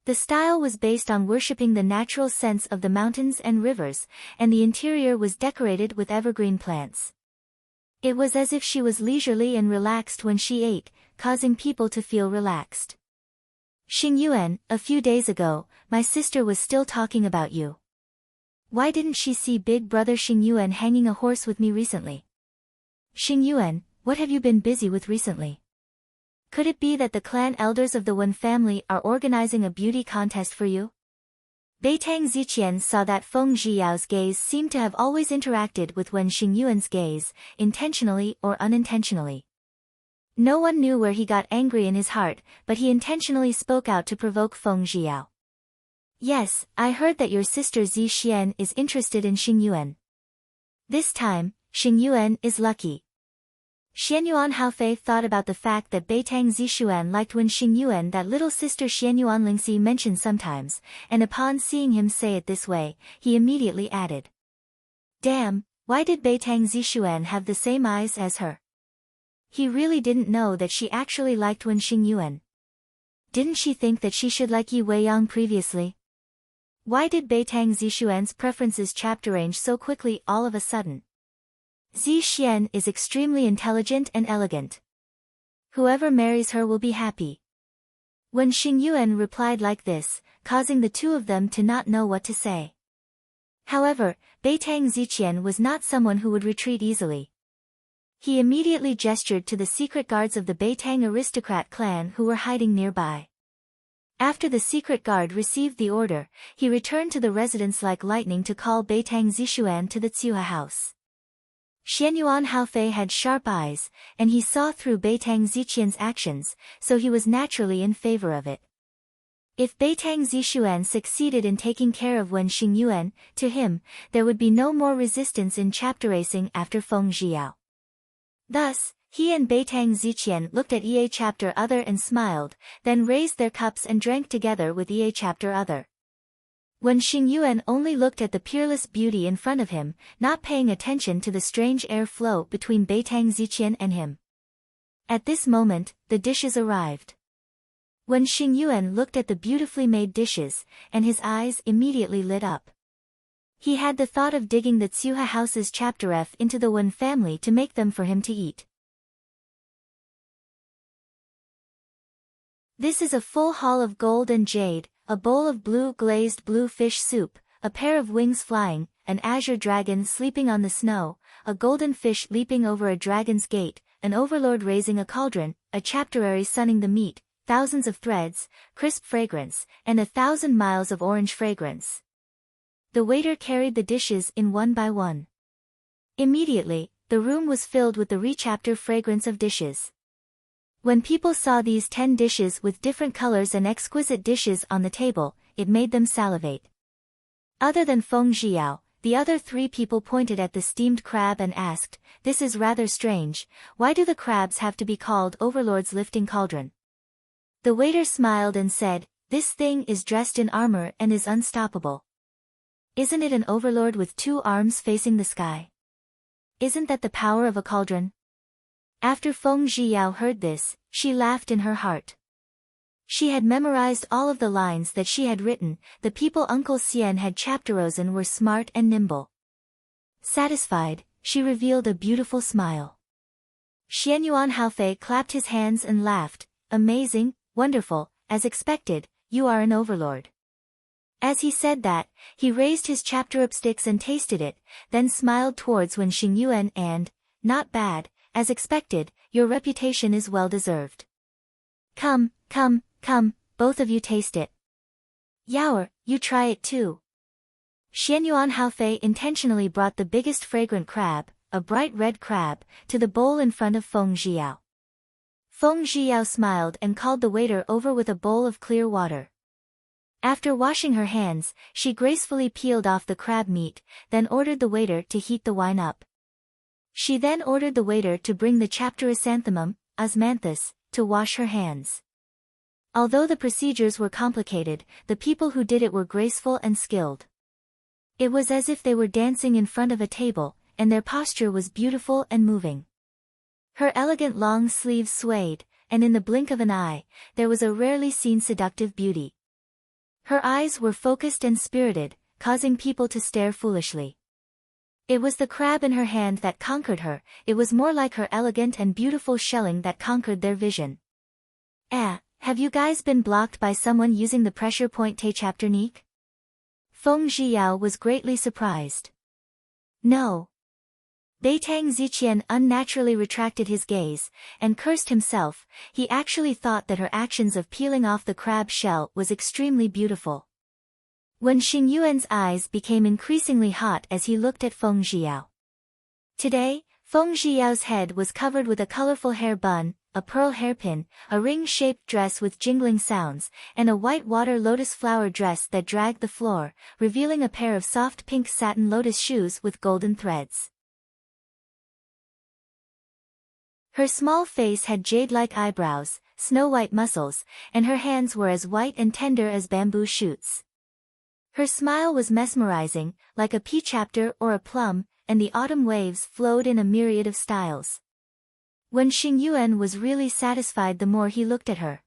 The style was based on worshipping the natural sense of the mountains and rivers, and the interior was decorated with evergreen plants. It was as if she was leisurely and relaxed when she ate, causing people to feel relaxed. Xingyuan, a few days ago, my sister was still talking about you. Why didn't she see big brother Xingyuan hanging a horse with me recently? Xingyuan, what have you been busy with recently? Could it be that the clan elders of the Wen family are organizing a beauty contest for you? Beitang Ziqian saw that Feng Zhiyao's gaze seemed to have always interacted with Wen Xingyuan's gaze, intentionally or unintentionally. No one knew where he got angry in his heart, but he intentionally spoke out to provoke Feng Zhiyao. Yes, I heard that your sister Zi Xian is interested in Xingyuan. This time, Xingyuan is lucky. Xianyuan Haofei thought about the fact that Beitang Zishuan liked when Xingyuan, that little sister Xianyuan Lingxi, mentioned sometimes, and upon seeing him say it this way, he immediately added. Damn, why did Beitang Zishuan have the same eyes as her? He really didn't know that she actually liked Wen Xingyuan. Didn't she think that she should like Yi Weiyang previously? Why did Beitang Zishuan's preferences chapter-range so quickly all of a sudden? Zi Xian is extremely intelligent and elegant. Whoever marries her will be happy. When Xingyuan replied like this, causing the two of them to not know what to say. However, Beitang Ziqian was not someone who would retreat easily. He immediately gestured to the secret guards of the Beitang aristocrat clan who were hiding nearby. After the secret guard received the order, he returned to the residence like lightning to call Beitang Zishuan to the Tsuha house. Xianyuan Haofei had sharp eyes, and he saw through Beitang Ziqian's actions, so he was naturally in favor of it. If Beitang Zishuan succeeded in taking care of Wen Xingyuan, to him, there would be no more resistance in chapter racing after Feng Zhiyao. Thus, he and Beitang Ziqian looked at Yi chapter other and smiled, then raised their cups and drank together with Yi chapter other. When Xingyuan only looked at the peerless beauty in front of him, not paying attention to the strange air flow between Beitang Ziqian and him. At this moment, the dishes arrived. When Xingyuan looked at the beautifully made dishes, and his eyes immediately lit up. He had the thought of digging the Tsuha house's chapter F into the Wen family to make them for him to eat. This is a full hall of gold and jade, a bowl of blue glazed blue fish soup, a pair of wings flying, an azure dragon sleeping on the snow, a golden fish leaping over a dragon's gate, an overlord raising a cauldron, a chapterary sunning the meat, thousands of threads, crisp fragrance, and 1,000 miles of orange fragrance. The waiter carried the dishes in one by one. Immediately, the room was filled with the rechapter fragrance of dishes. When people saw these 10 dishes with different colors and exquisite dishes on the table, it made them salivate. Other than Feng Zhiyao, the other 3 people pointed at the steamed crab and asked, "This is rather strange, why do the crabs have to be called Overlord's lifting cauldron?" The waiter smiled and said, "This thing is dressed in armor and is unstoppable. Isn't it an overlord with 2 arms facing the sky? Isn't that the power of a cauldron?" After Feng Zhiyao heard this, she laughed in her heart. She had memorized all of the lines that she had written. The people Uncle Xian had chapterosen were smart and nimble. Satisfied, she revealed a beautiful smile. Xianyuan Haofei clapped his hands and laughed, "Amazing, wonderful, as expected, you are an overlord." As he said that, he raised his chapterupsticks and tasted it, then smiled towards Wen Xingyuan and, "Not bad, as expected, your reputation is well deserved. Come, both of you taste it. Yaoer, you try it too." Xianyuan Haofei intentionally brought the biggest fragrant crab, a bright red crab, to the bowl in front of Feng Zhiyao. Feng Zhiyao smiled and called the waiter over with a bowl of clear water. After washing her hands, she gracefully peeled off the crab meat, then ordered the waiter to heat the wine up. She then ordered the waiter to bring the chapterosanthemum, osmanthus, to wash her hands. Although the procedures were complicated, the people who did it were graceful and skilled. It was as if they were dancing in front of a table, and their posture was beautiful and moving. Her elegant long sleeves swayed, and in the blink of an eye, there was a rarely seen seductive beauty. Her eyes were focused and spirited, causing people to stare foolishly. It was the crab in her hand that conquered her, it was more like her elegant and beautiful shelling that conquered their vision. Have you guys been blocked by someone using the pressure point technique? Feng Zhiyao was greatly surprised. No. Beitang Ziqian unnaturally retracted his gaze, and cursed himself. He actually thought that her actions of peeling off the crab shell was extremely beautiful. When Xingyuan's eyes became increasingly hot as he looked at Feng Zhiyao. Today, Feng Zhiyao's head was covered with a colorful hair bun, a pearl hairpin, a ring-shaped dress with jingling sounds, and a white water lotus flower dress that dragged the floor, revealing a pair of soft pink satin lotus shoes with golden threads. Her small face had jade-like eyebrows, snow-white muscles, and her hands were as white and tender as bamboo shoots. Her smile was mesmerizing, like a pea chapter or a plum, and the autumn waves flowed in a myriad of styles. When Xingyuan was really satisfied the more he looked at her.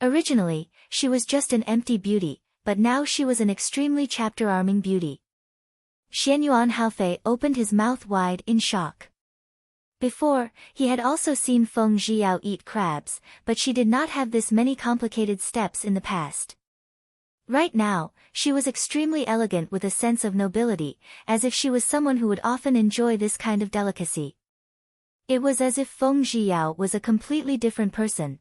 Originally, she was just an empty beauty, but now she was an extremely chapter-arming beauty. Xianyuan Haofei opened his mouth wide in shock. Before, he had also seen Feng Zhiao eat crabs, but she did not have this many complicated steps in the past. Right now, she was extremely elegant with a sense of nobility, as if she was someone who would often enjoy this kind of delicacy. It was as if Feng Zhiao was a completely different person.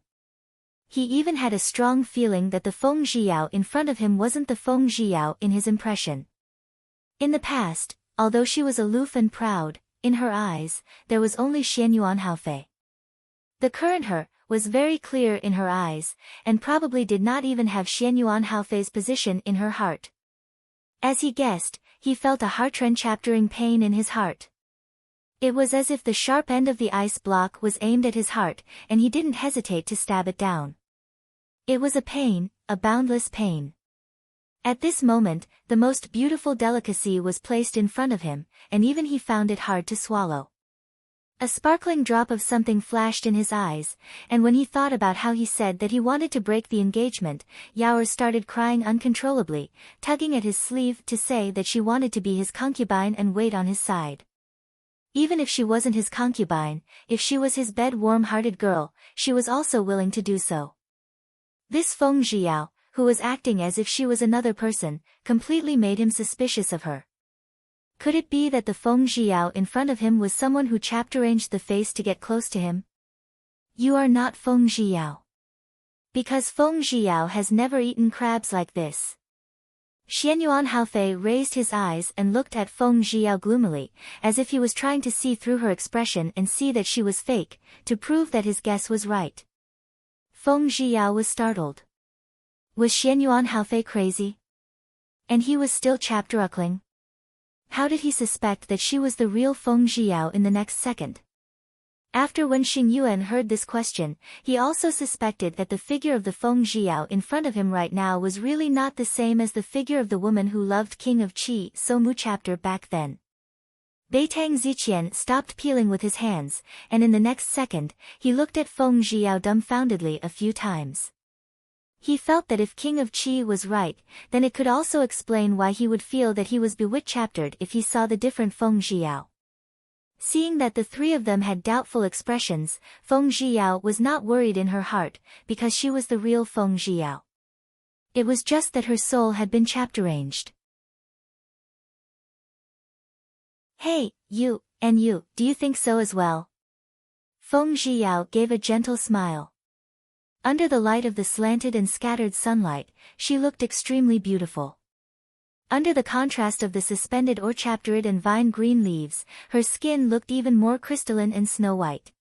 He even had a strong feeling that the Feng Zhiao in front of him wasn't the Feng Zhiao in his impression. In the past, although she was aloof and proud, in her eyes, there was only Xianyuan Haofei. The current her was very clear in her eyes, and probably did not even have Xianyuan Haofei's position in her heart. As he guessed, he felt a heart-wrenching pain in his heart. It was as if the sharp end of the ice block was aimed at his heart, and he didn't hesitate to stab it down. It was a pain, a boundless pain. At this moment, the most beautiful delicacy was placed in front of him, and even he found it hard to swallow. A sparkling drop of something flashed in his eyes, and when he thought about how he said that he wanted to break the engagement, Yaoer started crying uncontrollably, tugging at his sleeve to say that she wanted to be his concubine and wait on his side. Even if she wasn't his concubine, if she was his bed-warm-hearted girl, she was also willing to do so. This Feng Zhiao, who was acting as if she was another person, completely made him suspicious of her. Could it be that the Feng Zhiao in front of him was someone who chapter-arranged the face to get close to him? You are not Feng Zhiao. Because Feng Zhiao has never eaten crabs like this. Xianyuan Haofei raised his eyes and looked at Feng Zhiao gloomily, as if he was trying to see through her expression and see that she was fake, to prove that his guess was right. Feng Zhiao was startled. Was Xianyuan Haofei crazy? And he was still chapter-uckling? How did he suspect that she was the real Feng Zhiao in the next second? After when Xingyuan heard this question, he also suspected that the figure of the Feng Zhiao in front of him right now was really not the same as the figure of the woman who loved King of Qi so Mu chapter back then. Beitang Ziqian stopped peeling with his hands, and in the next second, he looked at Feng Zhiao dumbfoundedly a few times. He felt that if King of Qi was right, then it could also explain why he would feel that he was bewitched if he saw the different Feng Zhiao. Seeing that the three of them had doubtful expressions, Feng Zhiao was not worried in her heart, because she was the real Feng Zhiao. It was just that her soul had been chapter-arranged. Hey, you, and you, do you think so as well? Feng Zhiao gave a gentle smile. Under the light of the slanted and scattered sunlight, she looked extremely beautiful. Under the contrast of the suspended orchapterid and vine green leaves, her skin looked even more crystalline and snow-white.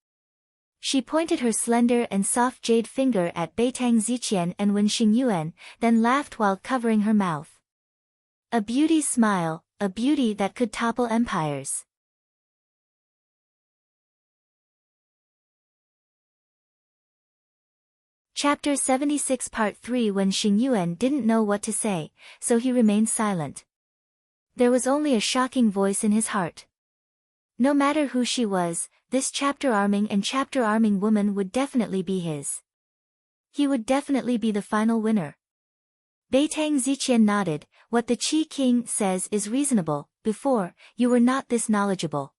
She pointed her slender and soft jade finger at Beitang Ziqian and Wen Xingyuan, then laughed while covering her mouth. A beauty's smile, a beauty that could topple empires. Chapter 76 Part 3 When Xingyuan didn't know what to say, so he remained silent. There was only a shocking voice in his heart. No matter who she was, this chapter-arming woman would definitely be his. He would definitely be the final winner. Beitang Ziqian nodded. What the Qi King says is reasonable. Before, you were not this knowledgeable.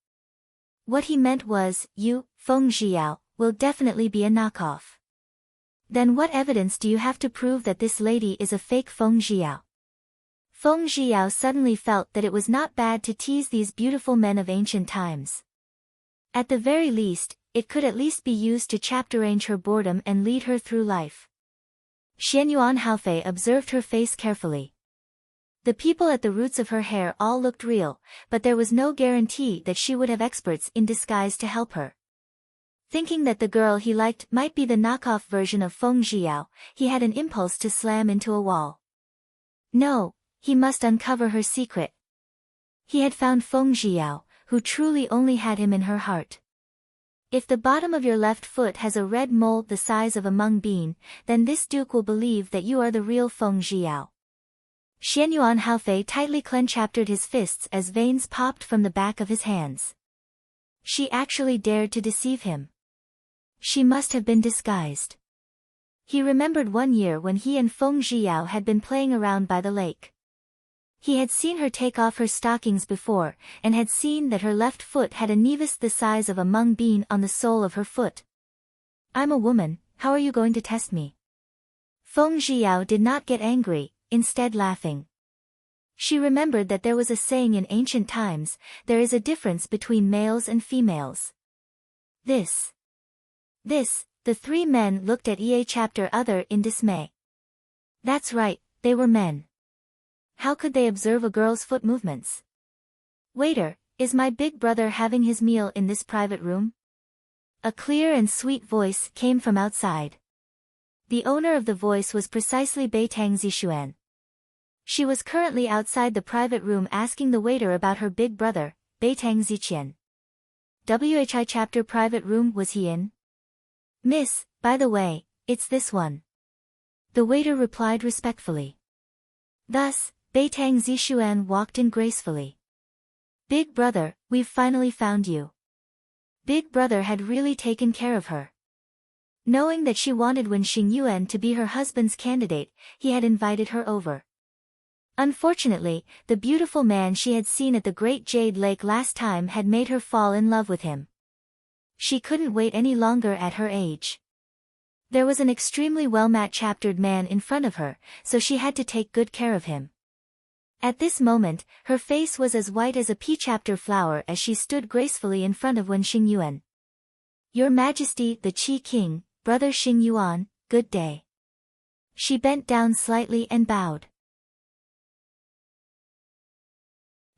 What he meant was, you, Feng Zhiao, will definitely be a knockoff. Then what evidence do you have to prove that this lady is a fake Feng Zhiao? Feng Zhiao suddenly felt that it was not bad to tease these beautiful men of ancient times. At the very least, it could at least be used to chapter-arrange her boredom and lead her through life. Xianyuan Haofei observed her face carefully. The people at the roots of her hair all looked real, but there was no guarantee that she would have experts in disguise to help her. Thinking that the girl he liked might be the knockoff version of Feng Zhiao, he had an impulse to slam into a wall. No, he must uncover her secret. He had found Feng Zhiao, who truly only had him in her heart. If the bottom of your left foot has a red mole the size of a mung bean, then this duke will believe that you are the real Feng Zhiao. Xianyuan Haofei tightly clenched his fists as veins popped from the back of his hands. She actually dared to deceive him. She must have been disguised. He remembered one year when he and Feng Zhiao had been playing around by the lake. He had seen her take off her stockings before, and had seen that her left foot had a nevus the size of a mung bean on the sole of her foot. I'm a woman, how are you going to test me? Feng Zhiyao did not get angry, instead laughing. She remembered that there was a saying in ancient times, there is a difference between males and females. This, the three men looked at EA chapter other in dismay. That's right, they were men. How could they observe a girl's foot movements? Waiter, is my big brother having his meal in this private room? A clear and sweet voice came from outside. The owner of the voice was precisely Beitang Zixuan. She was currently outside the private room asking the waiter about her big brother, Beitang Ziqian. WHI chapter private room was he in? Miss, by the way, it's this one. The waiter replied respectfully. Thus, Beitang Zixuan walked in gracefully. Big brother, we've finally found you. Big brother had really taken care of her. Knowing that she wanted Wen Xingyuan to be her husband's candidate, he had invited her over. Unfortunately, the beautiful man she had seen at the Great Jade Lake last time had made her fall in love with him. She couldn't wait any longer at her age. There was an extremely well-matched man in front of her, so she had to take good care of him. At this moment, her face was as white as a pea-chapter flower as she stood gracefully in front of Wen Xingyuan. Your Majesty the Qi King, Brother Xingyuan, good day. She bent down slightly and bowed.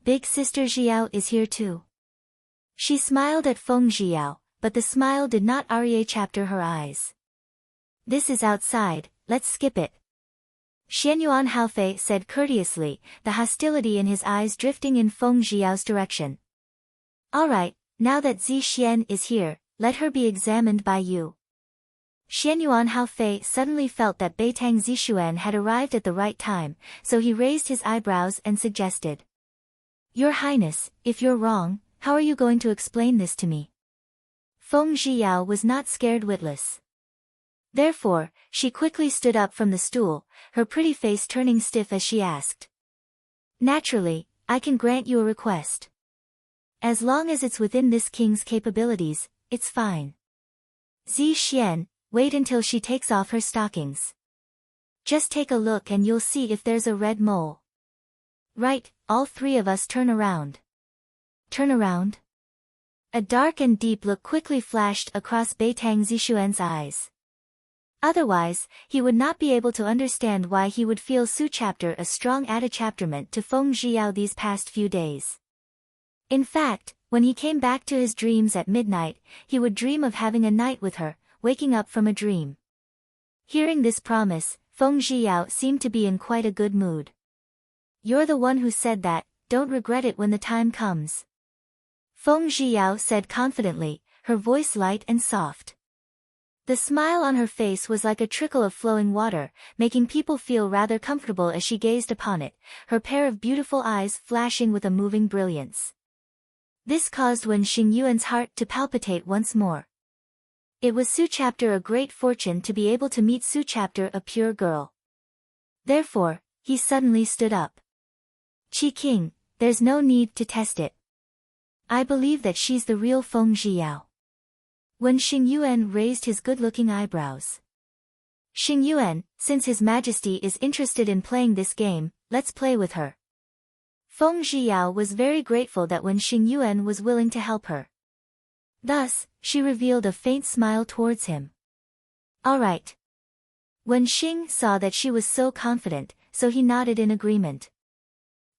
Big sister Zhiyao is here too. She smiled at Feng Zhiyao, but the smile did not chapter her eyes. This is outside, let's skip it. Xianyuan Haofei said courteously, the hostility in his eyes drifting in Feng Zhiyao's direction. Alright, now that Zi Xian is here, let her be examined by you. Xianyuan Haofei suddenly felt that Beitang Zixuan had arrived at the right time, so he raised his eyebrows and suggested. Your Highness, if you're wrong, how are you going to explain this to me? Feng Zhiyao was not scared witless. Therefore, she quickly stood up from the stool, her pretty face turning stiff as she asked. Naturally, I can grant you a request. As long as it's within this king's capabilities, it's fine. Zi Xian, wait until she takes off her stockings. Just take a look and you'll see if there's a red mole. Right, all three of us turn around. Turn around? A dark and deep look quickly flashed across Beitang Zixuan's eyes. Otherwise, he would not be able to understand why he would feel Su-chapter a strong attachment to Feng Zhiyao these past few days. In fact, when he came back to his dreams at midnight, he would dream of having a night with her, waking up from a dream. Hearing this promise, Feng Zhiyao seemed to be in quite a good mood. You're the one who said that, don't regret it when the time comes. Feng Zhiyao said confidently, her voice light and soft. The smile on her face was like a trickle of flowing water, making people feel rather comfortable as she gazed upon it, her pair of beautiful eyes flashing with a moving brilliance. This caused Wen Xingyuan's heart to palpitate once more. It was Su-chapter a great fortune to be able to meet Su-chapter a pure girl. Therefore, he suddenly stood up. Qi King, there's no need to test it. I believe that she's the real Feng Zhiyao. Wen Xingyuan raised his good-looking eyebrows. Xingyuan, since His Majesty is interested in playing this game, let's play with her. Feng Zhiyao was very grateful that Wen Xingyuan was willing to help her. Thus, she revealed a faint smile towards him. Alright. Wen Xing saw that she was so confident, so he nodded in agreement.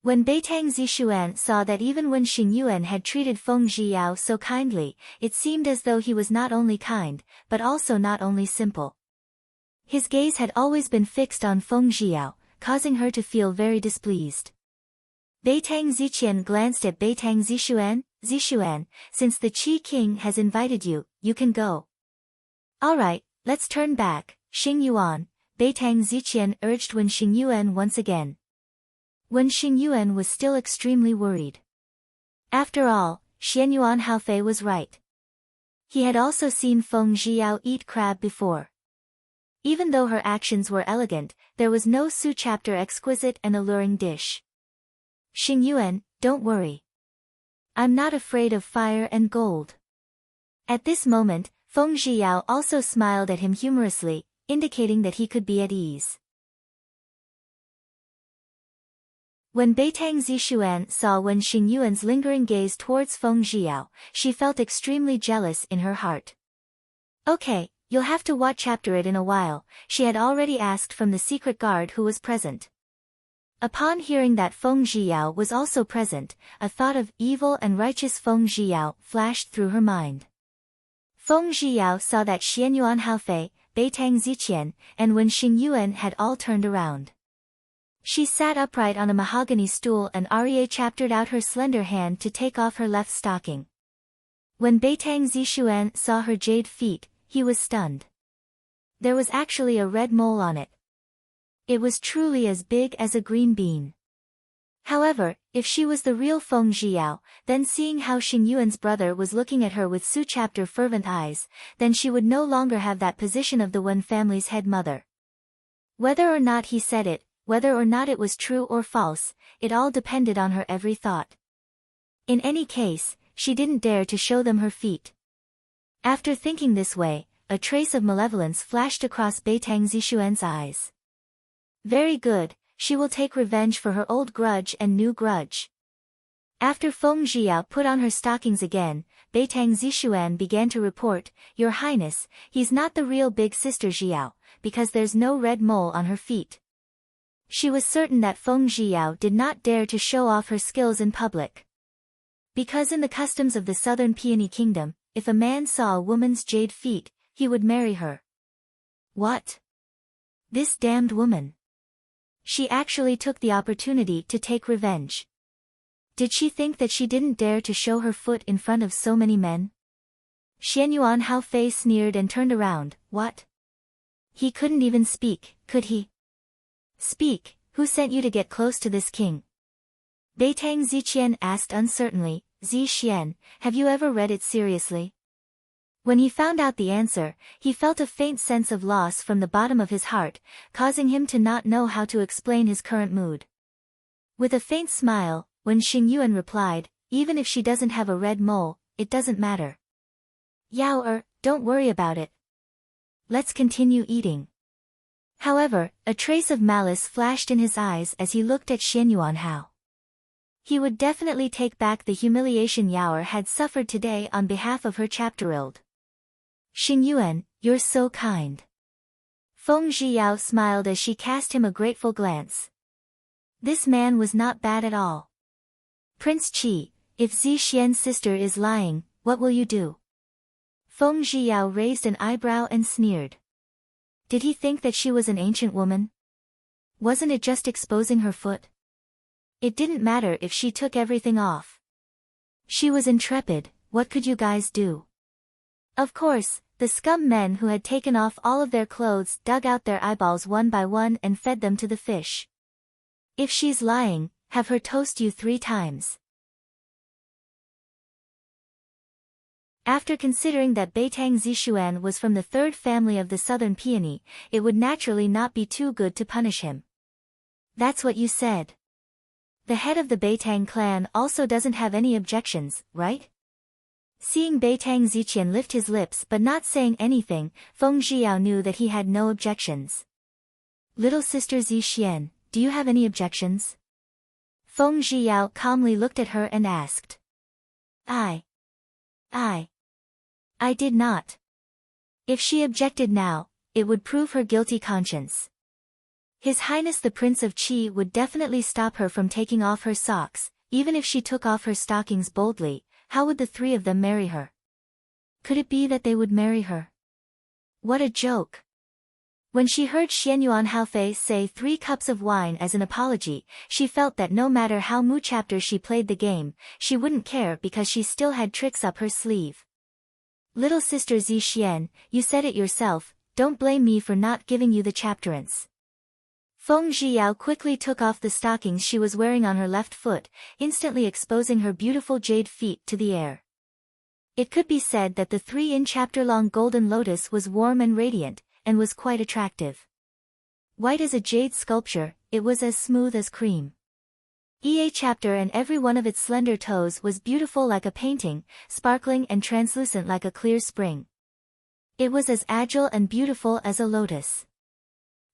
When Beitang Zixuan saw that even when Xingyuan had treated Feng Zhiyao so kindly, it seemed as though he was not only kind, but also not only simple. His gaze had always been fixed on Feng Zhiyao, causing her to feel very displeased. Beitang Ziqian glanced at Beitang Zixuan. Zixuan, since the Qi King has invited you, you can go. Alright, let's turn back, Xingyuan, Beitang Ziqian urged Wen Xingyuan once again. Wen Xingyuan was still extremely worried. After all, Xianyuan Haofei was right. He had also seen Feng Zhiyao eat crab before. Even though her actions were elegant, there was no Su-chapter exquisite and alluring dish. Xingyuan, don't worry. I'm not afraid of fire and gold. At this moment, Feng Zhiyao also smiled at him humorously, indicating that he could be at ease. When Beitang Zixuan saw Wen Xingyuan's lingering gaze towards Feng Zhiyao, she felt extremely jealous in her heart. Okay, you'll have to watch after it in a while, she had already asked from the secret guard who was present. Upon hearing that Feng Zhiyao was also present, a thought of evil and righteous Feng Zhiyao flashed through her mind. Feng Zhiyao saw that Xianyuan Haofei, Beitang Ziqian, and Wen Xingyuan had all turned around. She sat upright on a mahogany stool and Arie chaptered out her slender hand to take off her left stocking. When Beitang Zixuan saw her jade feet, he was stunned. There was actually a red mole on it. It was truly as big as a green bean. However, if she was the real Feng Zhiyao, then seeing how Xingyuan's brother was looking at her with Su chapter fervent eyes, then she would no longer have that position of the Wen family's head mother. Whether or not he said it, whether or not it was true or false, it all depended on her every thought. In any case, she didn't dare to show them her feet. After thinking this way, a trace of malevolence flashed across Beitang Zixuan's eyes. Very good, she will take revenge for her old grudge and new grudge. After Feng Zhiyao put on her stockings again, Beitang Zixuan began to report, Your Highness, he's not the real big sister Zhiyao, because there's no red mole on her feet. She was certain that Feng Zhiyao did not dare to show off her skills in public. Because in the customs of the southern Peony Kingdom, if a man saw a woman's jade feet, he would marry her. What? This damned woman. She actually took the opportunity to take revenge. Did she think that she didn't dare to show her foot in front of so many men? Xianyuan Haofei sneered and turned around. What? He couldn't even speak, could he? Speak, who sent you to get close to this king? Beitang Ziqian asked uncertainly, Zixian, have you ever read it seriously? When he found out the answer, he felt a faint sense of loss from the bottom of his heart, causing him to not know how to explain his current mood. With a faint smile, when Xingyuan replied, even if she doesn't have a red mole, it doesn't matter. Yao don't worry about it. Let's continue eating. However, a trace of malice flashed in his eyes as he looked at Xianyuan Hao. He would definitely take back the humiliation Yao had suffered today on behalf of her chapterilde. Xingyuan, you're so kind. Feng Zhiyao smiled as she cast him a grateful glance. This man was not bad at all. Prince Qi, if Zixian's sister is lying, what will you do? Feng Zhiyao raised an eyebrow and sneered. Did he think that she was an ancient woman? Wasn't it just exposing her foot? It didn't matter if she took everything off. She was intrepid, what could you guys do? Of course, the scum men who had taken off all of their clothes dug out their eyeballs one by one and fed them to the fish. If she's lying, have her toast you 3 times. After considering that Beitang Zixuan was from the 3rd family of the Southern Peony, it would naturally not be too good to punish him. That's what you said. The head of the Beitang clan also doesn't have any objections, right? Seeing Beitang Ziqian lift his lips but not saying anything, Feng Zhiyao knew that he had no objections. Little sister Zixian, do you have any objections? Feng Zhiyao calmly looked at her and asked. I did not. If she objected now, it would prove her guilty conscience. His Highness the Prince of Qi would definitely stop her from taking off her socks, even if she took off her stockings boldly. How would the 3 of them marry her? Could it be that they would marry her? What a joke! When she heard Xianyuan Haofei say 3 cups of wine as an apology, she felt that no matter how much she played the game, she wouldn't care because she still had tricks up her sleeve. Little sister Zixian, you said it yourself, don't blame me for not giving you the chapterance. Feng Zhiyao quickly took off the stockings she was wearing on her left foot, instantly exposing her beautiful jade feet to the air. It could be said that the 3-chapter-long golden lotus was warm and radiant, and was quite attractive. White as a jade sculpture, it was as smooth as cream. EA chapter and every one of its slender toes was beautiful like a painting, sparkling and translucent like a clear spring. It was as agile and beautiful as a lotus.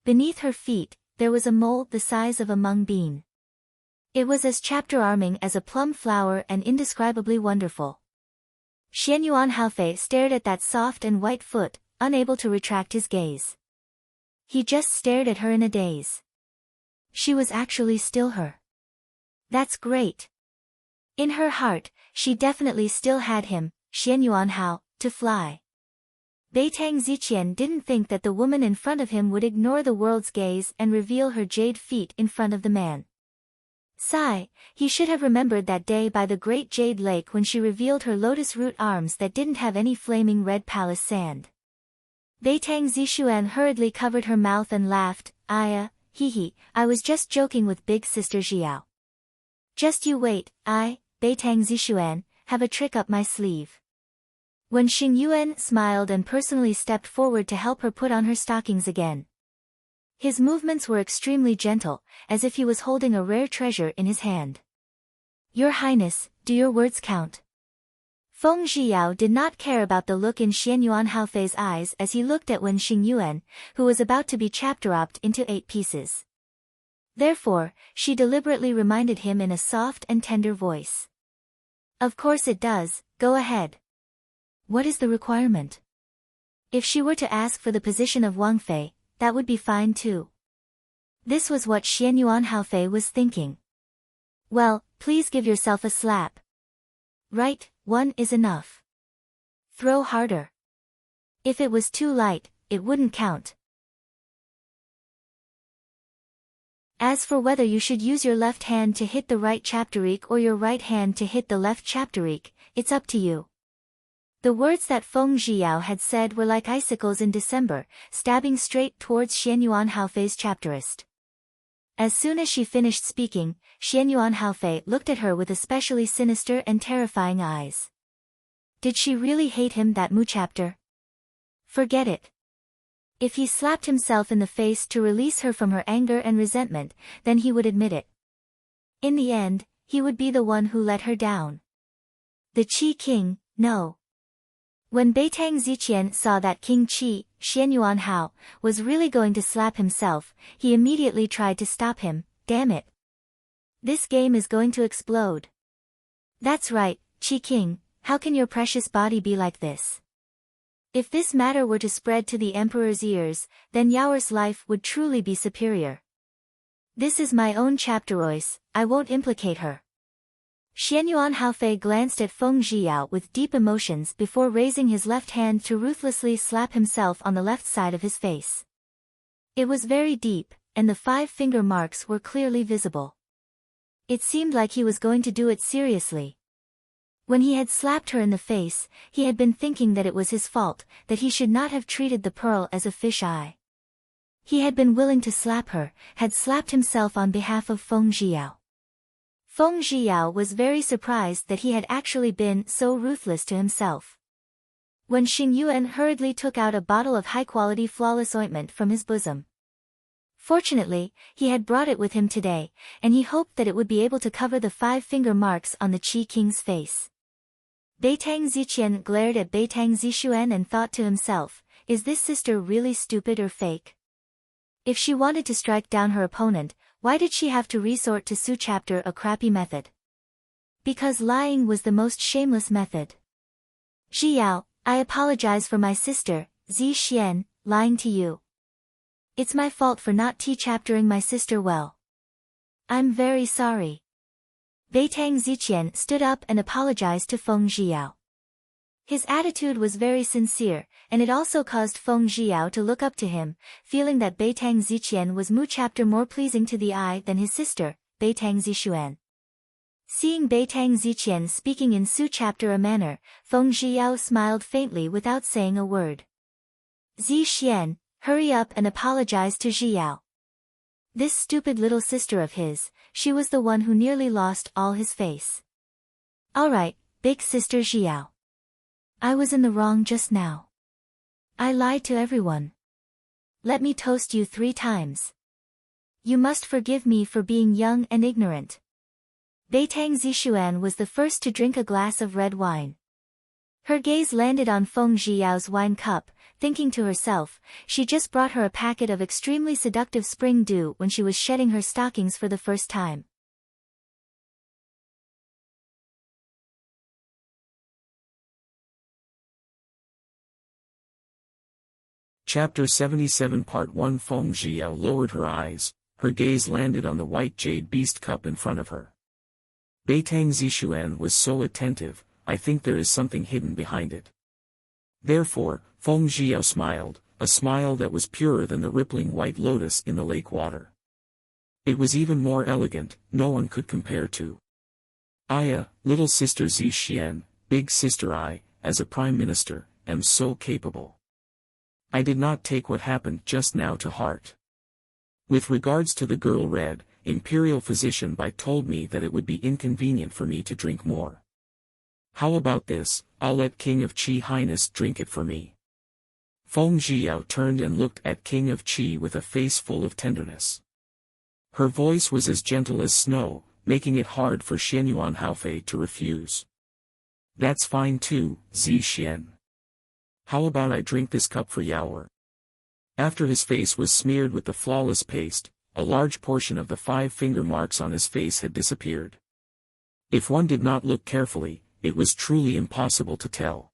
Beneath her feet, there was a mole the size of a mung bean. It was as chapter-arming as a plum flower and indescribably wonderful. Xianyuan Haofei stared at that soft and white foot, unable to retract his gaze. He just stared at her in a daze. She was actually still her. That's great. In her heart, she definitely still had him, Xianyuan Hao, to fly. Beitang Ziqian didn't think that the woman in front of him would ignore the world's gaze and reveal her jade feet in front of the man. Sigh, he should have remembered that day by the great jade lake when she revealed her lotus root arms that didn't have any flaming red palace sand. Beitang Zishuan hurriedly covered her mouth and laughed, Aya, hee, I was just joking with big sister Xiao. Just you wait, Beitang Zishuan, have a trick up my sleeve. When Xingyuan smiled and personally stepped forward to help her put on her stockings again. His movements were extremely gentle, as if he was holding a rare treasure in his hand. Your Highness, do your words count? Feng Zhiyao did not care about the look in Xianyuan Haofei's eyes as he looked at Wen Xingyuan, who was about to be chapter-opped into 8 pieces. Therefore, she deliberately reminded him in a soft and tender voice. Of course it does, go ahead. What is the requirement? If she were to ask for the position of Wang Fei, that would be fine too. This was what Xianyuan Haofei was thinking. Well, please give yourself a slap. Right, one is enough. Throw harder. If it was too light, it wouldn't count. As for whether you should use your left hand to hit the right chapterik or your right hand to hit the left chapterik, it's up to you. The words that Feng Zhiyao had said were like icicles in December, stabbing straight towards Xianyuan Haofei's chapterist. As soon as she finished speaking, Xianyuan Haofei looked at her with especially sinister and terrifying eyes. Did she really hate him, that Mu chapter? Forget it. If he slapped himself in the face to release her from her anger and resentment, then he would admit it. In the end, he would be the one who let her down. The Qi King, no. When Beitang Ziqian saw that King Qi, Xianyuan Hao, was really going to slap himself, he immediately tried to stop him. Damn it. This game is going to explode. That's right, Qi King, how can your precious body be like this? If this matter were to spread to the emperor's ears, then Yaoer's life would truly be superior. This is my own chapterois, I won't implicate her. Xianyuan Haofei glanced at Feng Zhiyao with deep emotions before raising his left hand to ruthlessly slap himself on the left side of his face. It was very deep, and the 5 finger marks were clearly visible. It seemed like he was going to do it seriously. When he had slapped her in the face, he had been thinking that it was his fault, that he should not have treated the pearl as a fish eye. He had been willing to slap her, had slapped himself on behalf of Feng Zhiyao. Feng Zhiyao was very surprised that he had actually been so ruthless to himself. When Xingyuan hurriedly took out a bottle of high-quality flawless ointment from his bosom. Fortunately, he had brought it with him today, and he hoped that it would be able to cover the 5 finger marks on the Qi King's face. Beitang Ziqian glared at Beitang Zishuan and thought to himself, is this sister really stupid or fake? If she wanted to strike down her opponent, why did she have to resort to Su chapter, a crappy method? Because lying was the most shameless method. Zhiyao, I apologize for my sister, Zi Xian, lying to you. It's my fault for not chaptering my sister well. I'm very sorry. Beitang Ziqian stood up and apologized to Feng Zhiyao. His attitude was very sincere, and it also caused Feng Zhiyao to look up to him, feeling that Beitang Ziqian was Mu chapter more pleasing to the eye than his sister, Beitang Zishuan. Seeing Beitang Ziqian speaking in Su chapter a manner, Feng Zhiyao smiled faintly without saying a word. Zi Xian, hurry up and apologize to Zhiyao. This stupid little sister of his, she was the one who nearly lost all his face. Alright, big sister Zhiyao. I was in the wrong just now. I lied to everyone. Let me toast you 3 times. You must forgive me for being young and ignorant. Beitang Zixuan was the first to drink a glass of red wine. Her gaze landed on Feng Zhiyao's wine cup, thinking to herself, she just brought her a packet of extremely seductive spring dew when she was shedding her stockings for the first time. Chapter 77 Part 1 Feng Zhiao lowered her eyes, her gaze landed on the white jade beast cup in front of her. Beitang Zixuan was so attentive, I think there is something hidden behind it. Therefore, Feng Zhiao smiled, a smile that was purer than the rippling white lotus in the lake water. It was even more elegant, no one could compare to. I, little sister Zixuan, big sister I, as a prime minister, am so capable. I did not take what happened just now to heart. With regards to the girl Red, Imperial Physician Bai told me that it would be inconvenient for me to drink more. How about this, I'll let King of Qi Highness drink it for me. Feng Zhiao turned and looked at King of Qi with a face full of tenderness. Her voice was as gentle as snow, making it hard for Xianyuan Haofei to refuse. That's fine too, Zixuan. How about I drink this cup for Yaoer? After his face was smeared with the flawless paste, a large portion of the 5 finger marks on his face had disappeared. If one did not look carefully, it was truly impossible to tell.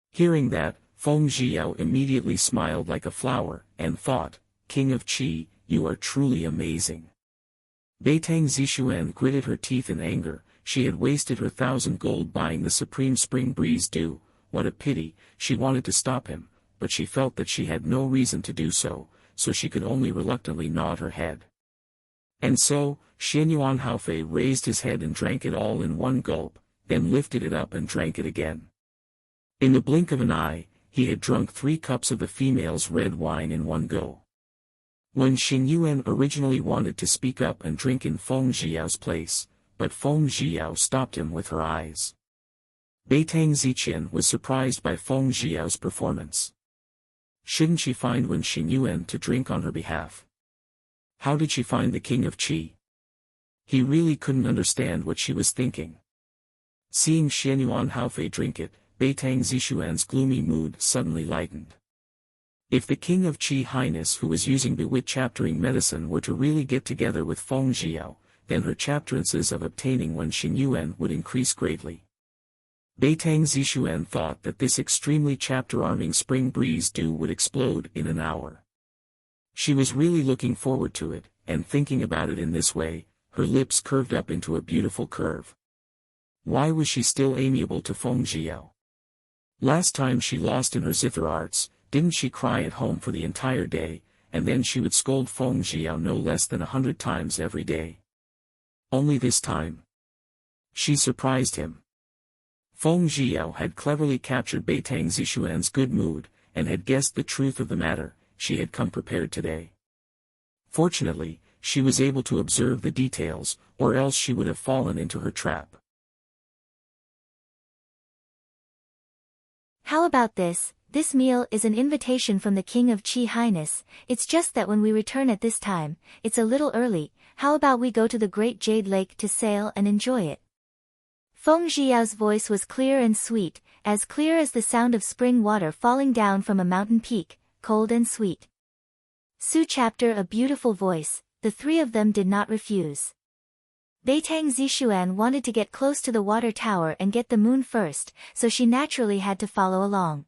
Hearing that, Feng Zhiao immediately smiled like a flower, and thought, King of Qi, you are truly amazing. Beitang Zixuan gritted her teeth in anger, she had wasted her 1,000 gold buying the supreme spring breeze dew. What a pity, she wanted to stop him, but she felt that she had no reason to do so, so she could only reluctantly nod her head. And so, Xianyuan Haofei raised his head and drank it all in one gulp, then lifted it up and drank it again. In the blink of an eye, he had drunk 3 cups of the female's red wine in one go. When Xianyuan originally wanted to speak up and drink in Feng Zhiao's place, but Feng Zhiao stopped him with her eyes. Beitang Zixuan was surprised by Feng Zhiao's performance. Shouldn't she find Wen Xianyuan to drink on her behalf? How did she find the King of Qi? He really couldn't understand what she was thinking. Seeing Xianyuan Haofei drink it, Beitang Zixuan's gloomy mood suddenly lightened. If the King of Qi Highness who was using bewitch-chaptering medicine were to really get together with Feng Zhiao, then her chances of obtaining Wen Xianyuan would increase greatly. Beitang Zixuan thought that this extremely chapter-arming spring breeze dew would explode in an hour. She was really looking forward to it, and thinking about it in this way, her lips curved up into a beautiful curve. Why was she still amiable to Feng Zhiao? Last time she lost in her zither arts, didn't she cry at home for the entire day, and then she would scold Feng Zhiao no less than 100 times every day. Only this time, she surprised him. Feng Zhiao had cleverly captured Beitang Zixuan's good mood, and had guessed the truth of the matter. She had come prepared today. Fortunately, she was able to observe the details, or else she would have fallen into her trap. How about this? This meal is an invitation from the King of Qi Highness. It's just that when we return at this time, it's a little early. How about we go to the Great Jade Lake to sail and enjoy it? Feng Zhiao's voice was clear and sweet, as clear as the sound of spring water falling down from a mountain peak, cold and sweet. Su chapter a beautiful voice, the 3 of them did not refuse. Beitang Zixuan wanted to get close to the water tower and get the moon first, so she naturally had to follow along.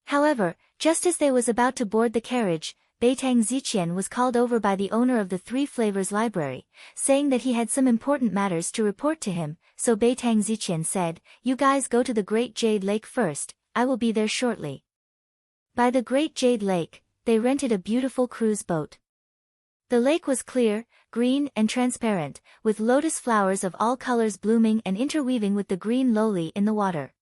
However, just as they was about to board the carriage, Beitang Zixuan was called over by the owner of the 3 Flavors Library, saying that he had some important matters to report to him, so Beitang Zixuan said, "You guys go to the Great Jade Lake first, I will be there shortly." By the Great Jade Lake, they rented a beautiful cruise boat. The lake was clear, green and transparent, with lotus flowers of all colors blooming and interweaving with the green lily in the water.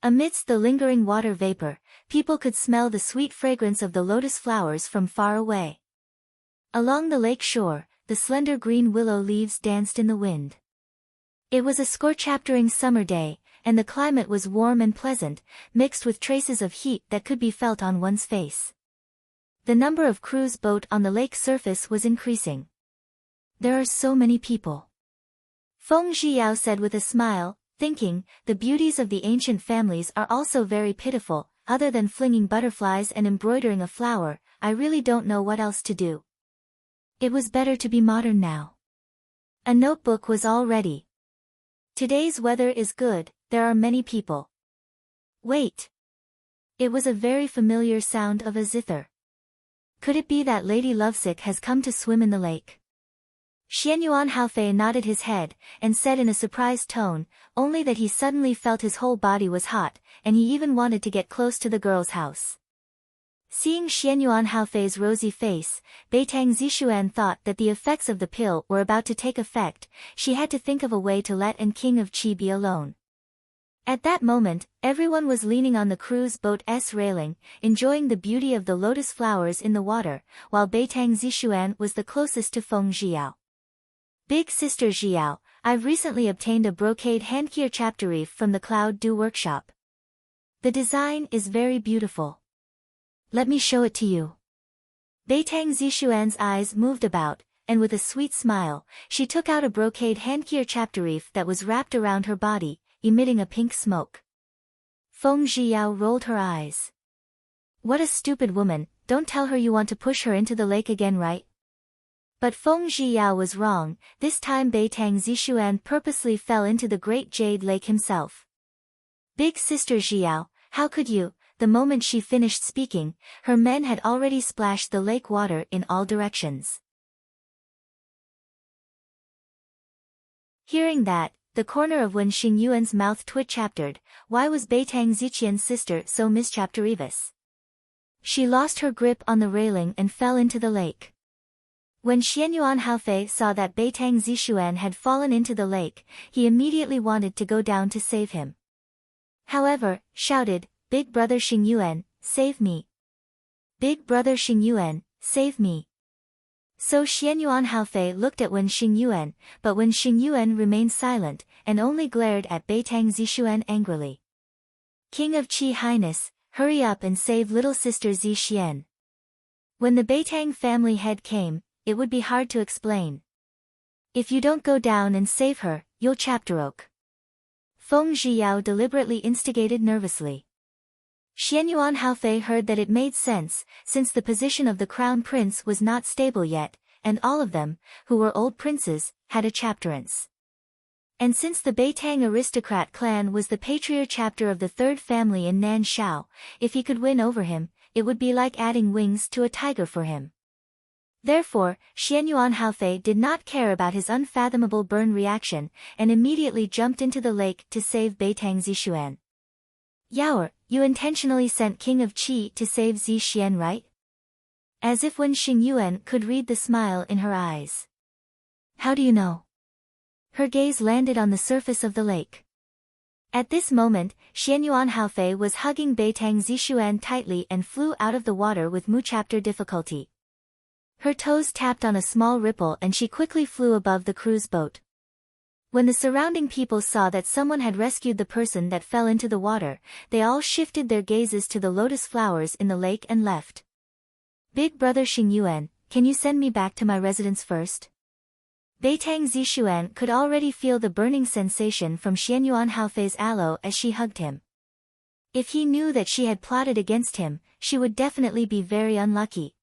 Amidst the lingering water vapor, people could smell the sweet fragrance of the lotus flowers from far away. Along the lake shore, the slender green willow leaves danced in the wind. It was a scorching summer day, and the climate was warm and pleasant, mixed with traces of heat that could be felt on one's face. The number of cruise boats on the lake surface was increasing. There are so many people. Feng Zhiyao said with a smile, thinking, the beauties of the ancient families are also very pitiful. Other than flinging butterflies and embroidering a flower, I really don't know what else to do. It was better to be modern now. A notebook was all ready. Today's weather is good, there are many people. Wait. It was a very familiar sound of a zither. Could it be that Lady Lovesick has come to swim in the lake? Xianyuan Haofei nodded his head, and said in a surprised tone, only that he suddenly felt his whole body was hot, and he even wanted to get close to the girl's house. Seeing Xianyuan Haofei's rosy face, Beitang Zixuan thought that the effects of the pill were about to take effect. She had to think of a way to let and King of Qi be alone. At that moment, everyone was leaning on the cruise boat's railing, enjoying the beauty of the lotus flowers in the water, while Beitang Zixuan was the closest to Feng Zhiyao. Big Sister Zhiyao, I've recently obtained a brocade handgear chapter from the Cloud Dew workshop. The design is very beautiful. Let me show it to you. Beitang Zixuan's eyes moved about, and with a sweet smile, she took out a brocade handgear chapter that was wrapped around her body, emitting a pink smoke. Feng Zhiyao rolled her eyes. What a stupid woman, don't tell her you want to push her into the lake again, right? But Feng Zhiyao was wrong. This time Beitang Zixuan purposely fell into the great jade lake himself. Big Sister Zhiyao, how could you? The moment she finished speaking, her men had already splashed the lake water in all directions. Hearing that, the corner of Wen Xingyuan's mouth twitched. Why was Beitang Ziqian's sister so mischievous? She lost her grip on the railing and fell into the lake. When Xianyuan Haofei saw that Beitang Zixuan had fallen into the lake, he immediately wanted to go down to save him. However, shouted, Big Brother Xingyuan, save me. Big Brother Xingyuan, save me. So Xianyuan Haofei looked at Wen Xingyuan, but Wen Xingyuan remained silent, and only glared at Beitang Zixuan angrily. King of Qi Highness, hurry up and save little sister Zixian. When the Beitang family head came, it would be hard to explain. If you don't go down and save her, you'll chapteroke. Feng Zhiyao deliberately instigated nervously. Xianyuan Haofei heard that it made sense, since the position of the crown prince was not stable yet, and all of them, who were old princes, had a chapterance. And since the Beitang aristocrat clan was the patriarch chapter of the third family in Nanshao, if he could win over him, it would be like adding wings to a tiger for him. Therefore, Xianyuan Haofei did not care about his unfathomable burn reaction, and immediately jumped into the lake to save Beitang Zixuan. Yaoer, you intentionally sent King of Qi to save Zixian, right? As if Wen Xingyuan could read the smile in her eyes. How do you know? Her gaze landed on the surface of the lake. At this moment, Xianyuan Haofei was hugging Beitang Zixuan tightly and flew out of the water with much difficulty. Her toes tapped on a small ripple and she quickly flew above the cruise boat. When the surrounding people saw that someone had rescued the person that fell into the water, they all shifted their gazes to the lotus flowers in the lake and left. Big Brother Xingyuan, can you send me back to my residence first? Beitang Zixuan could already feel the burning sensation from Xianyuan Haofei's aloe as she hugged him. If he knew that she had plotted against him, she would definitely be very unlucky.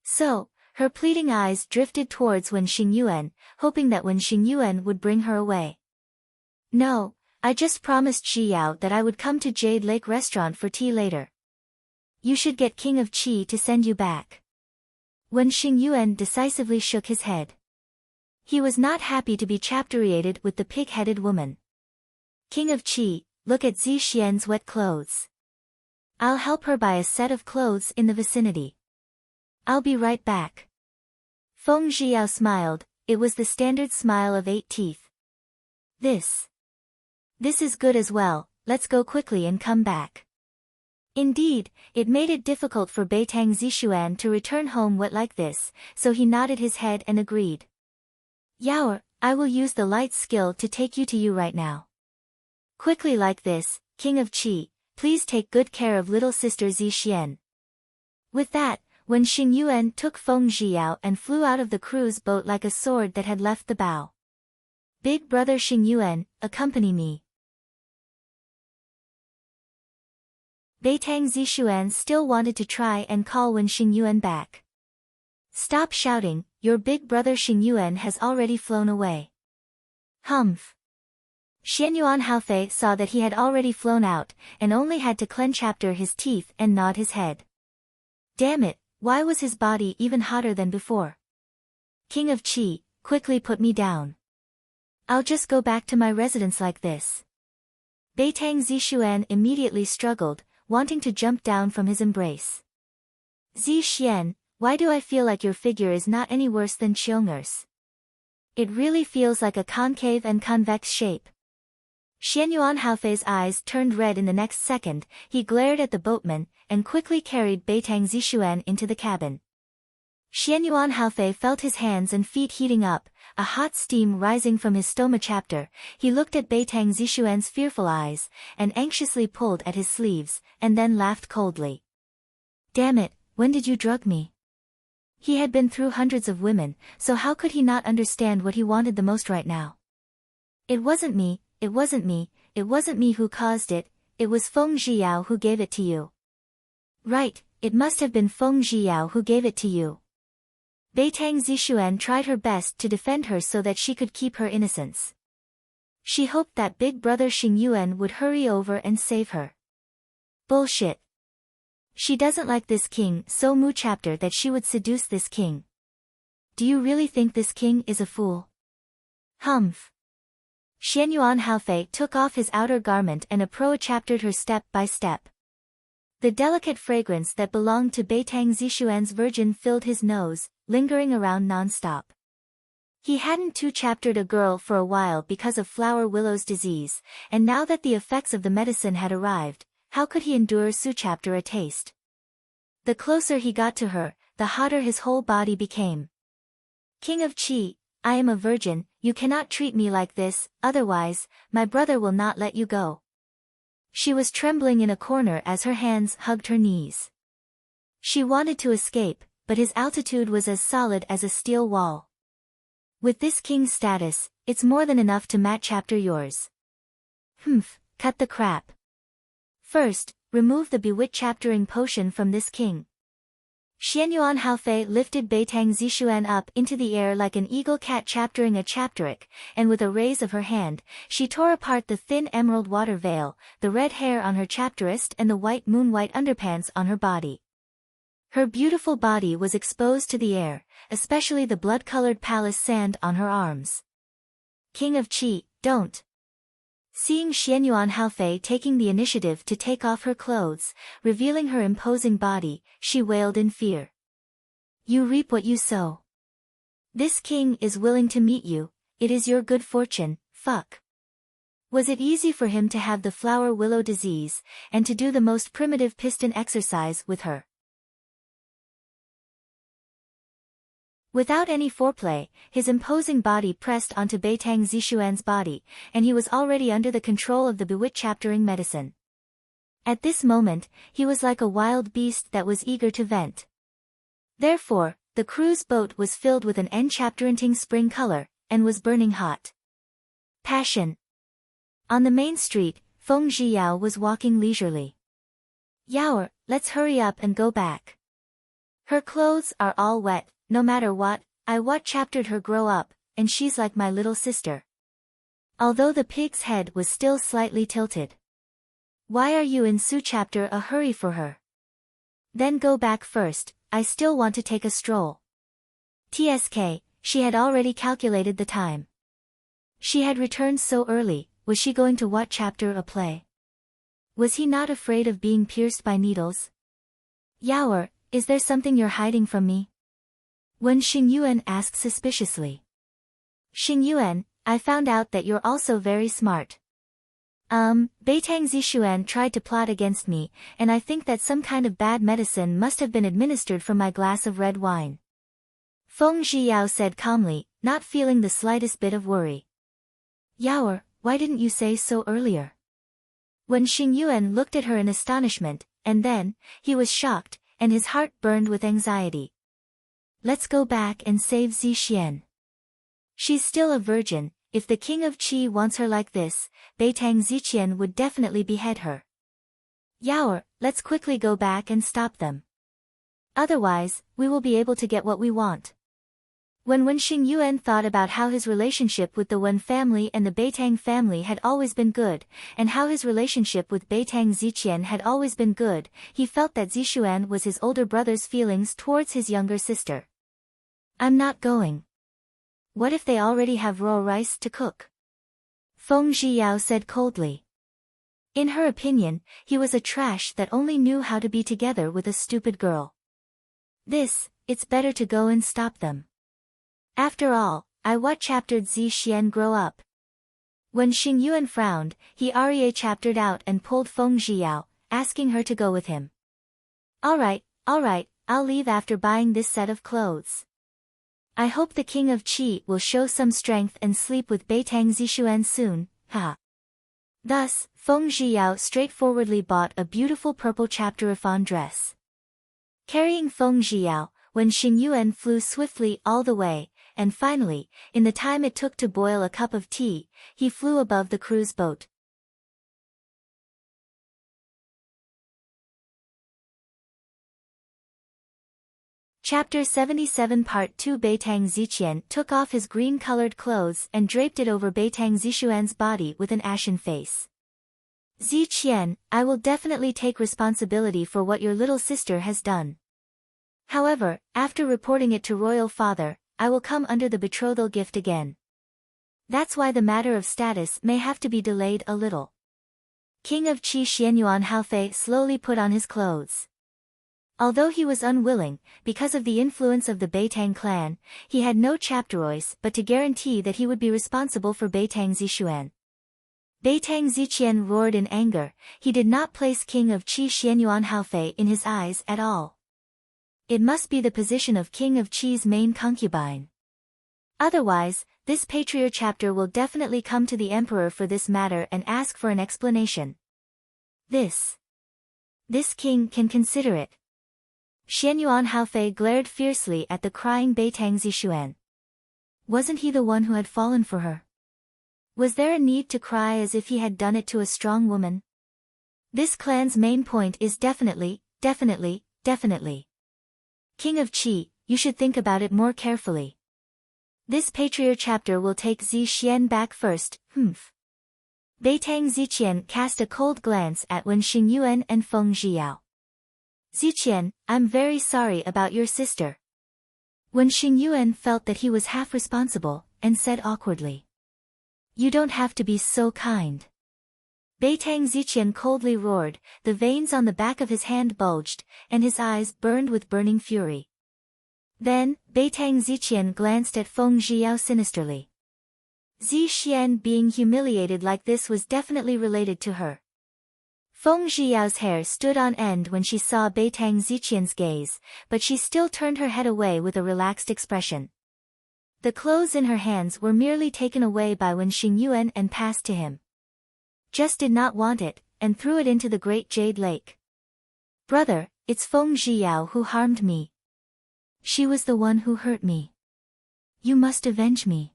So, her pleading eyes drifted towards Wen Xingyuan, hoping that Wen Xingyuan would bring her away. No, I just promised Zhiyao that I would come to Jade Lake Restaurant for tea later. You should get King of Qi to send you back. Wen Xingyuan decisively shook his head. He was not happy to be chapteriated with the pig-headed woman. King of Qi, look at Zixian's wet clothes. I'll help her buy a set of clothes in the vicinity. I'll be right back. Feng Zhiyao smiled, it was the standard smile of 8 teeth. This is good as well, let's go quickly and come back. Indeed, it made it difficult for Beitang Zixuan to return home wet like this, so he nodded his head and agreed. Yaoer, I will use the light skill to take you to you right now. Quickly like this, King of Qi, please take good care of little sister Zixian. With that, Wen Xingyuan took Feng Zhiyao and flew out of the cruise boat like a sword that had left the bow. Big brother Xingyuan, accompany me. Beitang Zishuan still wanted to try and call Wen Xingyuan back. Stop shouting, your big brother Xingyuan has already flown away. Humph. Xianyuan Haofei saw that he had already flown out, and only had to clench his teeth and nod his head. Damn it, why was his body even hotter than before? King of Qi, quickly put me down. I'll just go back to my residence like this. Beitang Zishuan immediately struggled, wanting to jump down from his embrace. Zixuan, why do I feel like your figure is not any worse than Qiong'er's? It really feels like a concave and convex shape. Xianyuan Haofei's eyes turned red in the next second. He glared at the boatman, and quickly carried Beitang Zishuan into the cabin. Xianyuan Haofei felt his hands and feet heating up, a hot steam rising from his stoma chapter. He looked at Beitang Zishuan's fearful eyes, and anxiously pulled at his sleeves, and then laughed coldly. Damn it, when did you drug me? He had been through hundreds of women, so how could he not understand what he wanted the most right now? It wasn't me, it wasn't me, it wasn't me who caused it, it was Feng Zhiyao who gave it to you. Right, it must have been Feng Zhiyao who gave it to you. Beitang Zishuan tried her best to defend her so that she could keep her innocence. She hoped that big brother Xingyuan would hurry over and save her. Bullshit. She doesn't like this king so Mu chapter that she would seduce this king. Do you really think this king is a fool? Humph. Xianyuan Haofei took off his outer garment and approached her step by step. The delicate fragrance that belonged to Beitang Zishuan's virgin filled his nose, lingering around non-stop. He hadn't two-chaptered a girl for a while because of flower willow's disease, and now that the effects of the medicine had arrived, how could he endure su-chapter a taste? The closer he got to her, the hotter his whole body became. King of Qi, I am a virgin, you cannot treat me like this, otherwise, my brother will not let you go. She was trembling in a corner as her hands hugged her knees. She wanted to escape, but his altitude was as solid as a steel wall. With this king's status, it's more than enough to match chapter yours. Humph, cut the crap. First, remove the bewitch-chaptering potion from this king. Xianyuan Haofei lifted Beitang Zishuan up into the air like an eagle cat chaptering a chapteric, and with a raise of her hand, she tore apart the thin emerald water veil, the red hair on her chapterist and the white moon-white underpants on her body. Her beautiful body was exposed to the air, especially the blood-colored palace sand on her arms. King of Qi, don't. Seeing Xianyuan Haofei taking the initiative to take off her clothes, revealing her imposing body, she wailed in fear. You reap what you sow. This king is willing to meet you, it is your good fortune, fuck. Was it easy for him to have the flower willow disease, and to do the most primitive piston exercise with her? Without any foreplay, his imposing body pressed onto Beitang Zishuan's body, and he was already under the control of the bewitch-chaptering medicine. At this moment, he was like a wild beast that was eager to vent. Therefore, the cruise boat was filled with an enchapterenting spring color, and was burning hot. Passion. On the main street, Feng Zhiyao was walking leisurely. Yaoer, let's hurry up and go back. Her clothes are all wet. No matter what, I what-chaptered her grow up, and she's like my little sister. Although the pig's head was still slightly tilted. Why are you in su-chapter a hurry for her? Then go back first, I still want to take a stroll. TSK, she had already calculated the time. She had returned so early, was she going to what-chapter a play? Was he not afraid of being pierced by needles? Yaoer, is there something you're hiding from me? Wen Xingyuan asked suspiciously. Xingyuan, I found out that you're also very smart. Beitang Zishuan tried to plot against me, and I think that some kind of bad medicine must have been administered from my glass of red wine. Feng Zhiyao said calmly, not feeling the slightest bit of worry. Yaoer, why didn't you say so earlier? When Xingyuan looked at her in astonishment, and then, he was shocked, and his heart burned with anxiety. Let's go back and save Zixuan. She's still a virgin, if the king of Qi wants her like this, Beitang Ziqian would definitely behead her. Yaoer, let's quickly go back and stop them. Otherwise, we will be able to get what we want. When Wen Xingyuan thought about how his relationship with the Wen family and the Beitang family had always been good, and how his relationship with Beitang Ziqian had always been good, he felt that Zixuan was his older brother's feelings towards his younger sister. I'm not going. What if they already have raw rice to cook? Feng Zhiyao said coldly. In her opinion, he was a trash that only knew how to be together with a stupid girl. It's better to go and stop them. After all, I what chaptered Zi Xian grow up. When Xingyuan frowned, he chaptered out and pulled Feng Zhiyao, asking her to go with him. Alright, I'll leave after buying this set of clothes. I hope the king of Qi will show some strength and sleep with Beitang Zixuan soon, ha. Thus, Feng Zhiyao straightforwardly bought a beautiful purple chapter-a-thon dress. Carrying Feng Zhiyao, Wen Xingyuan flew swiftly all the way, and finally, in the time it took to boil a cup of tea, he flew above the cruise boat. Chapter 77 Part 2 Beitang Ziqian took off his green-colored clothes and draped it over Beitang Zixuan's body with an ashen face. Ziqian, I will definitely take responsibility for what your little sister has done. However, after reporting it to royal father, I will come under the betrothal gift again. That's why the matter of status may have to be delayed a little. King of Qi Xianyuan Haofei slowly put on his clothes. Although he was unwilling, because of the influence of the Beitang clan, he had no chapterois but to guarantee that he would be responsible for Beitang Zixuan. Beitang Ziqian roared in anger, he did not place King of Qi Xianyuan Haofei in his eyes at all. It must be the position of King of Qi's main concubine. Otherwise, this patriarch chapter will definitely come to the emperor for this matter and ask for an explanation. This king can consider it. Xianyuan Haofei glared fiercely at the crying Beitang Zixuan. Wasn't he the one who had fallen for her? Was there a need to cry as if he had done it to a strong woman? This clan's main point is definitely. King of Qi, you should think about it more carefully. This patriarch chapter will take Zi Xian back first, Beitang Ziqian cast a cold glance at Wen Xingyuan and Feng Zhiyao. Ziqian, I'm very sorry about your sister. Wen Xingyuan felt that he was half responsible, and said awkwardly. You don't have to be so kind. Beitang Ziqian coldly roared, the veins on the back of his hand bulged, and his eyes burned with burning fury. Then, Beitang Ziqian glanced at Feng Zhiyao sinisterly. Zi Xian being humiliated like this was definitely related to her. Feng Zhiyao's hair stood on end when she saw Beitang Ziqian's gaze, but she still turned her head away with a relaxed expression. The clothes in her hands were merely taken away by Wen Xingyuan and passed to him. Just did not want it, and threw it into the great jade lake. Brother, it's Feng Zhiyao who harmed me. She was the one who hurt me. You must avenge me.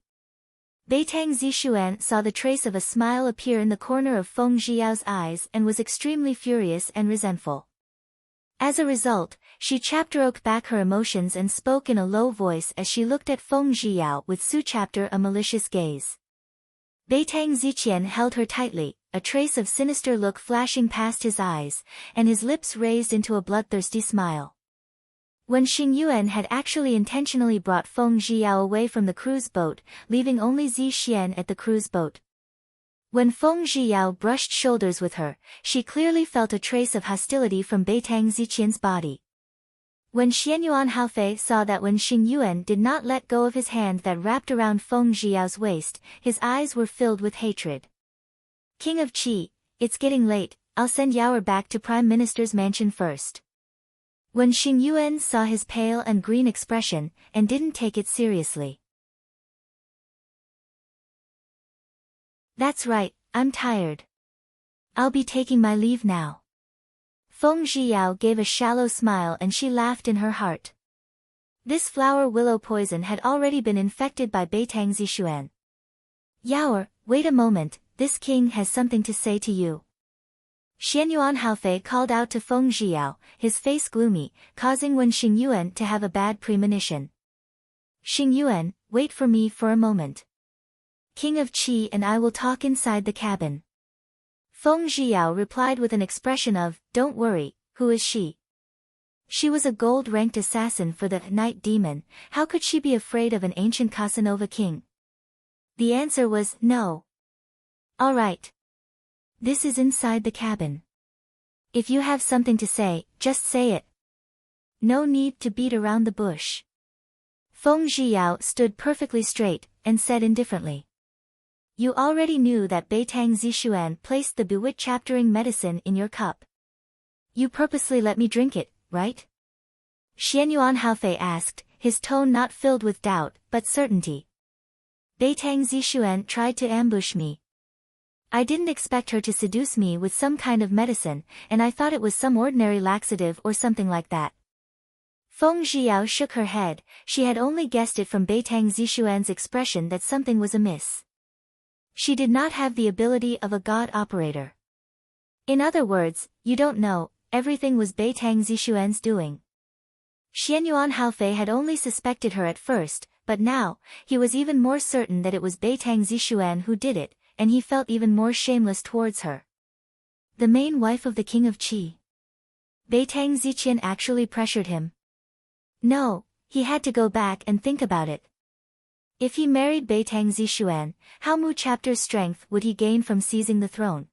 Beitang Zixuan saw the trace of a smile appear in the corner of Feng Zhiyao's eyes and was extremely furious and resentful. As a result, she chapteroke back her emotions and spoke in a low voice as she looked at Feng Zhiyao with Su-chapter a malicious gaze. Beitang Ziqian held her tightly, a trace of sinister look flashing past his eyes, and his lips raised into a bloodthirsty smile. When Xingyuan had actually intentionally brought Feng Zhiyao away from the cruise boat, leaving only Zi Xian at the cruise boat. When Feng Zhiyao brushed shoulders with her, she clearly felt a trace of hostility from Beitang Ziqian's body. When Xianyuan Haofei saw that when Xingyuan did not let go of his hand that wrapped around Feng Zhiyao's waist, his eyes were filled with hatred. King of Qi, it's getting late, I'll send Yaoer back to Prime Minister's mansion first. When Xingyuan saw his pale and green expression, and didn't take it seriously. That's right, I'm tired. I'll be taking my leave now. Feng Zhiyao gave a shallow smile and she laughed in her heart. This flower willow poison had already been infected by Beitang Zixuan. Yaoer, wait a moment, this king has something to say to you. Xianyuan Haofei called out to Feng Zhiyao, his face gloomy, causing Wen Xingyuan to have a bad premonition. Xingyuan, wait for me for a moment. King of Qi and I will talk inside the cabin. Feng Zhiyao replied with an expression of, don't worry, who is she? She was a gold-ranked assassin for the Night Demon, how could she be afraid of an ancient Casanova king? The answer was, no. All right. This is inside the cabin. If you have something to say, just say it. No need to beat around the bush. Feng Zhiyao stood perfectly straight, and said indifferently. You already knew that Beitang Zixuan placed the bewitch-chaptering medicine in your cup. You purposely let me drink it, right? Xianyuan Haofei asked, his tone not filled with doubt, but certainty. Beitang Zixuan tried to ambush me. I didn't expect her to seduce me with some kind of medicine, and I thought it was some ordinary laxative or something like that. Feng Zhiyao shook her head, she had only guessed it from Beitang Zixuan's expression that something was amiss. She did not have the ability of a god operator. In other words, you don't know, everything was Beitang Zixuan's doing. Xianyuan Haofei had only suspected her at first, but now, he was even more certain that it was Beitang Zixuan who did it, and he felt even more shameless towards her. The main wife of the king of Qi. Beitang Ziqian actually pressured him. No, he had to go back and think about it. If he married Beitang Zixuan, how Mu chapter's strength would he gain from seizing the throne?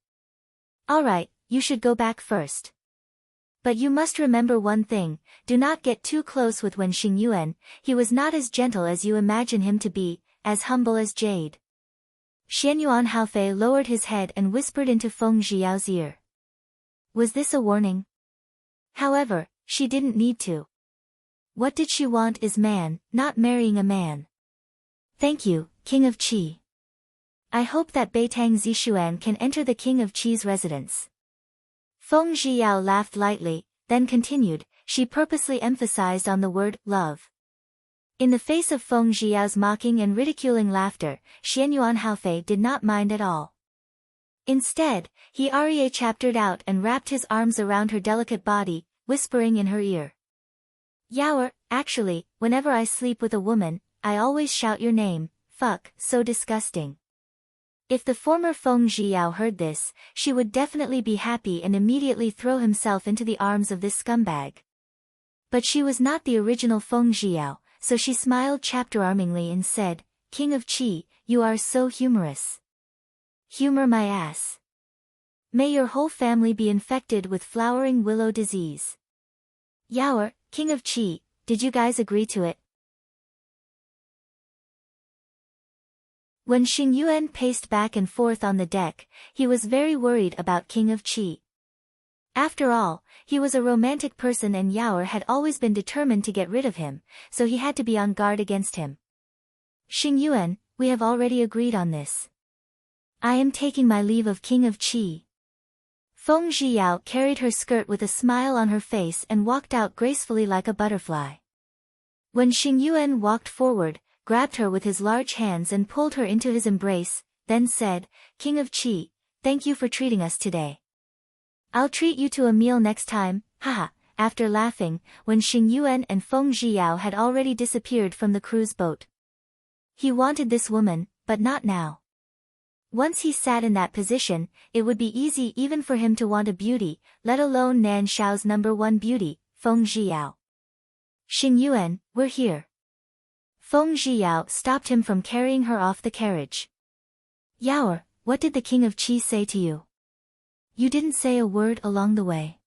Alright, you should go back first. But you must remember one thing, do not get too close with Wen Xingyuan, he was not as gentle as you imagine him to be, as humble as jade. Xianyuan Haofei lowered his head and whispered into Feng Zhiyao's ear. Was this a warning? However, she didn't need to. What did she want is man, not marrying a man. Thank you, King of Qi. I hope that Beitang Zixuan can enter the King of Qi's residence. Feng Zhiyao laughed lightly, then continued, she purposely emphasized on the word, love. In the face of Feng Zhiyao's mocking and ridiculing laughter, Xianyuan Haofei did not mind at all. Instead, he chaptered out and wrapped his arms around her delicate body, whispering in her ear. Yaoer, actually, whenever I sleep with a woman, I always shout your name, fuck, so disgusting. If the former Feng Zhiyao heard this, she would definitely be happy and immediately throw himself into the arms of this scumbag. But she was not the original Feng Zhiyao, so she smiled chapter-armingly and said, King of Qi, you are so humorous. Humor my ass. May your whole family be infected with flowering willow disease. Yaoer, King of Qi, did you guys agree to it? When Xingyuan paced back and forth on the deck, he was very worried about King of Qi. After all, he was a romantic person and Yaoer had always been determined to get rid of him, so he had to be on guard against him. Xingyuan, we have already agreed on this. I am taking my leave of King of Qi. Feng Zhiyao carried her skirt with a smile on her face and walked out gracefully like a butterfly. When Xingyuan walked forward, grabbed her with his large hands and pulled her into his embrace, then said, King of Qi, thank you for treating us today. I'll treat you to a meal next time, haha. After laughing, when Xingyuan and Feng Zhiyao had already disappeared from the cruise boat. He wanted this woman, but not now. Once he sat in that position, it would be easy even for him to want a beauty, let alone Nan Xiao's #1 beauty, Feng Zhiyao. Xingyuan, we're here. Feng Zhiyao stopped him from carrying her off the carriage. Yaoer, what did the King of Qi say to you? You didn't say a word along the way.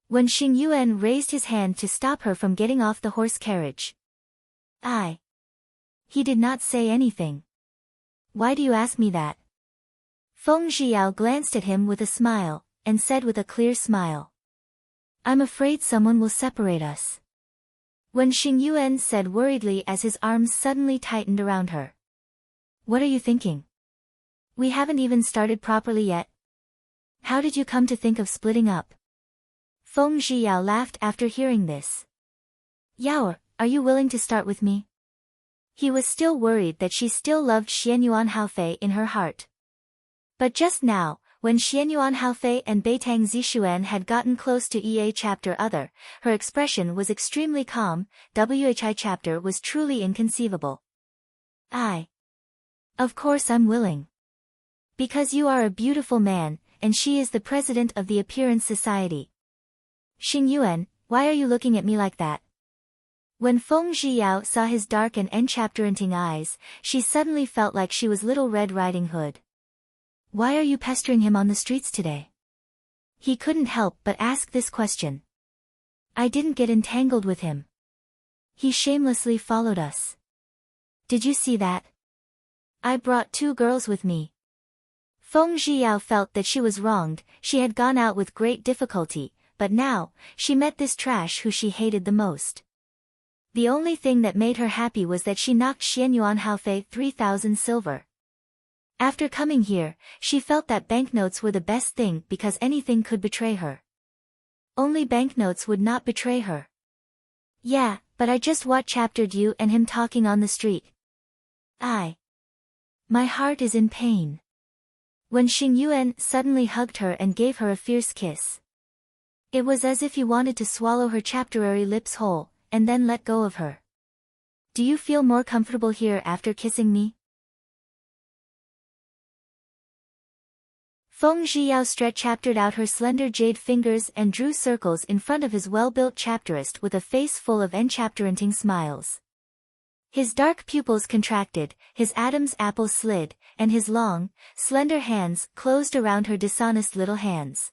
When Xingyuan raised his hand to stop her from getting off the horse carriage. He did not say anything. Why do you ask me that? Feng Zhiyao glanced at him with a smile, and said with a clear smile. I'm afraid someone will separate us. When Xingyuan said worriedly as his arms suddenly tightened around her. What are you thinking? We haven't even started properly yet. How did you come to think of splitting up? Feng Zhiyao laughed after hearing this. Yaoer, are you willing to start with me? He was still worried that she still loved Xianyuan Haofei in her heart. But just now, when Xianyuan Haofei and Beitang Zixuan had gotten close to EA chapter other, her expression was extremely calm. WHI chapter was truly inconceivable. Of course I'm willing. Because you are a beautiful man, and she is the president of the Appearance Society. Xingyuan, why are you looking at me like that? When Feng Zhiyao saw his dark and enchapterenting eyes, she suddenly felt like she was Little Red Riding Hood. Why are you pestering him on the streets today? He couldn't help but ask this question. I didn't get entangled with him. He shamelessly followed us. Did you see that? I brought 2 girls with me. Feng Zhiyao felt that she was wronged. She had gone out with great difficulty, but now, she met this trash who she hated the most. The only thing that made her happy was that she knocked Xianyuan Haofei 3,000 silver. After coming here, she felt that banknotes were the best thing because anything could betray her. Only banknotes would not betray her. Yeah, but I just chaptered you and him talking on the street. My heart is in pain. When Xingyuan suddenly hugged her and gave her a fierce kiss. It was as if he wanted to swallow her chapterary lips whole, and then let go of her. Do you feel more comfortable here after kissing me? Feng Zhiyao chaptered out her slender jade fingers and drew circles in front of his well-built chapterist with a face full of enchapterenting smiles. His dark pupils contracted, his Adam's apple slid, and his long, slender hands closed around her dishonest little hands.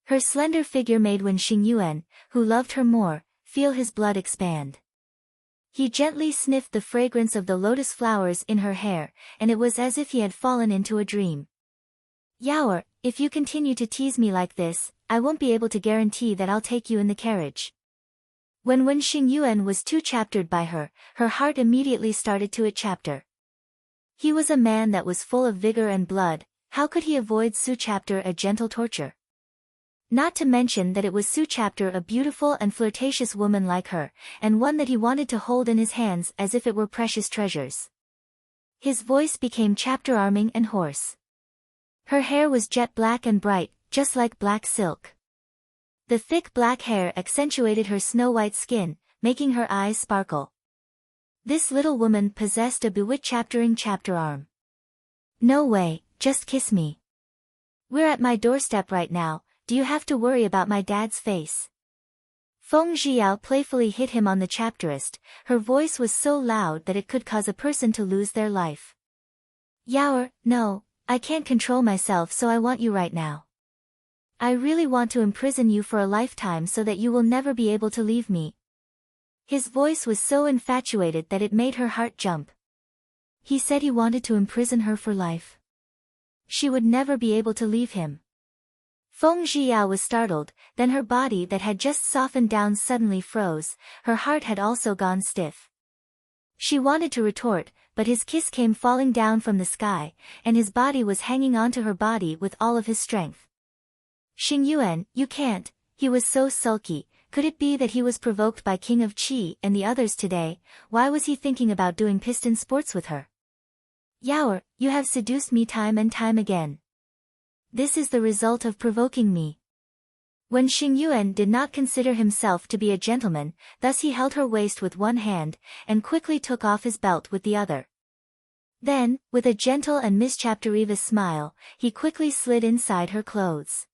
Her slender figure made Wen Xingyuan, who loved her more, feel his blood expand. He gently sniffed the fragrance of the lotus flowers in her hair, and it was as if he had fallen into a dream. Yaoer, if you continue to tease me like this, I won't be able to guarantee that I'll take you in the carriage. When Wen Xingyuan was too chaptered by her, her heart immediately started to chapter. He was a man that was full of vigor and blood. How could he avoid Su chapter a gentle torture? Not to mention that it was Su chapter a beautiful and flirtatious woman like her, and one that he wanted to hold in his hands as if it were precious treasures. His voice became chapter-arming and hoarse. Her hair was jet black and bright, just like black silk. The thick black hair accentuated her snow-white skin, making her eyes sparkle. This little woman possessed a bewitching chapter arm. No way, just kiss me. We're at my doorstep right now, do you have to worry about my dad's face? Feng Zhiyao playfully hit him on the chapterist. Her voice was so loud that it could cause a person to lose their life. Yaoer, no, I can't control myself, so I want you right now. I really want to imprison you for a lifetime so that you will never be able to leave me. His voice was so infatuated that it made her heart jump. He said he wanted to imprison her for life. She would never be able to leave him. Feng Zhiyao was startled, then her body that had just softened down suddenly froze, her heart had also gone stiff. She wanted to retort, but his kiss came falling down from the sky, and his body was hanging onto her body with all of his strength. Xingyuan, you can't, he was so sulky. Could it be that he was provoked by King of Qi and the others today? Why was he thinking about doing piston sports with her? Yaoer, you have seduced me time and time again. This is the result of provoking me. When Xingyuan did not consider himself to be a gentleman, thus he held her waist with one hand, and quickly took off his belt with the other. Then, with a gentle and mischievous smile, he quickly slid inside her clothes.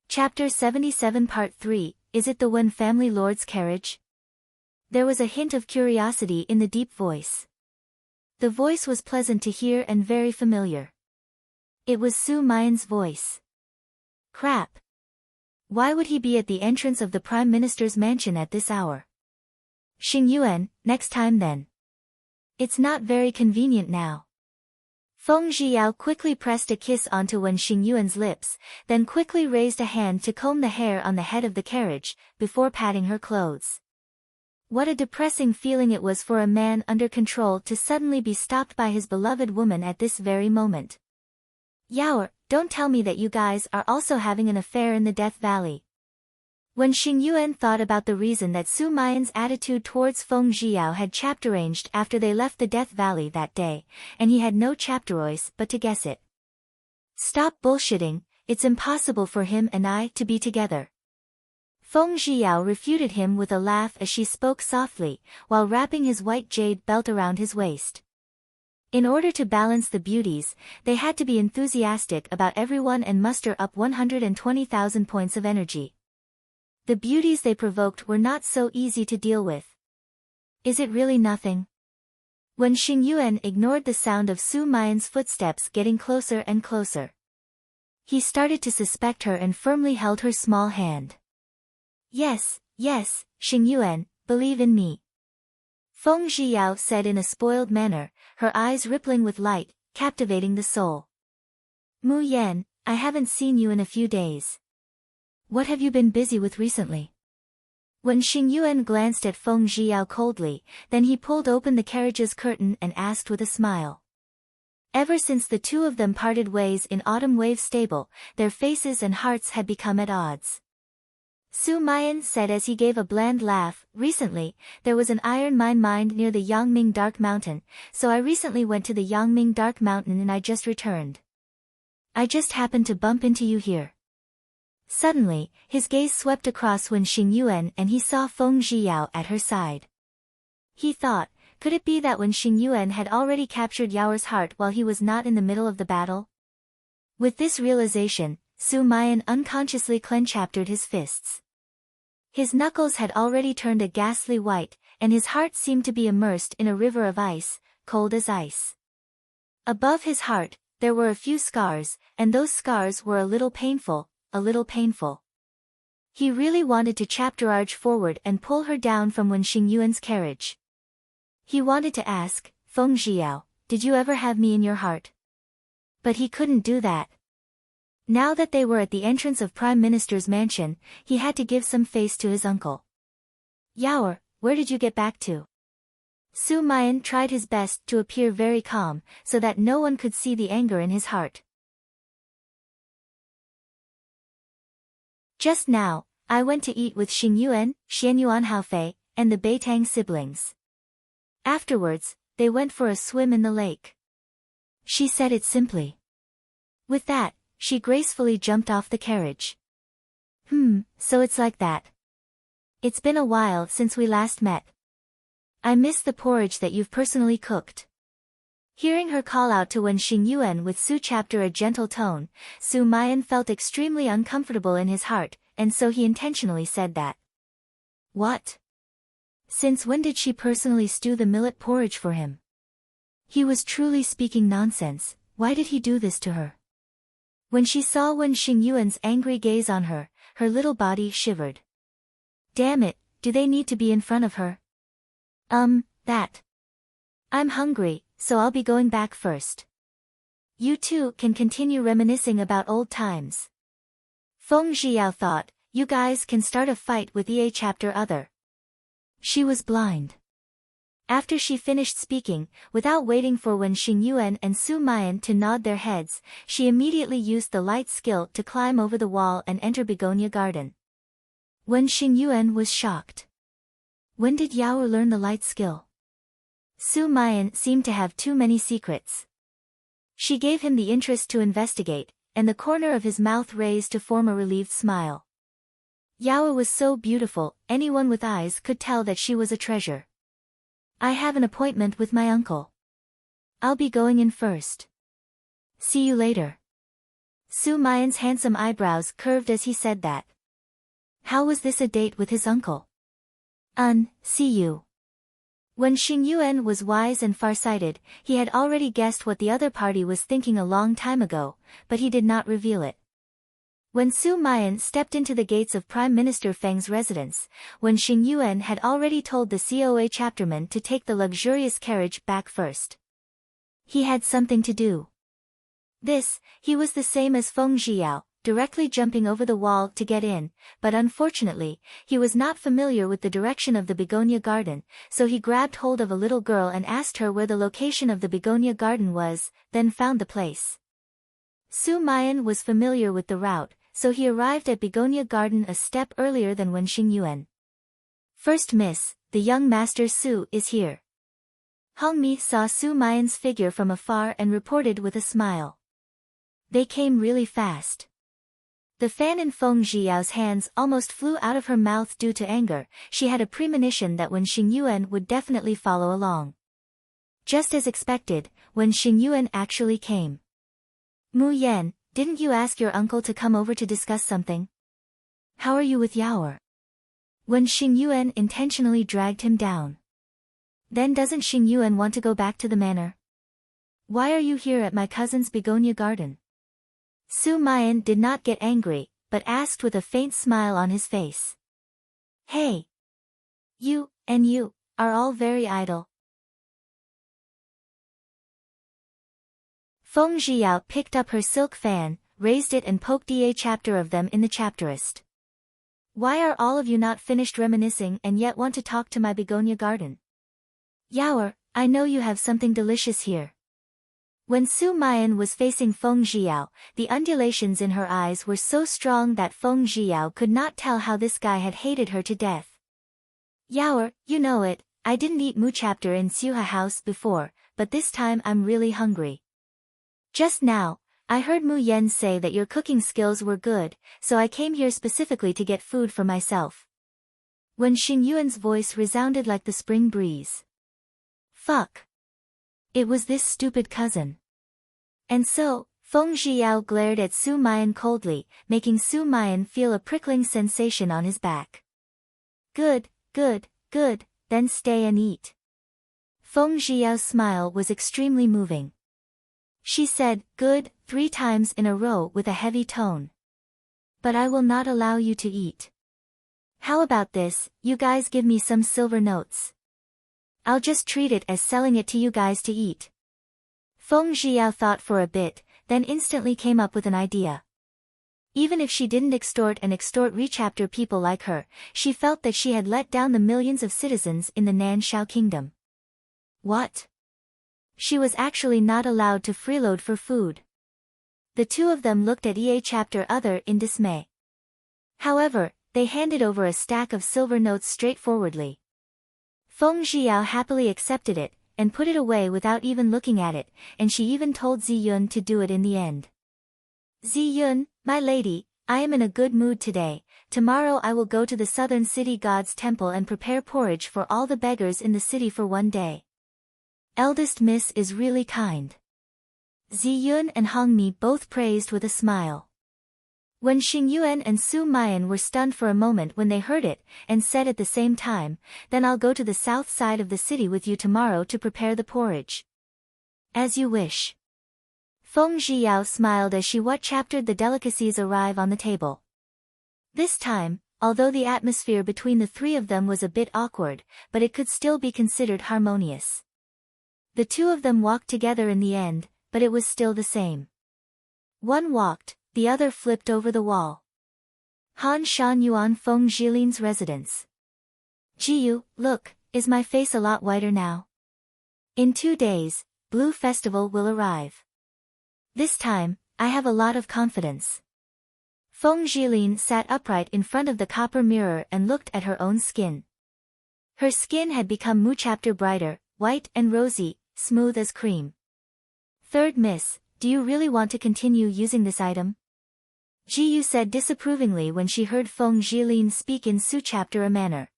Chapter 77 Part 3, Is it the Wen family lord's carriage? There was a hint of curiosity in the deep voice. The voice was pleasant to hear and very familiar. It was Su Mayan's voice. Crap. Why would he be at the entrance of the Prime Minister's mansion at this hour? Xingyuan, next time then. It's not very convenient now. Feng Zhiyao quickly pressed a kiss onto Wen Xingyuan's lips, then quickly raised a hand to comb the hair on the head of the carriage, before patting her clothes. What a depressing feeling it was for a man under control to suddenly be stopped by his beloved woman at this very moment. Yaoer, don't tell me that you guys are also having an affair in the Death Valley. When Xing Yuan thought about the reason that Su Maiyan's attitude towards Feng Zhiyao had chapter-arranged after they left the Death Valley that day, and he had no chapter-choice but to guess it. Stop bullshitting, it's impossible for him and I to be together. Feng Zhiyao refuted him with a laugh as she spoke softly, while wrapping his white jade belt around his waist. In order to balance the beauties, they had to be enthusiastic about everyone and muster up 120,000 points of energy. The beauties they provoked were not so easy to deal with. Is it really nothing? When Xing Yuan ignored the sound of Su Maiyan's footsteps getting closer and closer, he started to suspect her and firmly held her small hand. Yes, yes, Xing Yuan, believe in me. Feng Zhiyao said in a spoiled manner, her eyes rippling with light, captivating the soul. Mu Yan, I haven't seen you in a few days. What have you been busy with recently? When Xing Yuan glanced at Feng Zhiyao coldly, then he pulled open the carriage's curtain and asked with a smile. Ever since the two of them parted ways in Autumn Wave Stable, their faces and hearts had become at odds. Su Maiyan said as he gave a bland laugh, recently, there was an iron mine mined near the Yangming Dark Mountain, so I recently went to the Yangming Dark Mountain and I just returned. I just happened to bump into you here. Suddenly, his gaze swept across Wen Xing Yuan and he saw Feng Zhiyao at her side. He thought, could it be that Wen Xing Yuan had already captured Yao's heart while he was not in the middle of the battle? With this realization, Su Maiyan unconsciously clenched his fists. His knuckles had already turned a ghastly white, and his heart seemed to be immersed in a river of ice, cold as ice. Above his heart, there were a few scars, and those scars were a little painful. He really wanted to chapter-arge forward and pull her down from Wen Xing Yuan's carriage. He wanted to ask, Feng Zhiyao, did you ever have me in your heart? But he couldn't do that. Now that they were at the entrance of Prime Minister's mansion, he had to give some face to his uncle. Yao, where did you get back to? Su Maiyan tried his best to appear very calm, so that no one could see the anger in his heart. Just now, I went to eat with Xing Yuan, Xianyuan Haofei, and the Beitang siblings. Afterwards, they went for a swim in the lake. She said it simply. With that, she gracefully jumped off the carriage. So it's like that. It's been a while since we last met. I miss the porridge that you've personally cooked. Hearing her call out to Wen Xing Yuan with Su chapter a gentle tone, Su Maiyan felt extremely uncomfortable in his heart, and so he intentionally said that. What? Since when did she personally stew the millet porridge for him? He was truly speaking nonsense. Why did he do this to her? When she saw Wen Xing Yuan's angry gaze on her, her little body shivered. Damn it, do they need to be in front of her? That. I'm hungry, so I'll be going back first. You two can continue reminiscing about old times. Feng Zhiyao thought, you guys can start a fight with EA chapter other. She was blind. After she finished speaking, without waiting for Wen Xing Yuan and Su Maiyan to nod their heads, she immediately used the light skill to climb over the wall and enter Begonia Garden. Wen Xing Yuan was shocked. When did Yao learn the light skill? Su Maiyan seemed to have too many secrets. She gave him the interest to investigate, and the corner of his mouth raised to form a relieved smile. Yao was so beautiful, anyone with eyes could tell that she was a treasure. I have an appointment with my uncle. I'll be going in first. See you later. Su Maiyan's handsome eyebrows curved as he said that. How was this a date with his uncle? See you. When Xing Yuan was wise and farsighted, he had already guessed what the other party was thinking a long time ago, but he did not reveal it. When Su Maiyan stepped into the gates of Prime Minister Feng's residence, when Xing Yuan had already told the COA chapterman to take the luxurious carriage back first. He had something to do. He was the same as Feng Zhiyao, directly jumping over the wall to get in, but unfortunately, he was not familiar with the direction of the Begonia Garden, so he grabbed hold of a little girl and asked her where the location of the Begonia Garden was, then found the place. Su Mayan was familiar with the route, so he arrived at Begonia Garden a step earlier than Wen Xingyuan. First miss, the young master Su is here. Hongmi saw Su Mayan's figure from afar and reported with a smile. They came really fast. The fan in Feng Zhiyao's hands almost flew out of her mouth due to anger. She had a premonition that Wen Xingyuan would definitely follow along. Just as expected, Wen Xingyuan actually came. Mu Yan, didn't you ask your uncle to come over to discuss something? How are you with Yaoer? Wen Xingyuan intentionally dragged him down. Then doesn't Xingyuan want to go back to the manor? Why are you here at my cousin's Begonia Garden? Su Mayan did not get angry, but asked with a faint smile on his face. Hey! You are all very idle. Feng Zhiyao picked up her silk fan, raised it and poked a chapter of them in the chapterist. Why are all of you not finished reminiscing and yet want to talk to my Begonia Garden? Yaoer, I know you have something delicious here. When Su Mayan was facing Feng Zhiyao, the undulations in her eyes were so strong that Feng Zhiyao could not tell how this guy had hated her to death. Yaoer, you know it, I didn't eat mu chapter in Suha house before, but this time I'm really hungry. Just now, I heard Mu Yan say that your cooking skills were good, so I came here specifically to get food for myself. When Xingyuan's voice resounded like the spring breeze. Fuck. It was this stupid cousin. And so, Feng Zhiyao glared at Su Mayan coldly, making Su Mayan feel a prickling sensation on his back. Good, then stay and eat. Feng Zhiyao's smile was extremely moving. She said, good, 3 times in a row with a heavy tone. But I will not allow you to eat. How about this, you guys give me some silver notes. I'll just treat it as selling it to you guys to eat. Feng Zhiyao thought for a bit, then instantly came up with an idea. Even if she didn't extort rechapter people like her, she felt that she had let down the millions of citizens in the Nanshao kingdom. What? She was actually not allowed to freeload for food. The two of them looked at chapter other in dismay. However, they handed over a stack of silver notes straightforwardly. Feng Zhiyao happily accepted it, and put it away without even looking at it, and she even told Ziyun to do it in the end. Ziyun, my lady, I am in a good mood today. Tomorrow I will go to the southern city god's temple and prepare porridge for all the beggars in the city for one day. Eldest miss is really kind. Ziyun and Hongmi both praised with a smile. When Xingyuan and Su Mayan were stunned for a moment when they heard it, and said at the same time, then I'll go to the south side of the city with you tomorrow to prepare the porridge. As you wish. Feng Zhiyao smiled as she chaptered the delicacies arrive on the table. This time, although the atmosphere between the three of them was a bit awkward, but it could still be considered harmonious. The two of them walked together in the end, but it was still the same. One walked, the other flipped over the wall. Han Shan Yuan Feng Zilin's residence. Jiyu, look, is my face a lot whiter now? In 2 days, Blue Festival will arrive. This time, I have a lot of confidence. Feng Zilin sat upright in front of the copper mirror and looked at her own skin. Her skin had become mu-chapter brighter, white and rosy, smooth as cream. Third miss, do you really want to continue using this item? Jiyu said disapprovingly when she heard Feng Zilin speak in su-chapter a manner.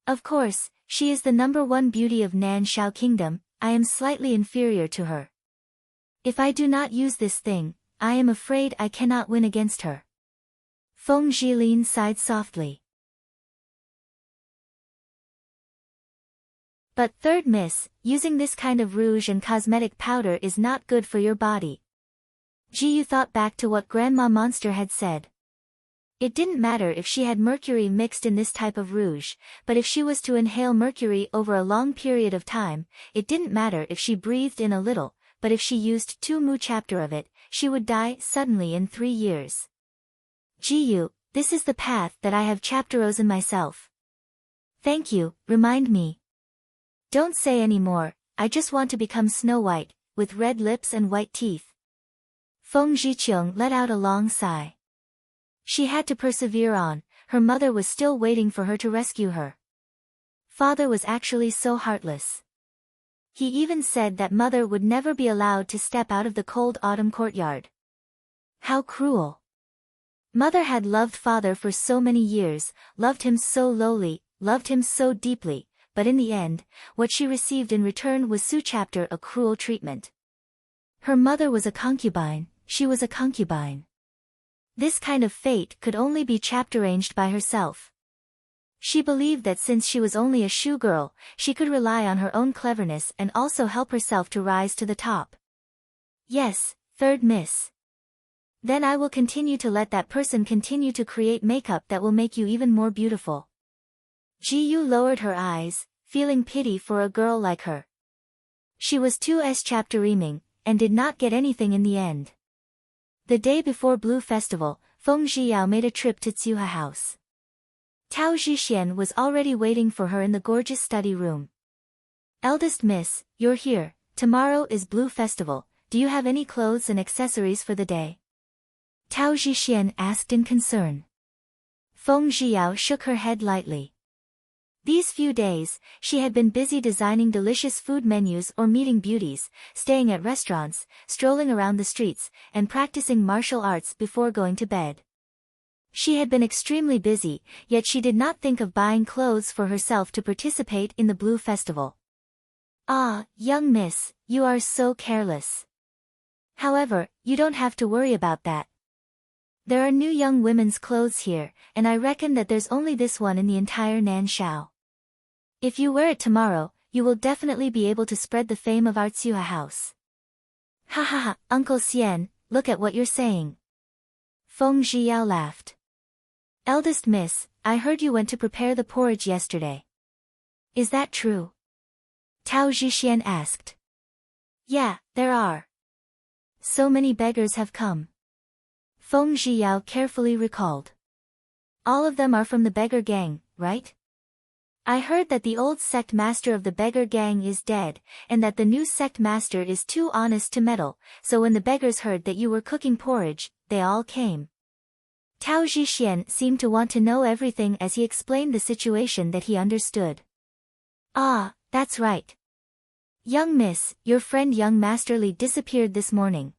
Of course, she is the #1 beauty of Nanshao Kingdom, I am slightly inferior to her. If I do not use this thing, I am afraid I cannot win against her. Feng Zilin sighed softly. But third miss, using this kind of rouge and cosmetic powder is not good for your body. Jiyu thought back to what Grandma Monster had said. It didn't matter if she had mercury mixed in this type of rouge, but if she was to inhale mercury over a long period of time, it didn't matter if she breathed in a little, but if she used 2 mu-chapter of it, she would die suddenly in 3 years. Jiyu, this is the path that I have chapterosen myself. Thank you, remind me. Don't say any more, I just want to become Snow White, with red lips and white teeth. Feng Zhiqiang let out a long sigh. She had to persevere on, her mother was still waiting for her to rescue her. Father was actually so heartless. He even said that mother would never be allowed to step out of the cold autumn courtyard. How cruel. Mother had loved father for so many years, loved him so lowly, loved him so deeply, but in the end, what she received in return was a cruel treatment. Her mother was a concubine, she was a concubine. This kind of fate could only be arranged by herself. She believed that since she was only a shoe girl, she could rely on her own cleverness and also help herself to rise to the top. Yes, third miss. Then I will continue to let that person continue to create makeup that will make you even more beautiful. Ji Yu lowered her eyes, feeling pity for a girl like her. She was too chapteriming, and did not get anything in the end. The day before Blue Festival, Feng Zhiyao made a trip to Tsuha House. Tao Zhixian was already waiting for her in the gorgeous study room. Eldest miss, you're here, tomorrow is Blue Festival, do you have any clothes and accessories for the day? Tao Zhixian asked in concern. Feng Zhiyao shook her head lightly. These few days, she had been busy designing delicious food menus or meeting beauties, staying at restaurants, strolling around the streets, and practicing martial arts before going to bed. She had been extremely busy, yet she did not think of buying clothes for herself to participate in the Blue Festival. Ah, young miss, you are so careless. However, you don't have to worry about that. There are new young women's clothes here, and I reckon that there's only this one in the entire Nanshao. If you wear it tomorrow, you will definitely be able to spread the fame of our Tsuha house. Ha ha ha, Uncle Xian, look at what you're saying. Feng Zhiyao laughed. Eldest miss, I heard you went to prepare the porridge yesterday. Is that true? Tao Zhixian asked. Yeah, there are. So many beggars have come. Feng Zhiyao carefully recalled. All of them are from the beggar gang, right? I heard that the old sect master of the beggar gang is dead, and that the new sect master is too honest to meddle, so when the beggars heard that you were cooking porridge, they all came. Tao Zhixian seemed to want to know everything as he explained the situation that he understood. Ah, that's right. Young miss, your friend young Masterly disappeared this morning.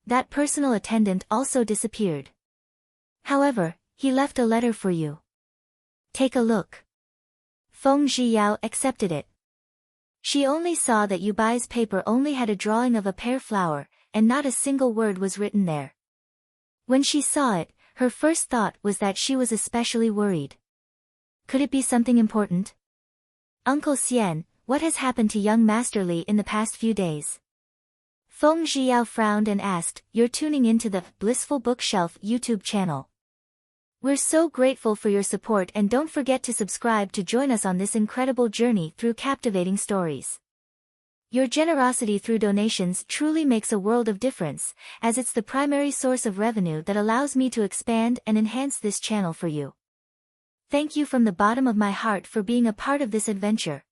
That personal attendant also disappeared. However, he left a letter for you. Take a look. Feng Zhiyao accepted it. She only saw that Yubai's paper only had a drawing of a pear flower, and not a single word was written there. When she saw it, her first thought was that she was especially worried. Could it be something important? Uncle Xian, what has happened to young Master Li in the past few days? Feng Zhiyao frowned and asked, you're tuning into the Blissful Bookshelf YouTube channel. We're so grateful for your support and don't forget to subscribe to join us on this incredible journey through captivating stories. Your generosity through donations truly makes a world of difference, as it's the primary source of revenue that allows me to expand and enhance this channel for you. Thank you from the bottom of my heart for being a part of this adventure.